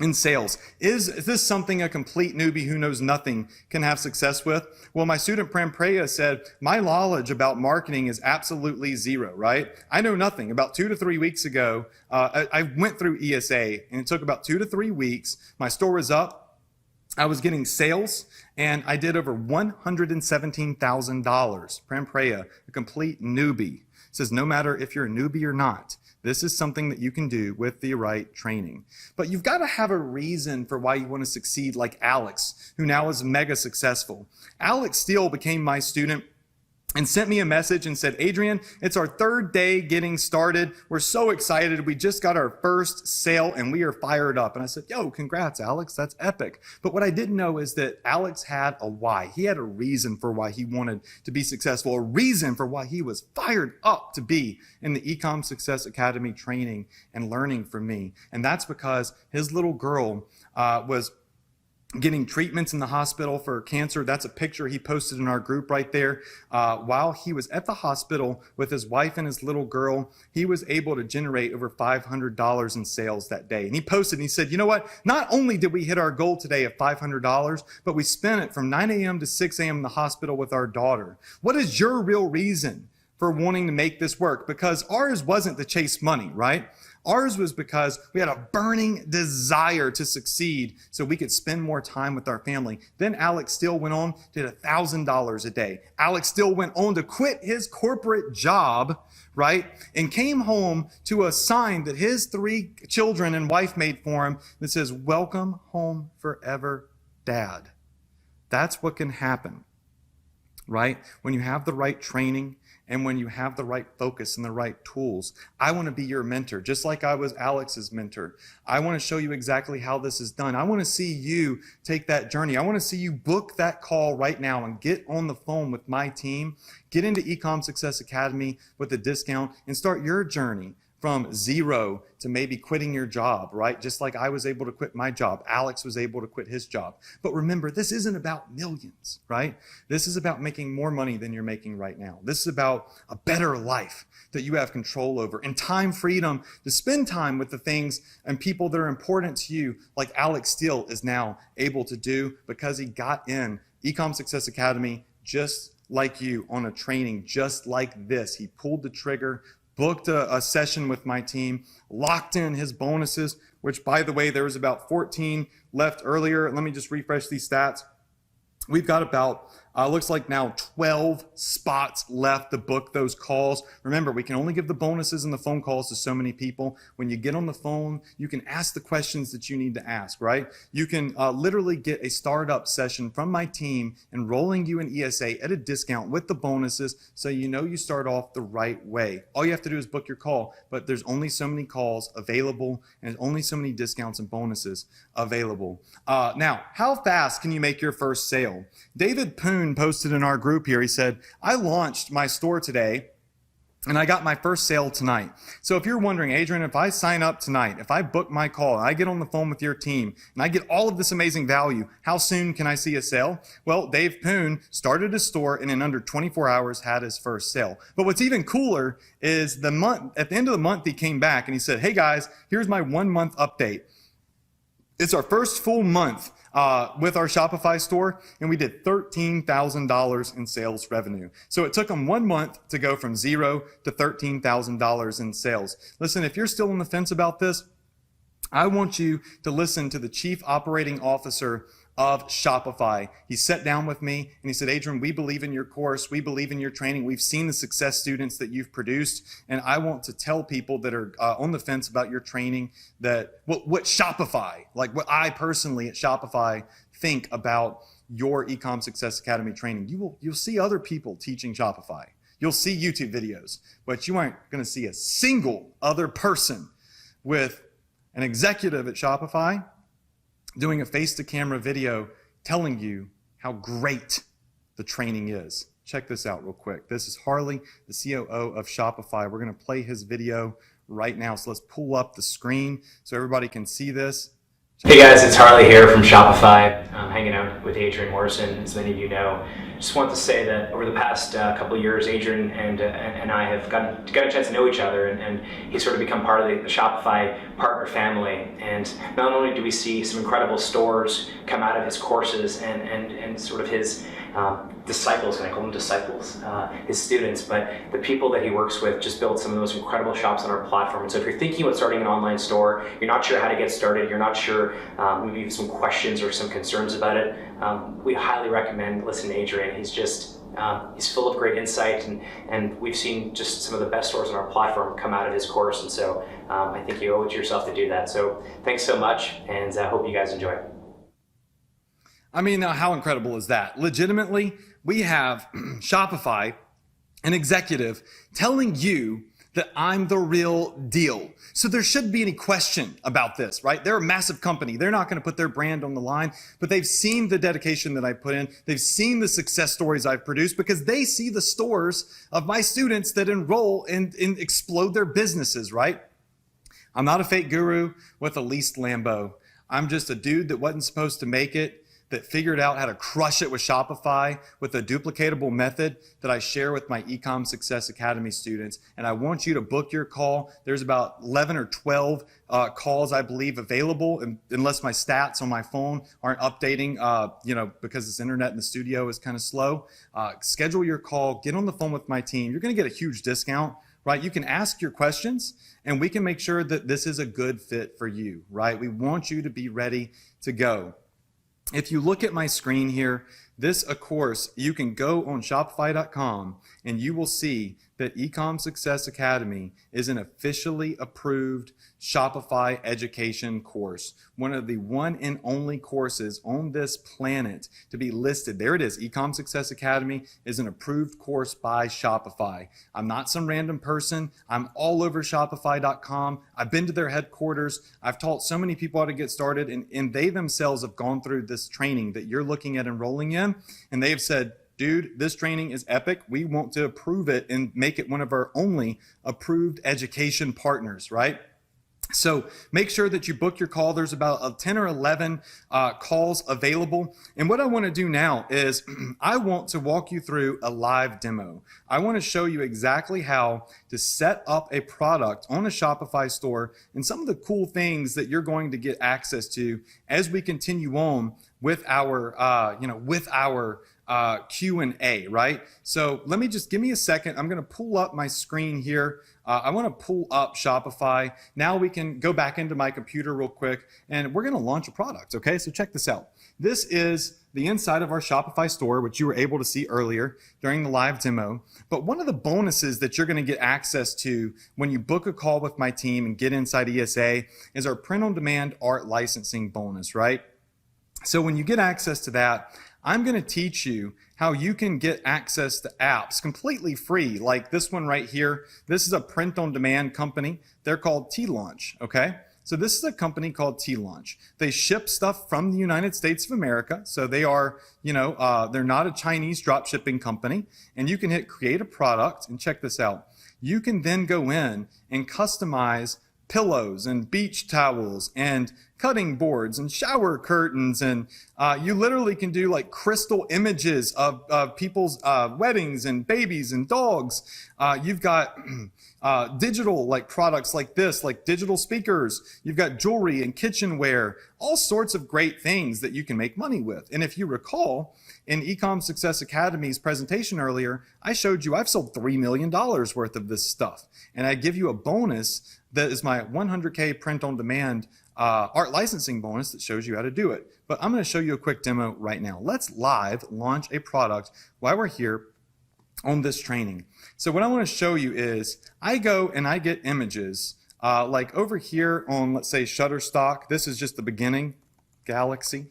in sales. Is this something a complete newbie who knows nothing can have success with? Well, my student Prampreya said, my knowledge about marketing is absolutely zero, right? I know nothing. About 2 to 3 weeks ago, I went through ESA, and it took about 2 to 3 weeks. My store was up. I was getting sales, and I did over $117,000. Prampreya, a complete newbie, says no matter if you're a newbie or not, this is something that you can do with the right training. But you've got to have a reason for why you want to succeed, like Alex, who now is mega successful. Alex Steele became my student and sent me a message and said, Adrian, it's our 3rd day getting started. We're so excited. We just got our first sale and we are fired up. And I said, yo, congrats, Alex. That's epic. But what I didn't know is that Alex had a why. He had a reason for why he wanted to be successful, a reason for why he was fired up to be in the Ecom Success Academy training and learning from me. And that's because his little girl was getting treatments in the hospital for cancer. That's a picture he posted in our group right there. While he was at the hospital with his wife and his little girl, he was able to generate over $500 in sales that day. And he posted and he said, you know what? Not only did we hit our goal today of $500, but we spent it from 9 a.m. to 6 a.m. in the hospital with our daughter. What is your real reason for wanting to make this work? Because ours wasn't to chase money, right? Ours was because we had a burning desire to succeed so we could spend more time with our family. Then Alex Steele went on, did $1,000 a day. Alex Steele went on to quit his corporate job, right? And came home to a sign that his 3 children and wife made for him that says, welcome home forever, Dad. That's what can happen, right? When you have the right training, and when you have the right focus and the right tools. I want to be your mentor, just like I was Alex's mentor. I want to show you exactly how this is done. I want to see you take that journey. I want to see you book that call right now and get on the phone with my team, get into Ecom Success Academy with a discount, and start your journey from zero to maybe quitting your job, right? Just like I was able to quit my job. Alex was able to quit his job. But remember, this isn't about millions, right? This is about making more money than you're making right now. This is about a better life that you have control over and time freedom to spend time with the things and people that are important to you, like Alex Steele is now able to do because he got in Ecom Success Academy just like you on a training just like this. He pulled the trigger, booked a session with my team, locked in his bonuses, which, by the way, there was about 14 left earlier. Let me just refresh these stats. We've got about, looks like now 12 spots left to book those calls. Remember, we can only give the bonuses and the phone calls to so many people. When you get on the phone, you can ask the questions that you need to ask, right? You can literally get a startup session from my team enrolling you in ESA at a discount with the bonuses so you know you start off the right way. All you have to do is book your call, but there's only so many calls available and only so many discounts and bonuses available. Now, how fast can you make your first sale? David Poon posted in our group here, he said, I launched my store today and I got my first sale tonight. So if you're wondering, Adrian, if I sign up tonight, if I book my call, and I get on the phone with your team, and I get all of this amazing value, how soon can I see a sale? Well, Dave Poon started his store and in under 24 hours had his first sale. But what's even cooler is at the end of the month, he came back and he said, hey guys, here's my 1 month update. It's our first full month with our Shopify store, and we did $13,000 in sales revenue. So it took them 1 month to go from zero to $13,000 in sales. Listen, if you're still on the fence about this, I want you to listen to the Chief Operating Officer of Shopify. He sat down with me and he said, Adrian, we believe in your course. We believe in your training. We've seen the success students that you've produced. And I want to tell people that are on the fence about your training that what Shopify, like what I personally at Shopify think about your Ecom Success Academy training. You'll see other people teaching Shopify. You'll see YouTube videos, but you aren't going to see a single other person with an executive at Shopify doing a face-to-camera video telling you how great the training is. Check this out real quick. This is Harley, the COO of Shopify. We're going to play his video right now. So let's pull up the screen so everybody can see this. Hey guys, it's Harley here from Shopify. I'm hanging out with Adrian Morrison, as many of you know. just want to say that over the past couple of years, Adrian and I have got a chance to know each other, and he's sort of become part of the Shopify partner family. And not only do we see some incredible stores come out of his courses and sort of his disciples, can I call them disciples, his students, but the people that he works with just build some of the most incredible shops on our platform. And so if you're thinking about starting an online store, you're not sure how to get started, you're not sure, maybe you have some questions or some concerns about it, we highly recommend listening to Adrian. He's just, he's full of great insight, and we've seen just some of the best stores on our platform come out of his course. And so I think you owe it to yourself to do that. So thanks so much, and I hope you guys enjoy it. I mean, how incredible is that? Legitimately, we have Shopify, an executive, telling you that I'm the real deal. So there shouldn't be any question about this, right? They're a massive company. They're not going to put their brand on the line, but they've seen the dedication that I put in. They've seen the success stories I've produced because they see the stores of my students that enroll and explode their businesses, right? I'm not a fake guru with a leased Lambo. I'm just a dude that wasn't supposed to make it, that figured out how to crush it with Shopify with a duplicatable method that I share with my Ecom Success Academy students. And I want you to book your call. There's about 11 or 12 calls, I believe, available, unless my stats on my phone aren't updating, because this internet in the studio is kind of slow. Schedule your call, get on the phone with my team. You're going to get a huge discount, right? You can ask your questions, and we can make sure that this is a good fit for you, right? We want you to be ready to go. If you look at my screen here, this, of course, you can go on Shopify.com and you will see that Ecom Success Academy is an officially approved Shopify education course. One of the one and only courses on this planet to be listed. There it is. Ecom Success Academy is an approved course by Shopify. I'm not some random person. I'm all over Shopify.com. I've been to their headquarters. I've taught so many people how to get started, and they themselves have gone through this training that you're looking at enrolling in, and they have said, dude, this training is epic. We want to approve it and make it one of our only approved education partners, right? So make sure that you book your call. There's about 10 or 11 calls available. And what I want to do now is I want to walk you through a live demo. I want to show you exactly how to set up a product on a Shopify store and some of the cool things that you're going to get access to as we continue on with our, Q&A, right? So let me just give me a second. I'm going to pull up my screen here. I want to pull up Shopify. Now we can go back into my computer real quick, and we're going to launch a product. Okay, so check this out. This is the inside of our Shopify store, which you were able to see earlier during the live demo. But one of the bonuses that you're going to get access to when you book a call with my team and get inside ESA is our print-on-demand art licensing bonus, right? So when you get access to that, I'm going to teach you how you can get access to apps completely free, like this one right here. This is a print-on-demand company. They're called T-Launch, okay? So this is a company called T-Launch. They ship stuff from the United States of America. So they are, they're not a Chinese drop shipping company. And you can hit create a product, and check this out. You can then go in and customize pillows and beach towels and cutting boards and shower curtains, and you literally can do like crystal images of people's weddings and babies and dogs. You've got digital like products like this, like digital speakers. You've got jewelry and kitchenware, all sorts of great things that you can make money with. And if you recall, in Ecom Success Academy's presentation earlier, I showed you I've sold $3 million worth of this stuff. And I give you a bonus that is my 100K print-on-demand art licensing bonus that shows you how to do it. But I'm going to show you a quick demo right now. Let's live launch a product while we're here on this training. So what I want to show you is I go and I get images like over here on, let's say, Shutterstock. This is just the beginning, Galaxy.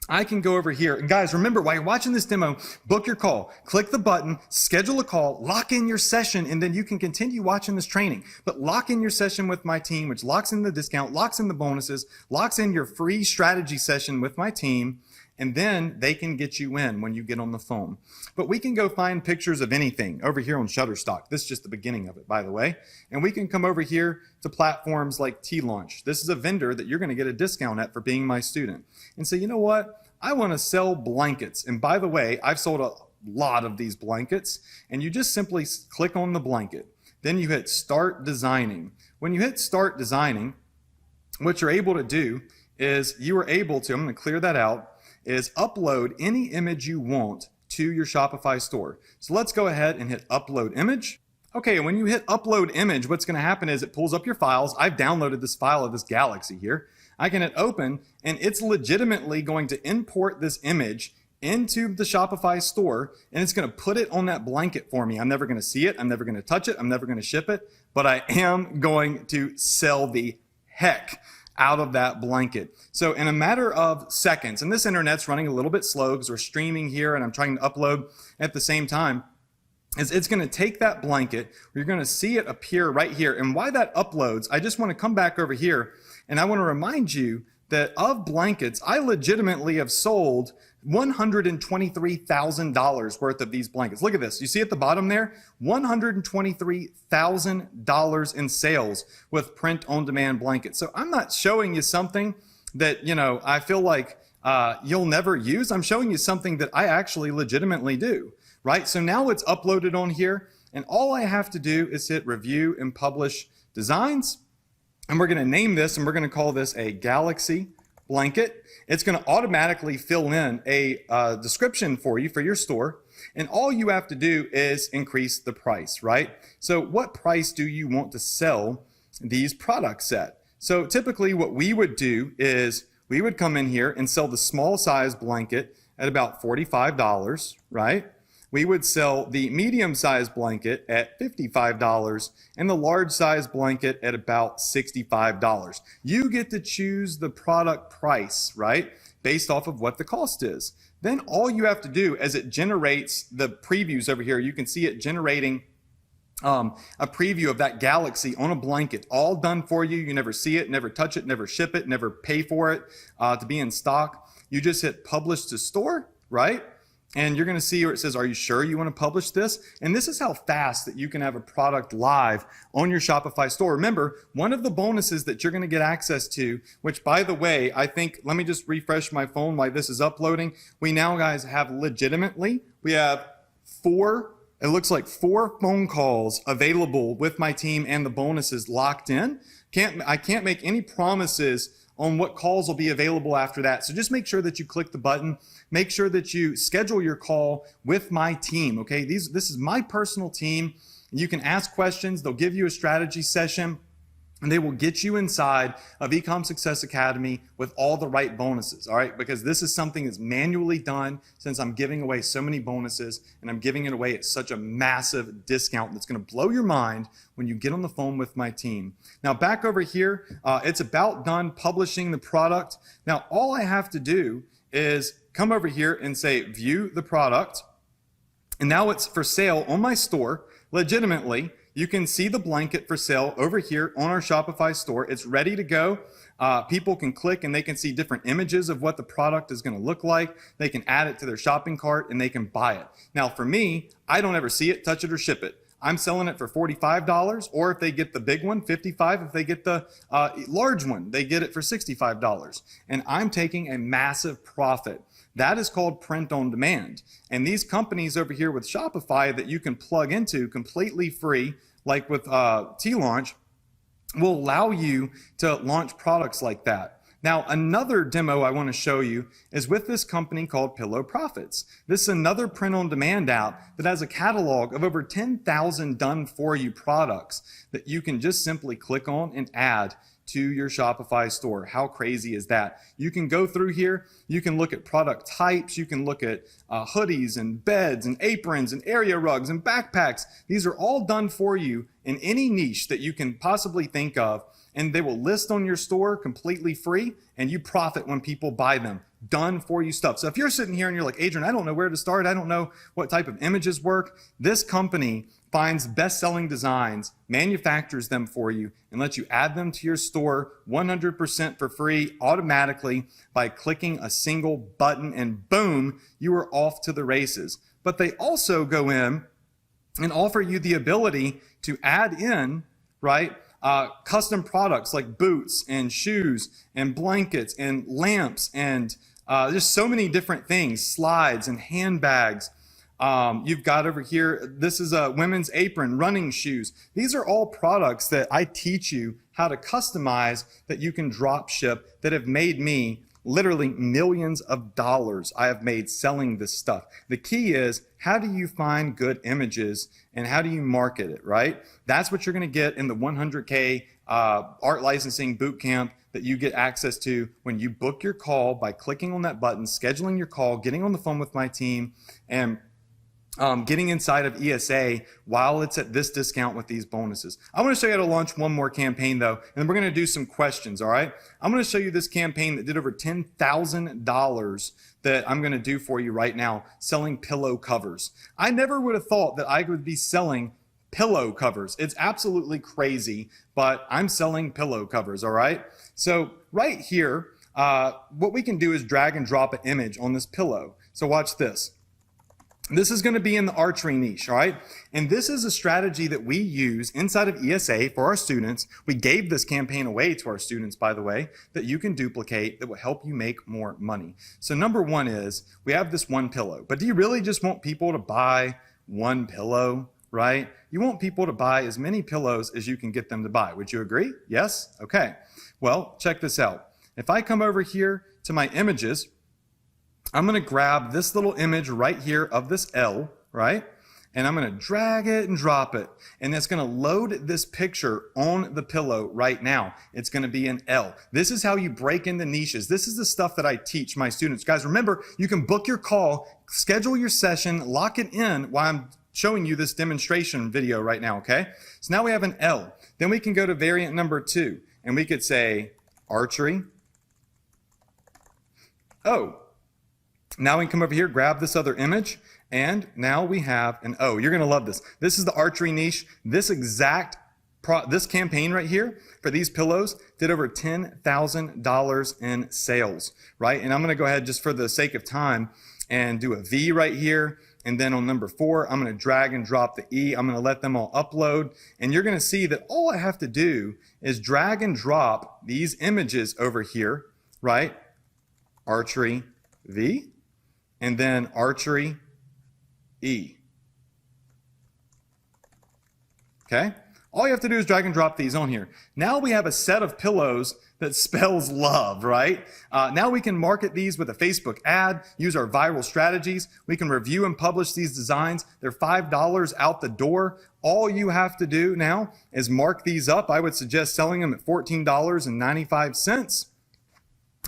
I can go over here. And guys, remember, while you're watching this demo, book your call. Click the button, schedule a call, lock in your session, and then you can continue watching this training. But lock in your session with my team, which locks in the discount, locks in the bonuses, locks in your free strategy session with my team, and then they can get you in when you get on the phone. But we can go find pictures of anything over here on Shutterstock. This is just the beginning of it, by the way. And we can come over here to platforms like T-Launch. This is a vendor that you're going to get a discount at for being my student. And say, you know what? I want to sell blankets. And by the way, I've sold a lot of these blankets, and you just simply click on the blanket. Then you hit start designing. When you hit start designing, what you're able to do is you are able to, I'm going to clear that out, is upload any image you want to your Shopify store. So let's go ahead and hit upload image. Okay, when you hit upload image, what's going to happen is it pulls up your files. I've downloaded this file of this galaxy here. I can hit open, and it's legitimately going to import this image into the Shopify store, and it's going to put it on that blanket for me. I'm never going to see it. I'm never going to touch it. I'm never going to ship it, but I am going to sell the heck out of that blanket. So in a matter of seconds, and this internet's running a little bit slow because we're streaming here and I'm trying to upload at the same time, is it's going to take that blanket. You're going to see it appear right here. And why that uploads, I just want to come back over here and I want to remind you that of blankets, I legitimately have sold $123,000 worth of these blankets. Look at this. You see at the bottom there, $123,000 in sales with print-on-demand blankets. So I'm not showing you something that, I feel like you'll never use. I'm showing you something that I actually legitimately do, right? So now it's uploaded on here, and all I have to do is hit review and publish designs. And we're going to name this, and we're going to call this a Galaxy blanket. It's going to automatically fill in a description for you for your store. And all you have to do is increase the price, right? So what price do you want to sell these products at? So typically what we would do is we would come in here and sell the small size blanket at about $45, right? We would sell the medium-sized blanket at $55 and the large-sized blanket at about $65. You get to choose the product price, right, based off of what the cost is. Then all you have to do as it generates the previews over here, you can see it generating a preview of that Galaxy on a blanket, all done for you. You never see it, never touch it, never ship it, never pay for it to be in stock. You just hit publish to store, right? And you're going to see where it says, are you sure you want to publish this? And this is how fast that you can have a product live on your Shopify store. Remember, one of the bonuses that you're going to get access to, which by the way, I think, let me just refresh my phone while this is uploading. We now guys have we have it looks like 4 phone calls available with my team and the bonuses locked in. I can't make any promises on what calls will be available after that. So just make sure that you click the button. Make sure that you schedule your call with my team, okay? This is my personal team. You can ask questions. They'll give you a strategy session, and they will get you inside of Ecom Success Academy with all the right bonuses, all right? Because this is something that's manually done since I'm giving away so many bonuses, and I'm giving it away at such a massive discount that's gonna blow your mind when you get on the phone with my team. Now back over here, it's about done publishing the product. Now all I have to do is come over here and say view the product, and now it's for sale on my store legitimately. You can see the blanket for sale over here on our Shopify store. It's ready to go. People can click and they can see different images of what the product is going to look like. They can add it to their shopping cart and they can buy it. Now for me, I don't ever see it, touch it, or ship it. I'm selling it for $45, or if they get the big one, $55. If they get the large one, they get it for $65. And I'm taking a massive profit. That is called print on demand. And these companies over here with Shopify that you can plug into completely free, like with T-Launch, will allow you to launch products like that. Now, another demo I want to show you is with this company called Pillow Profits. This is another print-on-demand app that has a catalog of over 10,000 done-for-you products that you can just simply click on and add to your Shopify store. How crazy is that? You can go through here, you can look at product types, you can look at hoodies and beds and aprons and area rugs and backpacks. These are all done for you in any niche that you can possibly think of, and they will list on your store completely free, and you profit when people buy them. Done for you stuff. So if you're sitting here and you're like, Adrian, I don't know where to start, I don't know what type of images work, this company finds best-selling designs, manufactures them for you, and lets you add them to your store 100% for free automatically by clicking a single button, and boom, you are off to the races. But they also go in and offer you the ability to add in, right, custom products like boots and shoes and blankets and lamps and There's so many different things, slides and handbags. You've got over here, this is a women's apron, running shoes. These are all products that I teach you how to customize that you can drop ship that have made me literally millions of dollars I have made selling this stuff. The key is, how do you find good images and how do you market it, right? That's what you're going to get in the 100K art licensing bootcamp that you get access to when you book your call by clicking on that button, scheduling your call, getting on the phone with my team, and getting inside of ESA while it's at this discount with these bonuses. I want to show you how to launch one more campaign though, and then we're going to do some questions, all right? I'm going to show you this campaign that did over $10,000 that I'm going to do for you right now, selling pillow covers. I never would have thought that I would be selling pillow covers. It's absolutely crazy, but I'm selling pillow covers, all right? So right here, what we can do is drag and drop an image on this pillow. So watch this. This is going to be in the archery niche, all right? And this is a strategy that we use inside of ESA for our students. We gave this campaign away to our students, by the way, that you can duplicate that will help you make more money. So number one is, we have this one pillow, but do you really just want people to buy one pillow, right? You want people to buy as many pillows as you can get them to buy. Would you agree? Yes? Okay. Well, check this out. If I come over here to my images, I'm going to grab this little image right here of this L, right? And I'm going to drag it and drop it. And it's going to load this picture on the pillow right now. It's going to be an L. This is how you break into niches. This is the stuff that I teach my students. Guys, remember, you can book your call, schedule your session, lock it in while I'm showing you this demonstration video right now, okay? So now we have an L. Then we can go to variant number 2, and we could say archery. Oh. Now we can come over here, grab this other image, and now we have an O. You're going to love this. This is the archery niche. This campaign right here for these pillows did over $10,000 in sales, right? And I'm going to go ahead just for the sake of time and do a V right here. And then on number 4, I'm going to drag and drop the E. I'm going to let them all upload. And you're going to see that all I have to do is drag and drop these images over here, right? Archery V. And then archery E. Okay? All you have to do is drag and drop these on here. Now we have a set of pillows that spells love, right? Now we can market these with a Facebook ad, use our viral strategies. We can review and publish these designs. They're $5 out the door. All you have to do now is mark these up. I would suggest selling them at $14.95.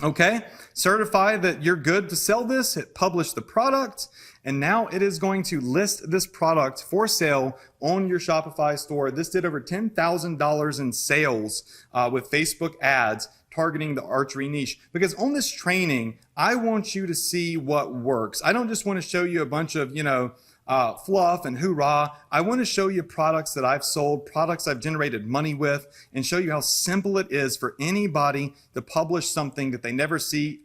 Okay, certify that you're good to sell this, hit publish the product, and now it is going to list this product for sale on your Shopify store. This did over $10,000 in sales with Facebook ads targeting the archery niche. Because on this training, I want you to see what works. I don't just want to show you a bunch of, fluff and hoorah. I want to show you products that I've sold, products I've generated money with, and show you how simple it is for anybody to publish something that they never see,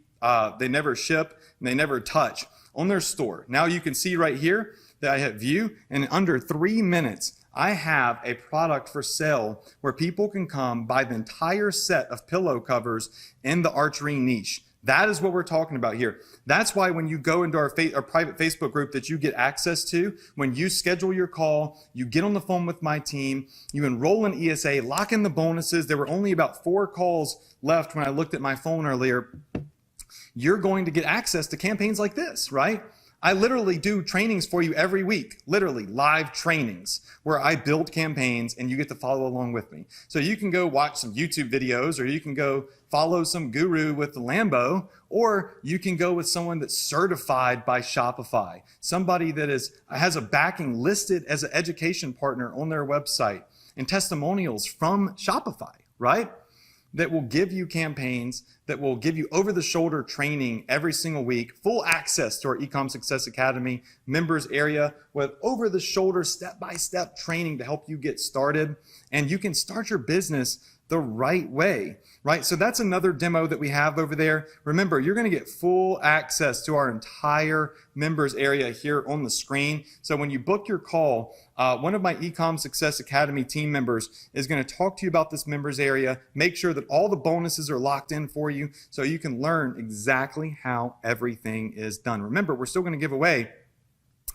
they never ship, and they never touch on their store. Now you can see right here that I hit view, and in under 3 minutes, I have a product for sale where people can come buy the entire set of pillow covers in the archery niche. That is what we're talking about here. That's why when you go into our private Facebook group that you get access to, when you schedule your call, you get on the phone with my team, you enroll in ESA, lock in the bonuses. There were only about 4 calls left when I looked at my phone earlier. You're going to get access to campaigns like this, right? I literally do trainings for you every week, literally live trainings where I build campaigns and you get to follow along with me. So you can go watch some YouTube videos, or you can go follow some guru with the Lambo, or you can go with someone that's certified by Shopify, somebody that has a backing listed as an education partner on their website, and testimonials from Shopify, right? That will give you campaigns, that will give you over-the-shoulder training every single week, full access to our Ecom Success Academy members area with over-the-shoulder step-by-step training to help you get started. And you can start your business the right way, right? So that's another demo that we have over there. Remember, you're going to get full access to our entire members area here on the screen. So when you book your call, one of my Ecom Success Academy team members is going to talk to you about this members area, make sure that all the bonuses are locked in for you so you can learn exactly how everything is done. Remember, we're still going to give away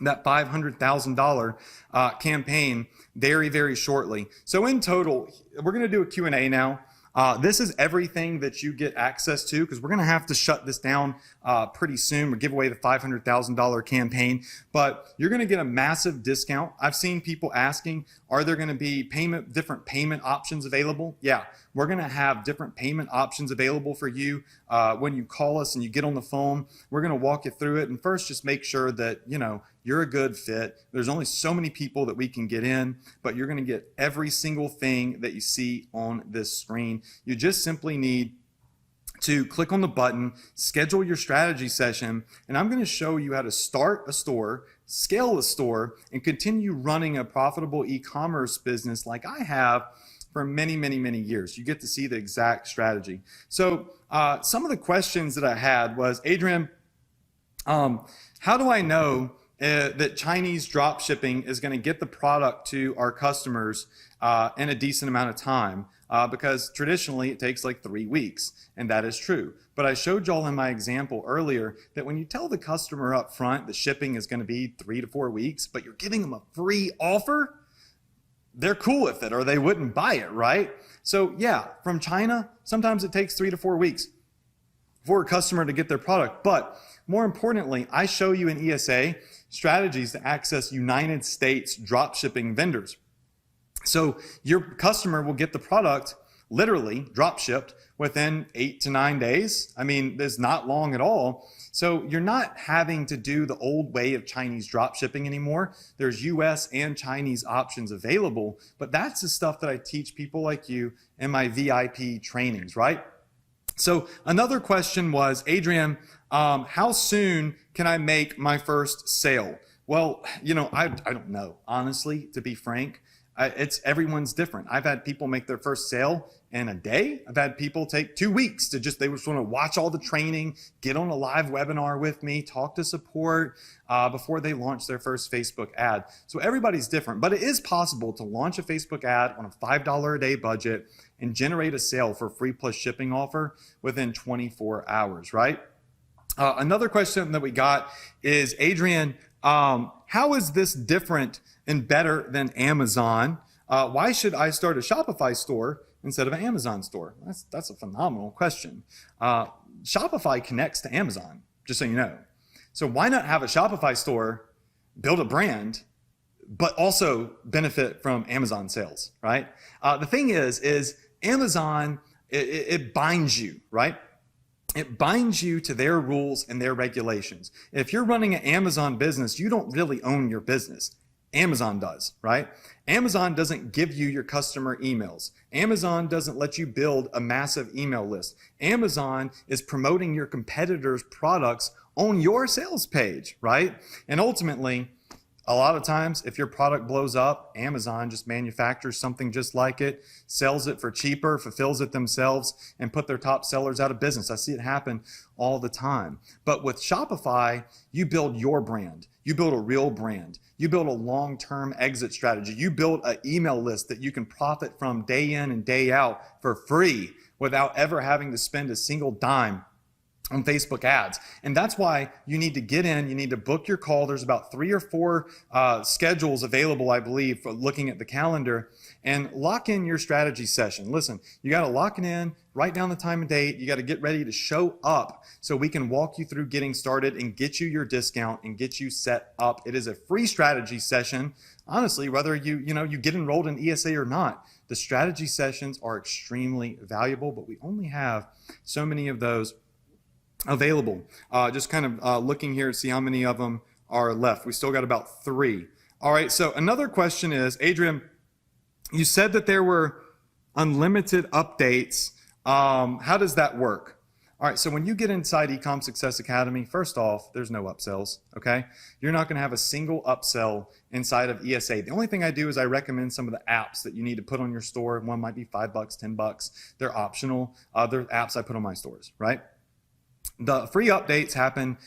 that $500,000 campaign very, very shortly. So in total, we're going to do a Q&A now. This is everything that you get access to, because we're going to have to shut this down pretty soon. We'll give away the $500,000 campaign, but you're going to get a massive discount. I've seen people asking, are there going to be different payment options available? Yeah, we're going to have different payment options available for you when you call us and you get on the phone. We're going to walk you through it, and first just make sure that you're a good fit. There's only so many people that we can get in, but you're going to get every single thing that you see on this screen. You just simply need to click on the button, schedule your strategy session, and I'm going to show you how to start a store, scale a store, and continue running a profitable e-commerce business like I have for many, many, many years. You get to see the exact strategy. So some of the questions that I had was, Adrian, how do I know that Chinese drop shipping is going to get the product to our customers in a decent amount of time? Because traditionally it takes like 3 weeks, and that is true. But I showed y'all in my example earlier that when you tell the customer up front the shipping is going to be 3 to 4 weeks, but you're giving them a free offer, they're cool with it, or they wouldn't buy it, right? So yeah, from China, sometimes it takes 3 to 4 weeks for a customer to get their product. But more importantly, I show you in ESA strategies to access United States drop shipping vendors. So your customer will get the product literally drop shipped within 8 to 9 days. I mean, there's not long at all. So you're not having to do the old way of Chinese drop shipping anymore. There's US and Chinese options available, but that's the stuff that I teach people like you in my VIP trainings, right? So another question was, Adrian, how soon can I make my first sale? Well, I don't know, honestly, to be frank. Everyone's different. I've had people make their first sale in a day. I've had people take 2 weeks they just want to watch all the training, get on a live webinar with me, talk to support before they launch their first Facebook ad. So everybody's different, but it is possible to launch a Facebook ad on a $5 a day budget and generate a sale for free plus shipping offer within 24 hours, right? Another question that we got is, Adrian, how is this different and better than Amazon? Why should I start a Shopify store instead of an Amazon store? That's a phenomenal question. Shopify connects to Amazon, just so you know. So why not have a Shopify store, build a brand, but also benefit from Amazon sales, right? The thing is Amazon, it binds you, right? It binds you to their rules and their regulations. If you're running an Amazon business, you don't really own your business. Amazon does, right? Amazon doesn't give you your customer emails. Amazon doesn't let you build a massive email list. Amazon is promoting your competitors' products on your sales page, right? And ultimately, a lot of times, if your product blows up, Amazon just manufactures something just like it, sells it for cheaper, fulfills it themselves, and put their top sellers out of business. I see it happen all the time. But with Shopify, you build your brand. You build a real brand. You build a long-term exit strategy. You build an email list that you can profit from day in and day out for free without ever having to spend a single dime on Facebook ads. And that's why you need to get in, you need to book your call. There's about 3 or 4 schedules available, I believe, for looking at the calendar, and lock in your strategy session. Listen, you got to lock it in, write down the time and date. You got to get ready to show up so we can walk you through getting started and get you your discount and get you set up. It is a free strategy session. Honestly, whether you get enrolled in ESA or not, the strategy sessions are extremely valuable, but we only have so many of those available. Just kind of looking here to see how many of them are left. We still got about 3. All right, so another question is, Adrian, you said that there were unlimited updates. How does that work? All right, so when you get inside Ecom Success Academy, first off, there's no upsells, okay? You're not gonna have a single upsell inside of ESA. The only thing I do is I recommend some of the apps that you need to put on your store. One might be $5, $10. They're optional. Other apps I put on my stores, right? The free updates happen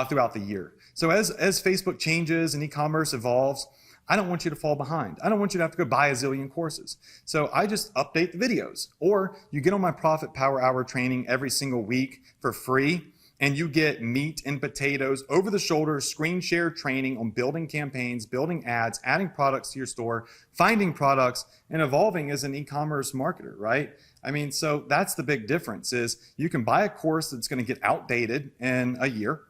throughout the year. So as Facebook changes and e-commerce evolves, I don't want you to fall behind. I don't want you to have to go buy a zillion courses. So I just update the videos. Or you get on my Profit Power Hour training every single week for free, and you get meat and potatoes, over the shoulder, screen share training on building campaigns, building ads, adding products to your store, finding products, and evolving as an e-commerce marketer, right? I mean, so that's the big difference is you can buy a course that's going to get outdated in a year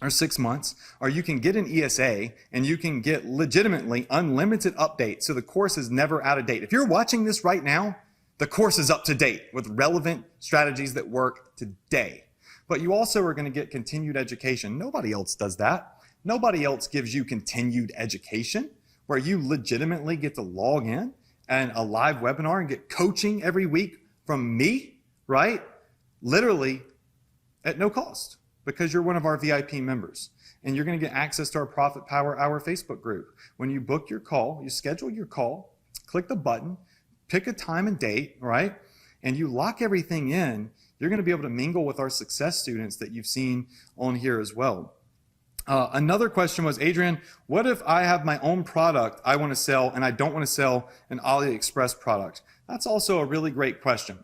or 6 months, or you can get an ESA and you can get legitimately unlimited updates. So the course is never out of date. If you're watching this right now, the course is up to date with relevant strategies that work today. But you also are going to get continued education. Nobody else does that. Nobody else gives you continued education where you legitimately get to log in and a live webinar and get coaching every week from me, right? Literally at no cost, because you're one of our VIP members. And you're going to get access to our Profit Power Hour Facebook group. When you book your call, you schedule your call, click the button, pick a time and date, right? And you lock everything in, you're going to be able to mingle with our success students that you've seen on here as well. Another question was, Adrian, what if I have my own product I want to sell and I don't want to sell an AliExpress product? That's also a really great question.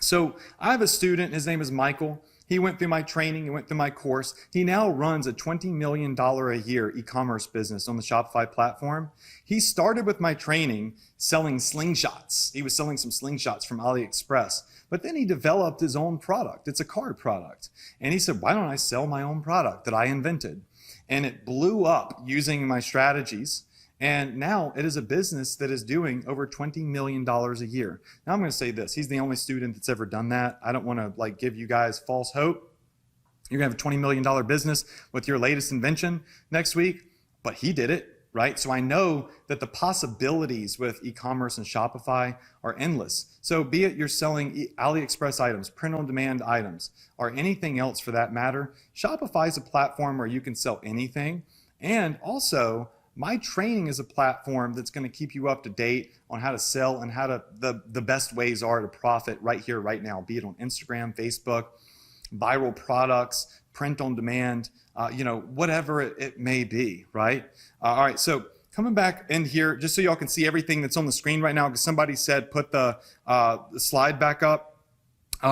So I have a student, his name is Michael. He went through my training, he went through my course. He now runs a $20 million a year e-commerce business on the Shopify platform. He started with my training selling slingshots. He was selling some slingshots from AliExpress, but then he developed his own product. It's a card product. And he said, why don't I sell my own product that I invented? And it blew up using my strategies. And now it is a business that is doing over $20 million a year. Now I'm going to say this. He's the only student that's ever done that. I don't want to give you guys false hope. You're going to have a $20 million business with your latest invention next week, but he did it, right? So I know that the possibilities with e-commerce and Shopify are endless. So be it you're selling AliExpress items, print-on-demand items, or anything else for that matter, Shopify is a platform where you can sell anything. And also, my training is a platform that's going to keep you up to date on how to sell and how to the best ways are to profit right here, right now, be it on Instagram, Facebook, viral products, print on demand, whatever it may be, right? All right, so coming back in here, just so y'all can see everything that's on the screen right now, because somebody said put the slide back up.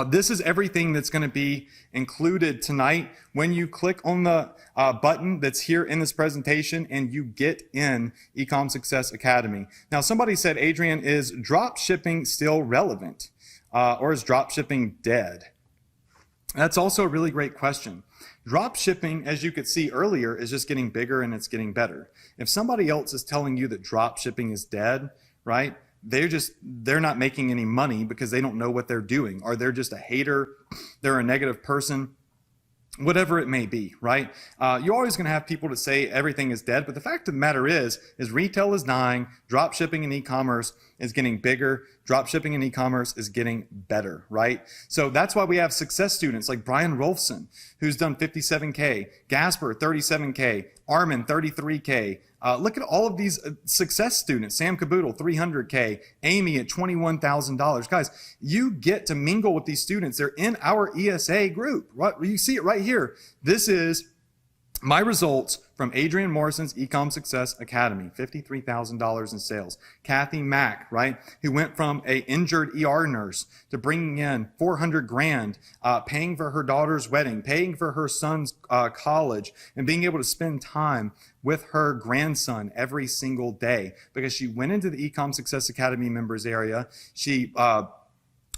This is everything that's going to be included tonight when you click on the button that's here in this presentation and you get in Ecom Success Academy. Now, somebody said, Adrian, is drop shipping still relevant or is drop shipping dead? That's also a really great question. Drop shipping, as you could see earlier, is just getting bigger and it's getting better. If somebody else is telling you that drop shipping is dead, right? They're not making any money because they don't know what they're doing, or they're just a hater, they're a negative person, whatever it may be, right? You're always going to have people that say everything is dead, but the fact of the matter is retail is dying, drop shipping and e-commerce is getting bigger, drop shipping and e-commerce is getting better, right? So that's why we have success students like Brian Rolfson, who's done 57K, Gasper 37K, Armin 33K. Look at all of these success students. Sam Caboodle, 300K. Amy at $21,000. Guys, you get to mingle with these students. They're in our ESA group. Right? You see it right here. This is my results from Adrian Morrison's Ecom Success Academy, $53,000 in sales. Kathy Mack, right, who went from a injured ER nurse to bringing in 400 grand, paying for her daughter's wedding, paying for her son's college, and being able to spend time with her grandson every single day because she went into the Ecom Success Academy members area. She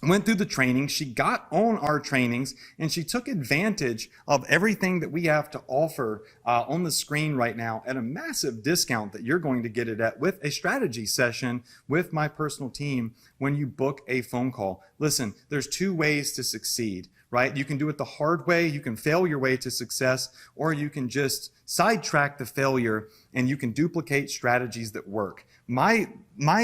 went through the training, she got on our trainings, and she took advantage of everything that we have to offer on the screen right now at a massive discount that you're going to get it at with a strategy session with my personal team when you book a phone call. Listen, there's two ways to succeed, right? You can do it the hard way, you can fail your way to success, or you can just sidetrack the failure and you can duplicate strategies that work. My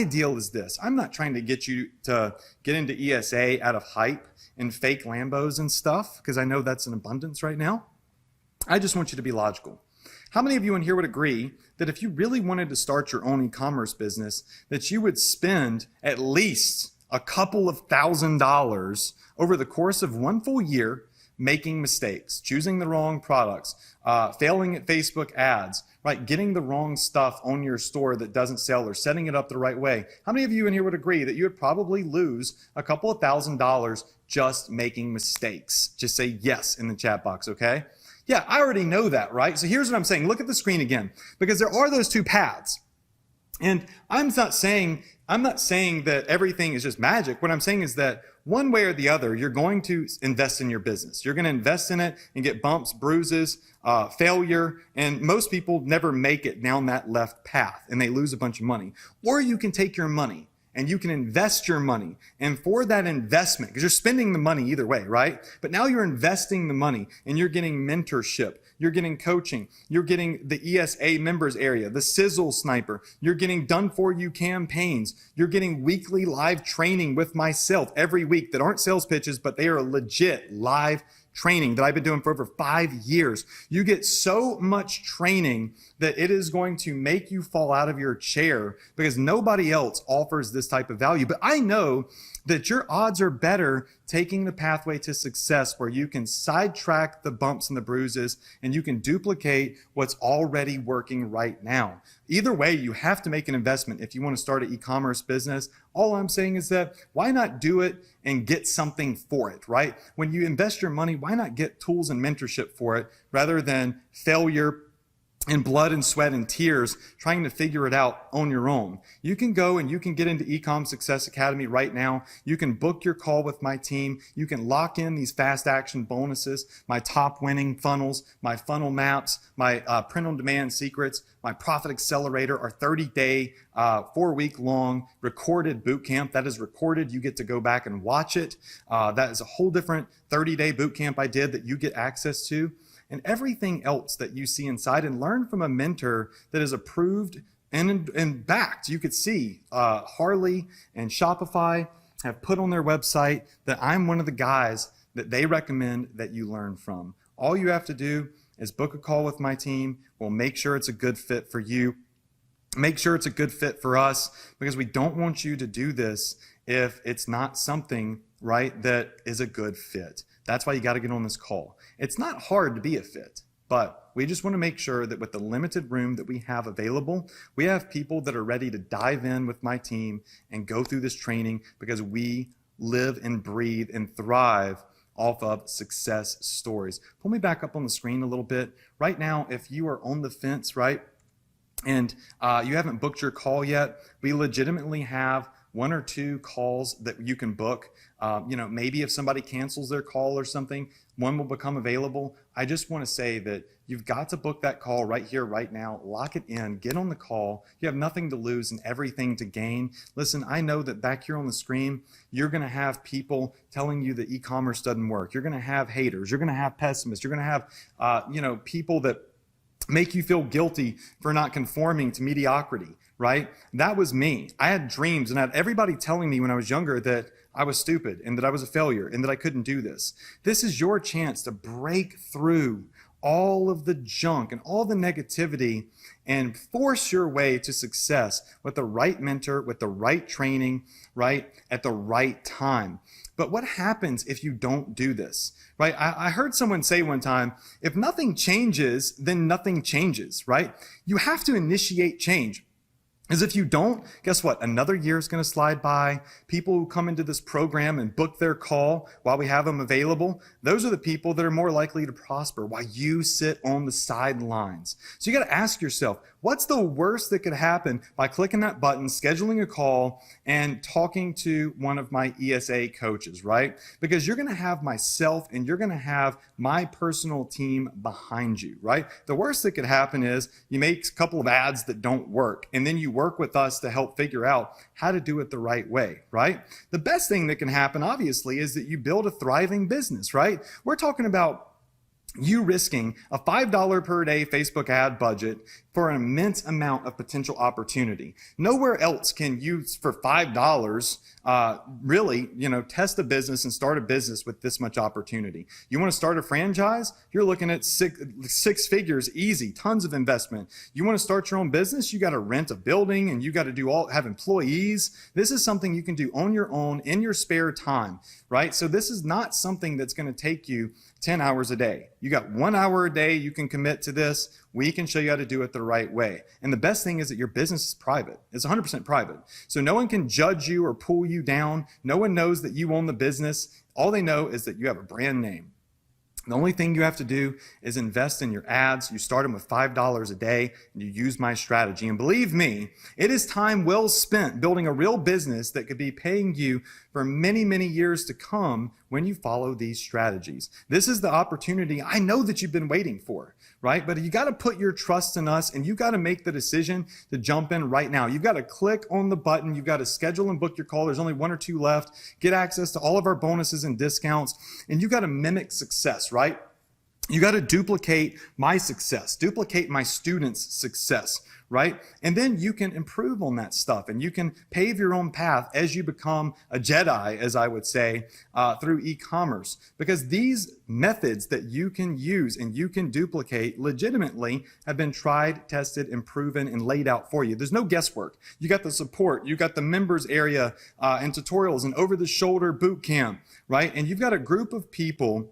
deal is this. I'm not trying to get you to get into ESA out of hype and fake Lambos and stuff, because I know that's in abundance right now. I just want you to be logical. How many of you in here would agree that if you really wanted to start your own e-commerce business, that you would spend at least a couple of $1,000s over the course of one full year making mistakes, choosing the wrong products, failing at Facebook ads, right? Getting the wrong stuff on your store that doesn't sell or setting it up the right way? How many of you in here would agree that you would probably lose a couple of $1,000s just making mistakes? Just say yes in the chat box, okay? Yeah, I already know that, right? So here's what I'm saying. Look at the screen again, because there are those two paths. And I'm not saying that everything is just magic. What I'm saying is that one way or the other, you're going to invest in your business. You're going to invest in it and get bumps, bruises, failure. And most people never make it down that left path and they lose a bunch of money. Or you can take your money and you can invest your money. And for that investment, because you're spending the money either way, right? But now you're investing the money and you're getting mentorship. You're getting coaching. You're getting the ESA members area, the Sizzle Sniper. You're getting done for you campaigns. You're getting weekly live training with myself every week that aren't sales pitches, but they are legit live training that I've been doing for over 5 years. You get so much training that it is going to make you fall out of your chair because nobody else offers this type of value. But I know that your odds are better taking the pathway to success where you can sidetrack the bumps and the bruises and you can duplicate what's already working right now. Either way, you have to make an investment if you want to start an e-commerce business. All I'm saying is that why not do it and get something for it, right? When you invest your money, why not get tools and mentorship for it rather than failure and blood and sweat and tears trying to figure it out on your own? You can go and you can get into Ecom Success Academy right now. You can book your call with my team. You can lock in these fast action bonuses, my top winning funnels, my funnel maps, my print on demand secrets, my profit accelerator, our 30-day, 4-week long recorded boot camp. That is recorded. You get to go back and watch it. That is a whole different 30-day boot camp I did that you get access to. And everything else that you see inside, and learn from a mentor that is approved and backed. You could see Harley and Shopify have put on their website that I'm one of the guys that they recommend that you learn from. All you have to do is book a call with my team. We'll make sure it's a good fit for you. Make sure it's a good fit for us, because we don't want you to do this if it's not something, right, that is a good fit. That's why you got to get on this call. It's not hard to be a fit, but we just want to make sure that with the limited room that we have available, we have people that are ready to dive in with my team and go through this training, because we live and breathe and thrive off of success stories. Pull me back up on the screen a little bit. Right now, if you are on the fence, right, and you haven't booked your call yet, we legitimately have 1 or 2 calls that you can book. Maybe if somebody cancels their call or something, one will become available. I just want to say that you've got to book that call right here, right now. Lock it in. Get on the call. You have nothing to lose and everything to gain. Listen, I know that back here on the screen, you're going to have people telling you that e-commerce doesn't work. You're going to have haters. You're going to have pessimists. You're going to have, people that make you feel guilty for not conforming to mediocrity, right? That was me. I had dreams and I had everybody telling me when I was younger that I was stupid and that I was a failure and that I couldn't do this. This is your chance to break through all of the junk and all the negativity and force your way to success with the right mentor, with the right training, right, at the right time. But what happens if you don't do this, right? I heard someone say one time, if nothing changes, then nothing changes, right? You have to initiate change. Because if you don't, guess what? Another year is going to slide by. People who come into this program and book their call while we have them available, those are the people that are more likely to prosper while you sit on the sidelines. So you got to ask yourself, What's the worst that could happen by clicking that button, scheduling a call, and talking to one of my ESA coaches, right? Because you're going to have myself and you're going to have my personal team behind you, right? The worst that could happen is you make a couple of ads that don't work, and then you work with us to help figure out how to do it the right way, right? The best thing that can happen, obviously, is that you build a thriving business, right? We're talking about you risking a $5 per day Facebook ad budget for an immense amount of potential opportunity. Nowhere else can you, for $5, really, test a business and start a business with this much opportunity. You want to start a franchise? You're looking at six figures, easy, tons of investment. You want to start your own business? You got to rent a building and you got to have employees. This is something you can do on your own in your spare time, right? So this is not something that's going to take you 10 hours a day. You got 1 hour a day you can commit to this. We can show you how to do it the right way. And the best thing is that your business is private. It's 100% private. So no one can judge you or pull you down. No one knows that you own the business. All they know is that you have a brand name. The only thing you have to do is invest in your ads. You start them with $5 a day and you use my strategy. And believe me, it is time well spent building a real business that could be paying you for many, many years to come when you follow these strategies. This is the opportunity I know that you've been waiting for, right? But you got to put your trust in us and you got to make the decision to jump in right now. You've got to click on the button. You've got to schedule and book your call. There's only 1 or 2 left. Get access to all of our bonuses and discounts. And you got to mimic success, right? You got to duplicate my success, duplicate my students' success, right? And then you can improve on that stuff and you can pave your own path as you become a Jedi, as I would say, through e-commerce. Because these methods that you can use and you can duplicate legitimately have been tried, tested, and proven and laid out for you. There's no guesswork. You got the support, you got the members area and tutorials and over-the-shoulder boot camp, right? And you've got a group of people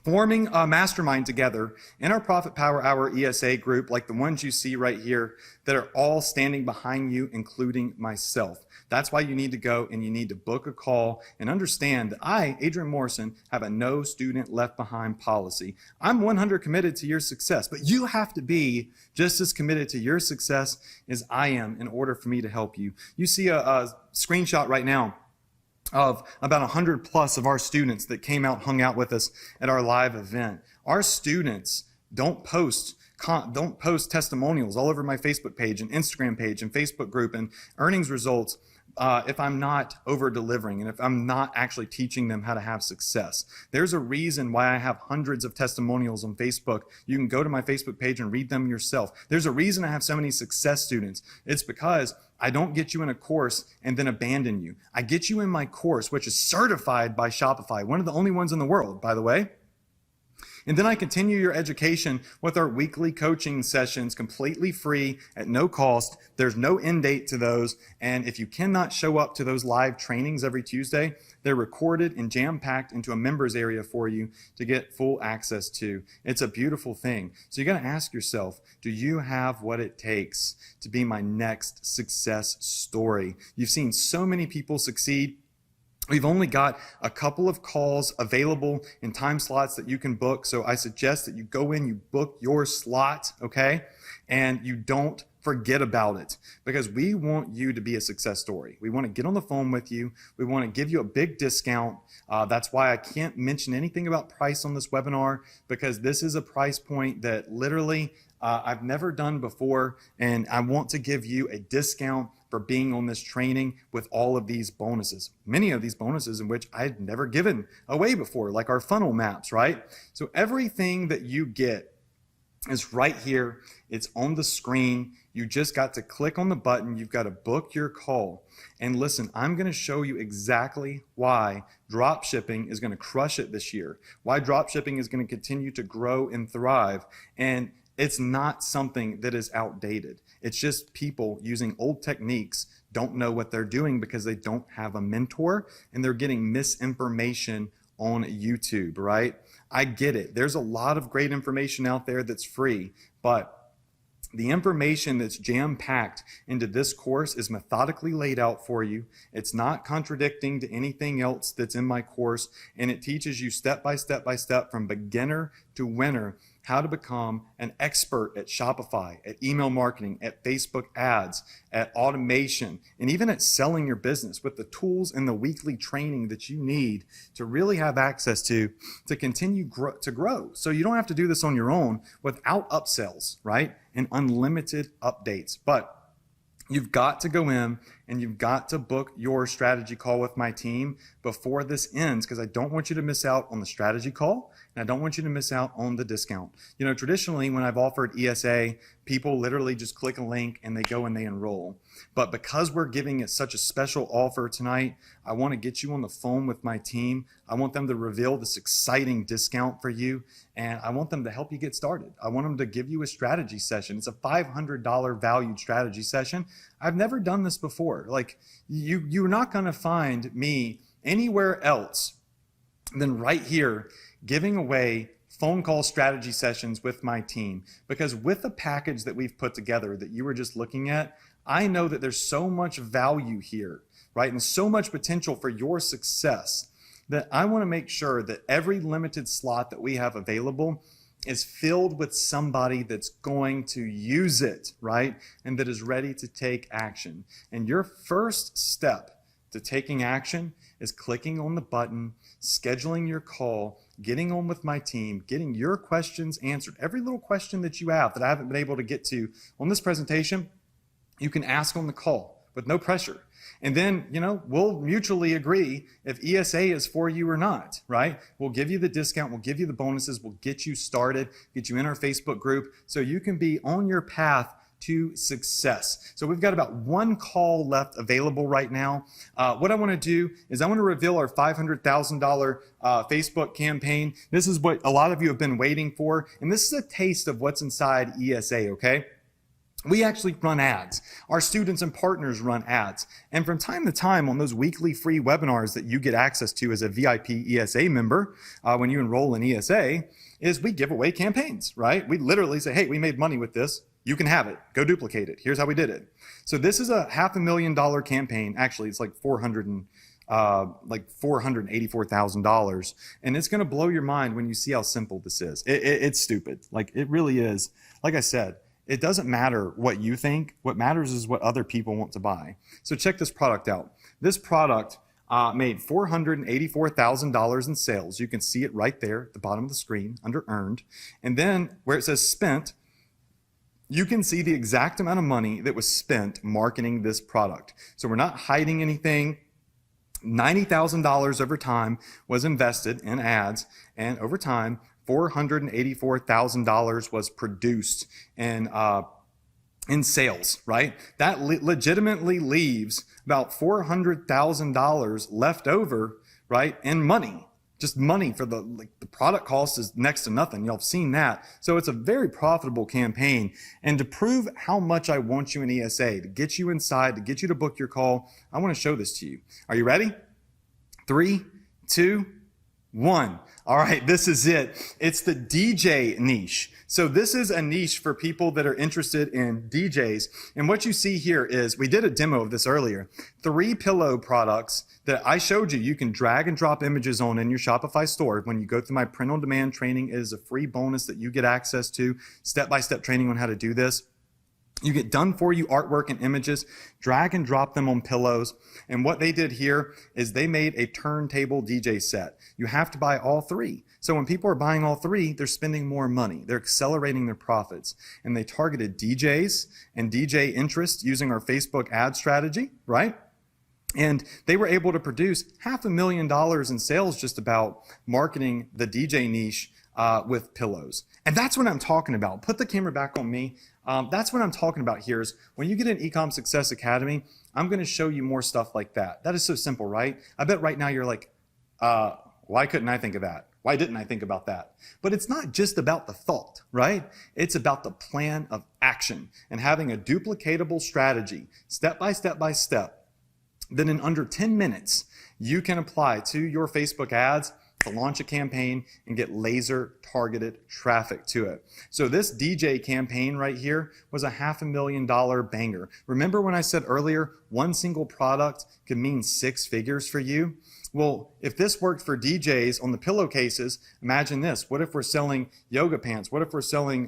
forming a mastermind together in our Profit Power Hour ESA group, like the ones you see right here, that are all standing behind you, including myself. That's why you need to go and you need to book a call and understand that I, Adrian Morrison, have a no student left behind policy. I'm 100 committed to your success, but you have to be just as committed to your success as I am in order for me to help you. You see a screenshot right now of about 100 plus of our students that came out, hung out with us at our live event. Our students don't post testimonials all over my Facebook page and Instagram page and Facebook group and earnings results if I'm not over delivering and if I'm not actually teaching them how to have success. There's a reason why I have hundreds of testimonials on Facebook. You can go to my Facebook page and read them yourself. There's a reason I have so many success students. It's because I don't get you in a course and then abandon you. I get you in my course, which is certified by Shopify, one of the only ones in the world, by the way. And then I continue your education with our weekly coaching sessions, completely free at no cost. There's no end date to those. And if you cannot show up to those live trainings every Tuesday, they're recorded and jam-packed into a members area for you to get full access to. It's a beautiful thing. So you got to ask yourself, do you have what it takes to be my next success story? You've seen so many people succeed. We've only got a couple of calls available in time slots that you can book. So I suggest that you go in, you book your slot, okay? And you don't forget about it, because we want you to be a success story. We want to get on the phone with you. We want to give you a big discount. That's why I can't mention anything about price on this webinar, because this is a price point that literally I've never done before. And I want to give you a discount for being on this training with all of these bonuses. Many of these bonuses in which I'd never given away before, like our funnel maps, right? So everything that you get is right here. It's on the screen. You just got to click on the button. You've got to book your call. And listen, I'm going to show you exactly why drop shipping is going to crush it this year, why drop shipping is going to continue to grow and thrive. And it's not something that is outdated. It's just people using old techniques don't know what they're doing because they don't have a mentor and they're getting misinformation on YouTube, right? I get it. There's a lot of great information out there that's free, but the information that's jam-packed into this course is methodically laid out for you. It's not contradicting to anything else that's in my course, and it teaches you step by step by step from beginner to winner how to become an expert at Shopify, at email marketing, at Facebook ads, at automation, and even at selling your business with the tools and the weekly training that you need to really have access to continue to grow. So you don't have to do this on your own without upsells, right? And unlimited updates. But you've got to go in and you've got to book your strategy call with my team before this ends, because I don't want you to miss out on the strategy call and I don't want you to miss out on the discount. You know, traditionally when I've offered ESA, people literally just click a link and they go and they enroll. But because we're giving it such a special offer tonight, I want to get you on the phone with my team. I want them to reveal this exciting discount for you, and I want them to help you get started. I want them to give you a strategy session. It's a $500 valued strategy session. I've never done this before. Like you're not going to find me anywhere else than right here giving away phone call strategy sessions with my team, because with the package that we've put together that you were just looking at, I know that there's so much value here, right? And so much potential for your success that I want to make sure that every limited slot that we have available is filled with somebody that's going to use it, right? And that is ready to take action. And your first step to taking action is clicking on the button, scheduling your call, getting on with my team, getting your questions answered. Every little question that you have that I haven't been able to get to on this presentation, you can ask on the call with no pressure. And then, you know, we'll mutually agree if ESA is for you or not, right? We'll give you the discount, we'll give you the bonuses, we'll get you started, get you in our Facebook group so you can be on your path to success. So we've got about one call left available right now. What I want to do is I want to reveal our $500,000 Facebook campaign. This is what a lot of you have been waiting for, and this is a taste of what's inside ESA, okay? We actually run ads. Our students and partners run ads. And from time to time on those weekly free webinars that you get access to as a VIP ESA member, when you enroll in ESA, is we give away campaigns, right? We literally say, hey, we made money with this. You can have it. Go duplicate it. Here's how we did it. So this is a $500,000 campaign. Actually, it's like $484,000. And it's going to blow your mind when you see how simple this is. It's stupid. Like it really is. Like I said, it doesn't matter what you think. What matters is what other people want to buy. So check this product out. This product made $484,000 in sales. You can see it right there at the bottom of the screen under earned. And then where it says spent, you can see the exact amount of money that was spent marketing this product. So we're not hiding anything. $90,000 over time was invested in ads, and over time, $484,000 was produced in sales, right? That legitimately leaves about $400,000 left over, right, in money. Just money for the product cost is next to nothing. Y'all have seen that. So it's a very profitable campaign. And to prove how much I want you in ESA, to get you inside, to get you to book your call, I want to show this to you. Are you ready? 3, 2, 1. All right, this is it. It's the DJ niche. So this is a niche for people that are interested in DJs. And what you see here is, we did a demo of this earlier, 3 pillow products that I showed you. You can drag and drop images on in your Shopify store. When you go through my print on demand training, it is a free bonus that you get access to, step-by-step training on how to do this. You get done for you artwork and images, drag and drop them on pillows. And what they did here is they made a turntable DJ set. You have to buy all 3. So when people are buying all 3, they're spending more money. They're accelerating their profits. And they targeted DJs and DJ interest using our Facebook ad strategy, right? And they were able to produce $500,000 in sales just about marketing the DJ niche with pillows. And that's what I'm talking about. Put the camera back on me. That's what I'm talking about here is when you get an Ecom Success Academy, I'm going to show you more stuff like that. That is so simple, right? I bet right now you're like, why couldn't I think of that? Why didn't I think about that? But it's not just about the thought, right? It's about the plan of action and having a duplicatable strategy, step by step by step, that in under 10 minutes, you can apply to your Facebook ads to launch a campaign and get laser targeted traffic to it. So this DJ campaign right here was a $500,000 banger. Remember when I said earlier, one single product could mean 6 figures for you? Well, if this worked for DJs on the pillowcases, imagine this. What if we're selling yoga pants? What if we're selling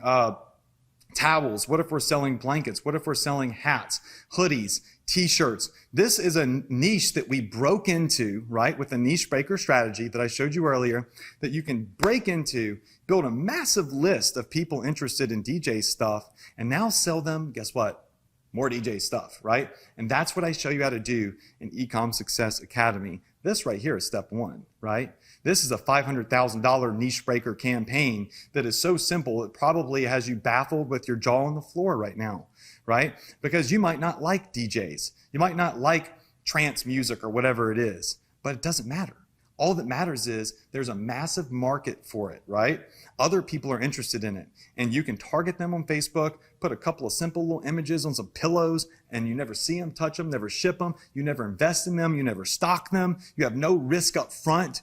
towels? What if we're selling blankets? What if we're selling hats, hoodies, t-shirts? This is a niche that we broke into, right, with the niche breaker strategy that I showed you earlier, that you can break into, build a massive list of people interested in DJ stuff, and now sell them, guess what? More DJ stuff, right? And that's what I show you how to do in Ecom Success Academy. This right here is step one, right? This is a $500,000 niche breaker campaign that is so simple, it probably has you baffled with your jaw on the floor right now, right? Because you might not like DJs. You might not like trance music or whatever it is, but it doesn't matter. All that matters is there's a massive market for it, right? Other people are interested in it, and you can target them on Facebook, put a couple of simple little images on some pillows, and you never see them, touch them, never ship them, you never invest in them, you never stock them, you have no risk up front.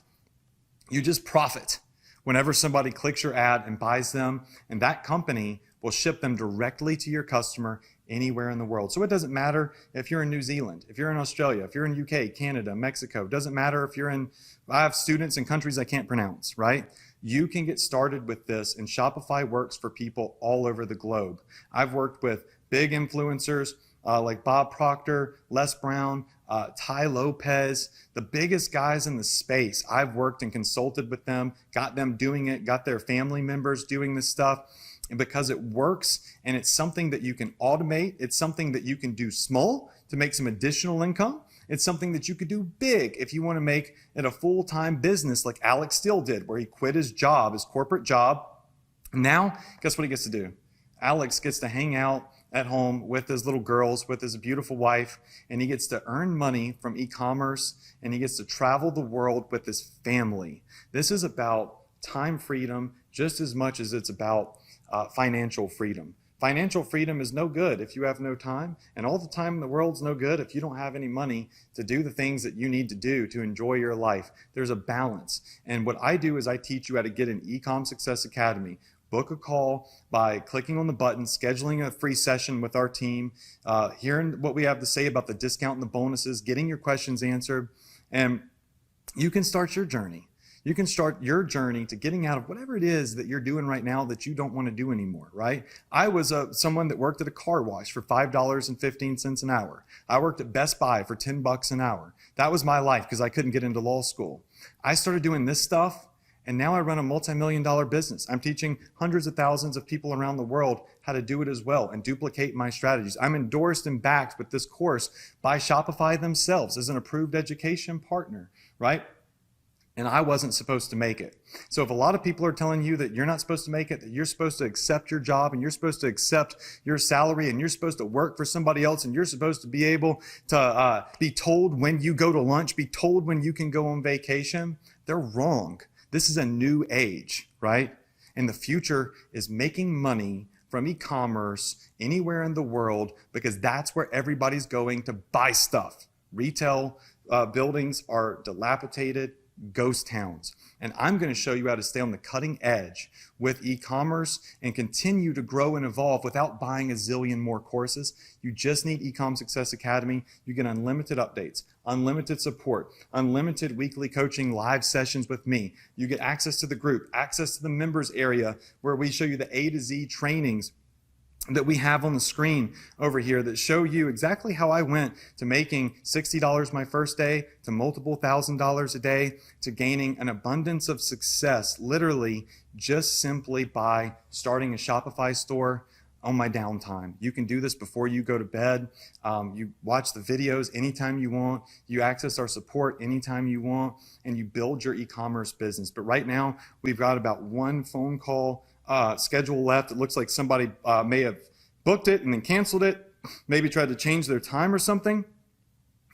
You just profit whenever somebody clicks your ad and buys them, and that company will ship them directly to your customer anywhere in the world. So it doesn't matter if you're in New Zealand, if you're in Australia, if you're in UK, Canada, Mexico. It doesn't matter if you're in, I have students in countries I can't pronounce, right? You can get started with this, and Shopify works for people all over the globe. I've worked with big influencers like Bob Proctor, Les Brown, Ty Lopez, the biggest guys in the space. I've worked and consulted with them, got them doing it, got their family members doing this stuff. And because it works and it's something that you can automate, it's something that you can do small to make some additional income. It's something that you could do big if you want to make it a full-time business like Alex Steele did, where he quit his job, his corporate job. Now, guess what he gets to do? Alex gets to hang out at home with his little girls, with his beautiful wife, and he gets to earn money from e-commerce, and he gets to travel the world with his family. This is about time freedom just as much as it's about financial freedom. Financial freedom is no good if you have no time, and all the time in the world's no good if you don't have any money to do the things that you need to do to enjoy your life. There's a balance. And what I do is I teach you how to get an Ecom Success Academy. Book a call by clicking on the button, scheduling a free session with our team, hearing what we have to say about the discount and the bonuses, getting your questions answered, and you can start your journey. You can start your journey to getting out of whatever it is that you're doing right now that you don't want to do anymore, right? I was someone that worked at a car wash for $5.15 an hour. I worked at Best Buy for $10 an hour. That was my life because I couldn't get into law school. I started doing this stuff, and now I run a multi-million-dollar business. I'm teaching hundreds of thousands of people around the world how to do it as well and duplicate my strategies. I'm endorsed and backed with this course by Shopify themselves as an approved education partner, right? And I wasn't supposed to make it. So if a lot of people are telling you that you're not supposed to make it, that you're supposed to accept your job and you're supposed to accept your salary and you're supposed to work for somebody else and you're supposed to be able to be told when you go to lunch, be told when you can go on vacation, they're wrong. This is a new age, right? And the future is making money from e-commerce anywhere in the world because that's where everybody's going to buy stuff. Retail buildings are dilapidated, ghost towns. And I'm going to show you how to stay on the cutting edge with e-commerce and continue to grow and evolve without buying a zillion more courses. You just need Ecom Success Academy. You get unlimited updates, unlimited support, unlimited weekly coaching live sessions with me. You get access to the group, access to the members area where we show you the A to Z trainings that we have on the screen over here that show you exactly how I went to making $60 my first day, to multiple $1,000s a day, to gaining an abundance of success, literally just simply by starting a Shopify store on my downtime. You can do this before you go to bed. You watch the videos anytime you want. You access our support anytime you want, and you build your e-commerce business. But right now, we've got about one phone call schedule left. It looks like somebody may have booked it and then canceled it, maybe tried to change their time or something.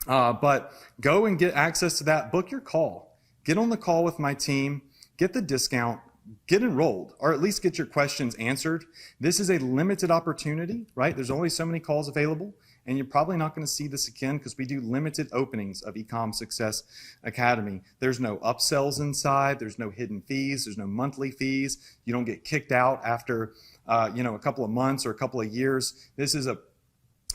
But go and get access to that. Book your call. Get on the call with my team. Get the discount. Get enrolled, or at least get your questions answered. This is a limited opportunity, right? There's only so many calls available, and you're probably not going to see this again because we do limited openings of Ecom Success Academy. There's no upsells inside. There's no hidden fees. There's no monthly fees. You don't get kicked out after a couple of months or a couple of years. This is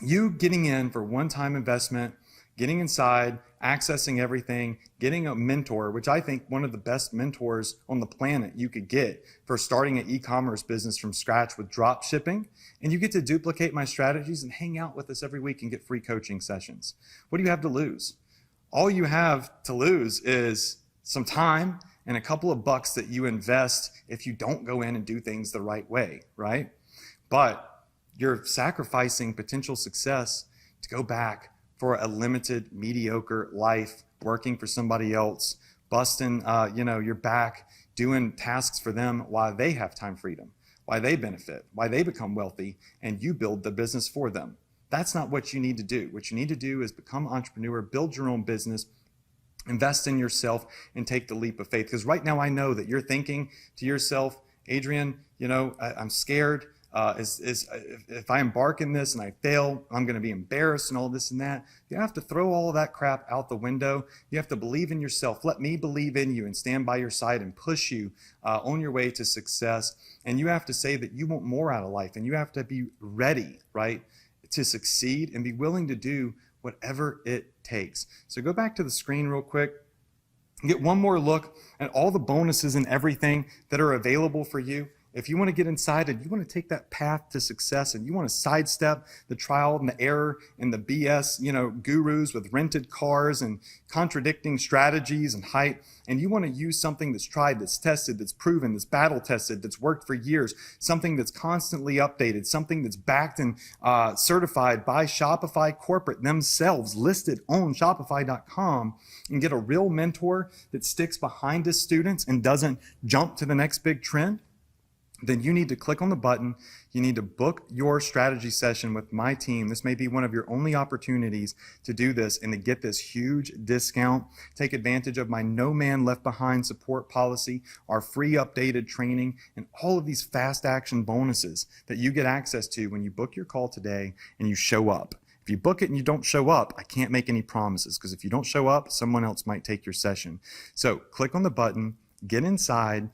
you getting in for one-time investment, getting inside, accessing everything, getting a mentor, which I think one of the best mentors on the planet you could get for starting an e-commerce business from scratch with drop shipping. And you get to duplicate my strategies and hang out with us every week and get free coaching sessions. What do you have to lose? All you have to lose is some time and a couple of bucks that you invest if you don't go in and do things the right way, right? But you're sacrificing potential success to go back for a limited, mediocre life, working for somebody else, busting, your back, doing tasks for them while they have time freedom, why they benefit, why they become wealthy, and you build the business for them. That's not what you need to do. What you need to do is become an entrepreneur, build your own business, invest in yourself, and take the leap of faith. Because right now I know that you're thinking to yourself, Adrian, I'm scared. If I embark in this and I fail, I'm going to be embarrassed and all this and that. You have to throw all of that crap out the window. You have to believe in yourself. Let me believe in you and stand by your side and push you on your way to success. And you have to say that you want more out of life, and you have to be ready, right, to succeed and be willing to do whatever it takes. So go back to the screen real quick. Get one more look at all the bonuses and everything that are available for you. If you want to get inside and you want to take that path to success and you want to sidestep the trial and the error and the BS, gurus with rented cars and contradicting strategies and hype, and you want to use something that's tried, that's tested, that's proven, that's battle tested, that's worked for years, something that's constantly updated, something that's backed and certified by Shopify corporate themselves, listed on Shopify.com, and get a real mentor that sticks behind his students and doesn't jump to the next big trend, then you need to click on the button. You need to book your strategy session with my team. This may be one of your only opportunities to do this and to get this huge discount. Take advantage of my No Man Left Behind support policy, our free updated training, and all of these fast action bonuses that you get access to when you book your call today and you show up. If you book it and you don't show up, I can't make any promises, because if you don't show up, someone else might take your session. So click on the button, get inside,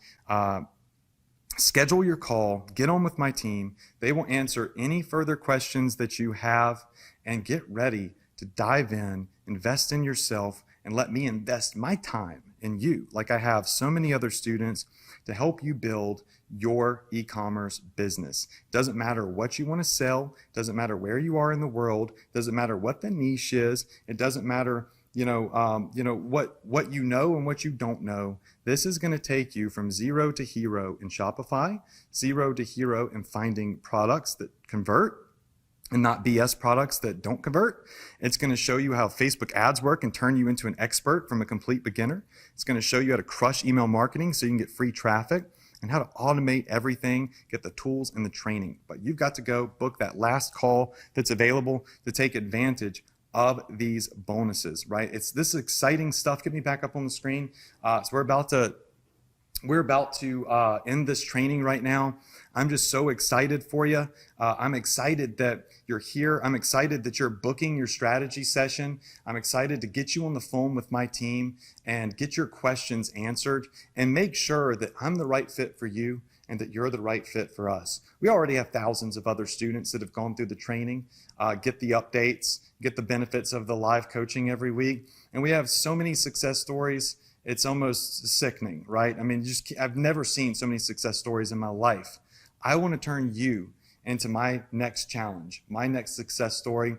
schedule your call, get on with my team. They will answer any further questions that you have, and get ready to dive in, invest in yourself, and let me invest my time in you, like I have so many other students, to help you build your e-commerce business. Doesn't matter what you want to sell, doesn't matter where you are in the world, doesn't matter what the niche is, it doesn't matter what you know and what you don't know. This is going to take you from zero to hero in Shopify, zero to hero in finding products that convert and not BS products that don't convert. It's going to show you how Facebook ads work and turn you into an expert from a complete beginner. It's going to show you how to crush email marketing so you can get free traffic, and how to automate everything, get the tools and the training. But you've got to go book that last call that's available to take advantage of these bonuses, right? This exciting stuff. Get me back up on the screen. So we're about to end this training right now. I'm just so excited for you. I'm excited that you're here. I'm excited that you're booking your strategy session. I'm excited to get you on the phone with my team and get your questions answered, and make sure that I'm the right fit for you and that you're the right fit for us. We already have thousands of other students that have gone through the training, get the updates, get the benefits of the live coaching every week. And we have so many success stories. It's almost sickening, right? I mean, I've never seen so many success stories in my life. I want to turn you into my next challenge, my next success story.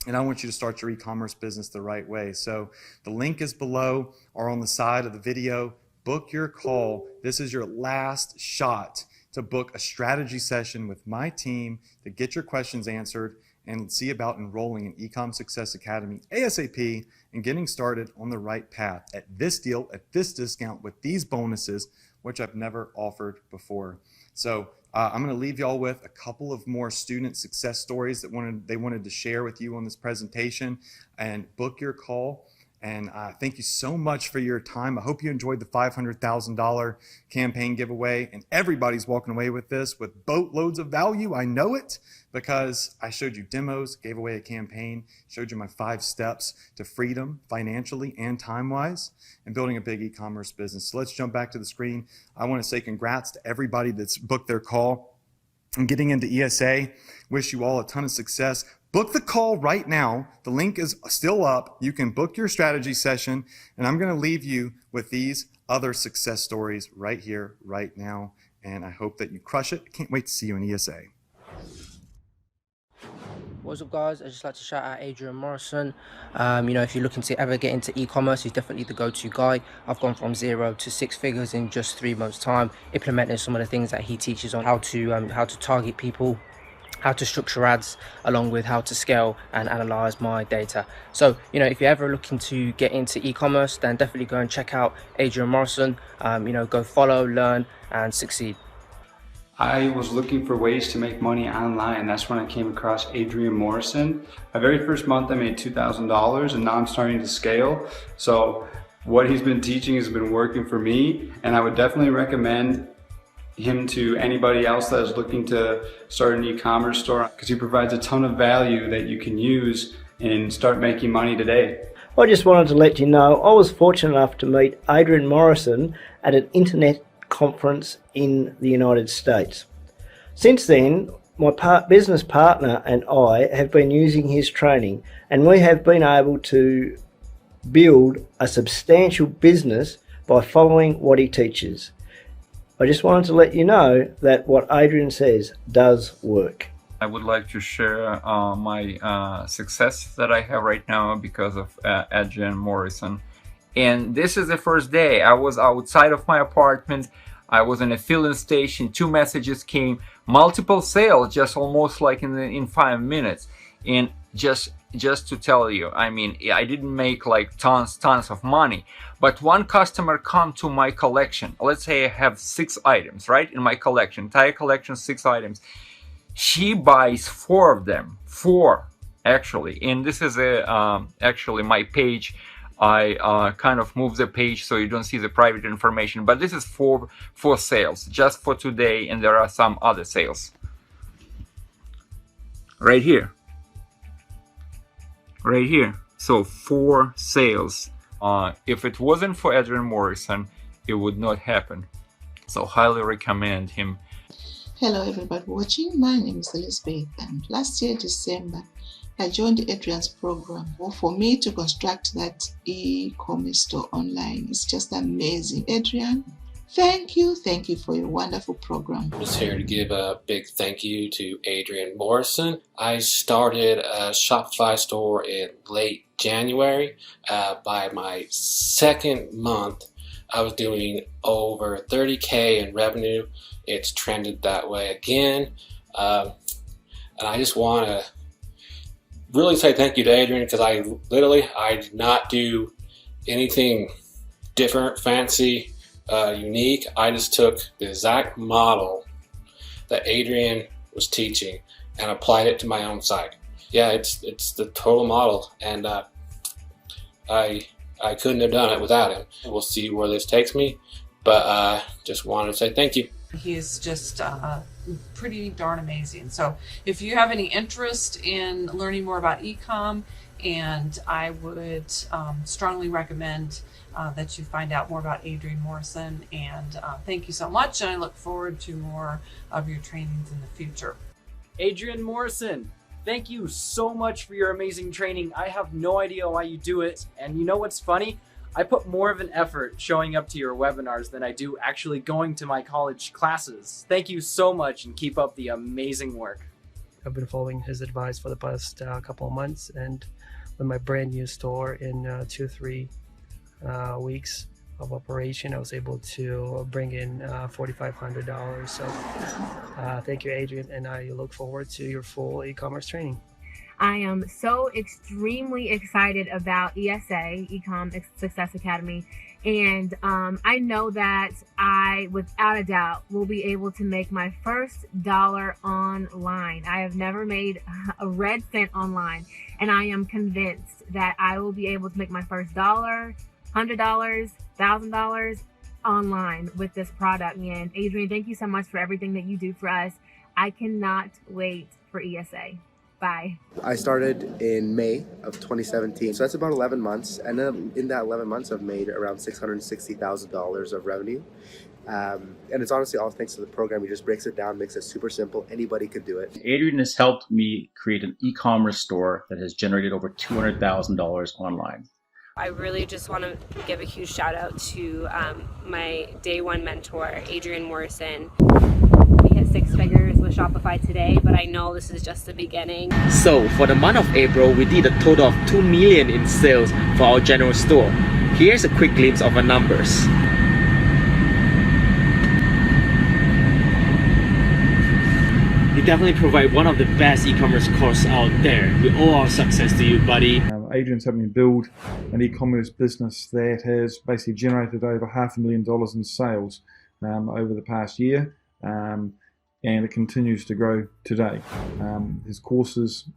And I want you to start your e-commerce business the right way. So the link is below or on the side of the video. Book your call. This is your last shot to book a strategy session with my team to get your questions answered and see about enrolling in Ecom Success Academy ASAP and getting started on the right path at this deal, at this discount, with these bonuses, which I've never offered before. So I'm going to leave y'all with a couple of more student success stories that they wanted to share with you on this presentation, and book your call. And thank you so much for your time. I hope you enjoyed the $500,000 campaign giveaway, and everybody's walking away with this with boatloads of value. I know it, because I showed you demos, gave away a campaign, showed you my 5 steps to freedom financially and time-wise, and building a big e-commerce business. So let's jump back to the screen. I want to say congrats to everybody that's booked their call and getting into ESA. Wish you all a ton of success. Book the call right now. The link is still up. You can book your strategy session, and I'm going to leave you with these other success stories right here, right now. And I hope that you crush it. Can't wait to see you in ESA. What's up, guys? I'd just like to shout out Adrian Morrison. If you're looking to ever get into e-commerce, he's definitely the go-to guy. I've gone from 0 to 6 figures in just 3 months' time, implementing some of the things that he teaches on how to target people, how to structure ads, along with how to scale and analyze my data. So, if you're ever looking to get into e-commerce, then definitely go and check out Adrian Morrison. Go follow, learn, and succeed. I was looking for ways to make money online. That's when I came across Adrian Morrison. My very first month I made $2,000, and now I'm starting to scale. So what he's been teaching has been working for me, and I would definitely recommend him to anybody else that is looking to start an e-commerce store, because he provides a ton of value that you can use and start making money today. I just wanted to let you know I was fortunate enough to meet Adrian Morrison at an internet conference in the United States. Since then, my business partner and I have been using his training, and we have been able to build a substantial business by following what he teaches. I just wanted to let you know that what Adrian says does work. I would like to share my success that I have right now because of Adrian Morrison. And this is the first day. I was outside of my apartment. I was in a filling station. 2 messages came, multiple sales, just almost like in 5 minutes. And just to tell you, I mean, I didn't make like tons of money, but one customer come to my collection. Let's say I have 6 items, right, in my collection, entire collection, 6 items. She buys 4 of them, 4 actually. And this is actually my page. I kind of move the page so you don't see the private information, but this is for sales, just for today, and there are some other sales right here. So 4 sales. If it wasn't for Adrian Morrison, it would not happen. So highly recommend him. Hello everybody watching, my name is Elizabeth, and last year December I joined Adrian's program. Well, for me to construct that e-commerce store online is just amazing. Adrian, thank you for your wonderful program. I'm just here to give a big thank you to Adrian Morrison. I started a Shopify store in late January. By my 2nd month, I was doing over 30K in revenue. It's trended that way again. And I just want to really say thank you to Adrian, because I did not do anything different, fancy, unique. I just took the exact model that Adrian was teaching and applied it to my own site. Yeah, it's the total model, and I couldn't have done it without him. We'll see where this takes me, but just wanted to say thank you. He's just pretty darn amazing. So if you have any interest in learning more about e-com, and I would strongly recommend that you find out more about Adrian Morrison. And thank you so much, and I look forward to more of your trainings in the future. Adrian Morrison, thank you so much for your amazing training. I have no idea why you do it, and you know what's funny? I put more of an effort showing up to your webinars than I do actually going to my college classes. Thank you so much, and keep up the amazing work. I've been following his advice for the past couple of months, and with my brand new store in 2-3 weeks of operation, I was able to bring in $4,500. So thank you, Adrian, and I look forward to your full e-commerce training. I am so extremely excited about ESA, Ecom Success Academy, and I know that I, without a doubt, will be able to make my first dollar online. I have never made a red cent online, and I am convinced that I will be able to make my first dollar, $100, $1,000 online with this product. And Adrian, thank you so much for everything that you do for us. I cannot wait for ESA. Bye. I started in May of 2017, so that's about 11 months. And then in that 11 months, I've made around $660,000 of revenue. And it's honestly all thanks to the program. He just breaks it down, makes it super simple. Anybody could do it. Adrian has helped me create an e-commerce store that has generated over $200,000 online. I really just want to give a huge shout out to my day one mentor, Adrian Morrison. We hit 6 figures with Shopify today, but I know this is just the beginning. So for the month of April, we did a total of $2 million in sales for our general store. Here's a quick glimpse of our numbers. You definitely provide one of the best e-commerce courses out there. We owe our success to you, buddy. Adrian's helped me build an e-commerce business that has basically generated over $500,000 in sales over the past year, and it continues to grow today. His courses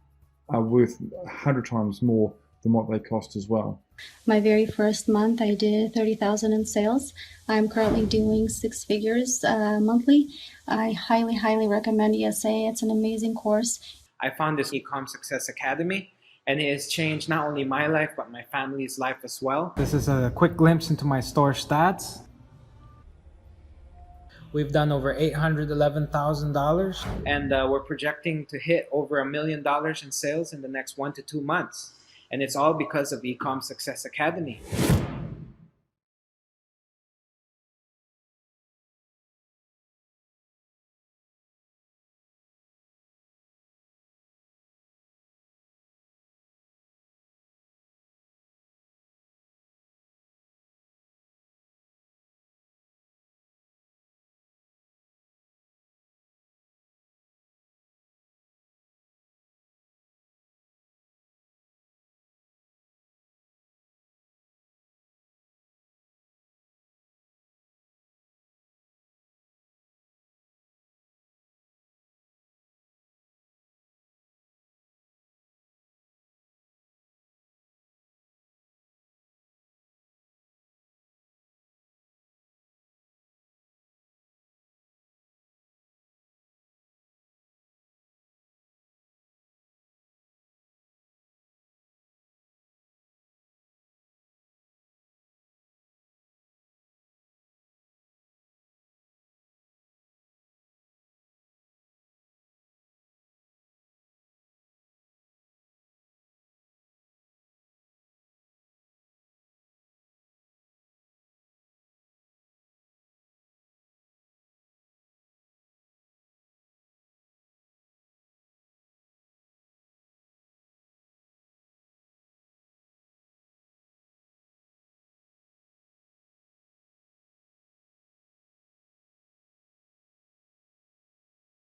are worth 100 times more than what they cost as well. My very first month, I did $30,000 in sales. I'm currently doing 6 figures monthly. I highly recommend ESA. It's an amazing course. I found this Ecom Success Academy, and it has changed not only my life, but my family's life as well. This is a quick glimpse into my store stats. We've done over $811,000. And we're projecting to hit over $1 million in sales in the next 1 to 2 months. And it's all because of Ecom Success Academy.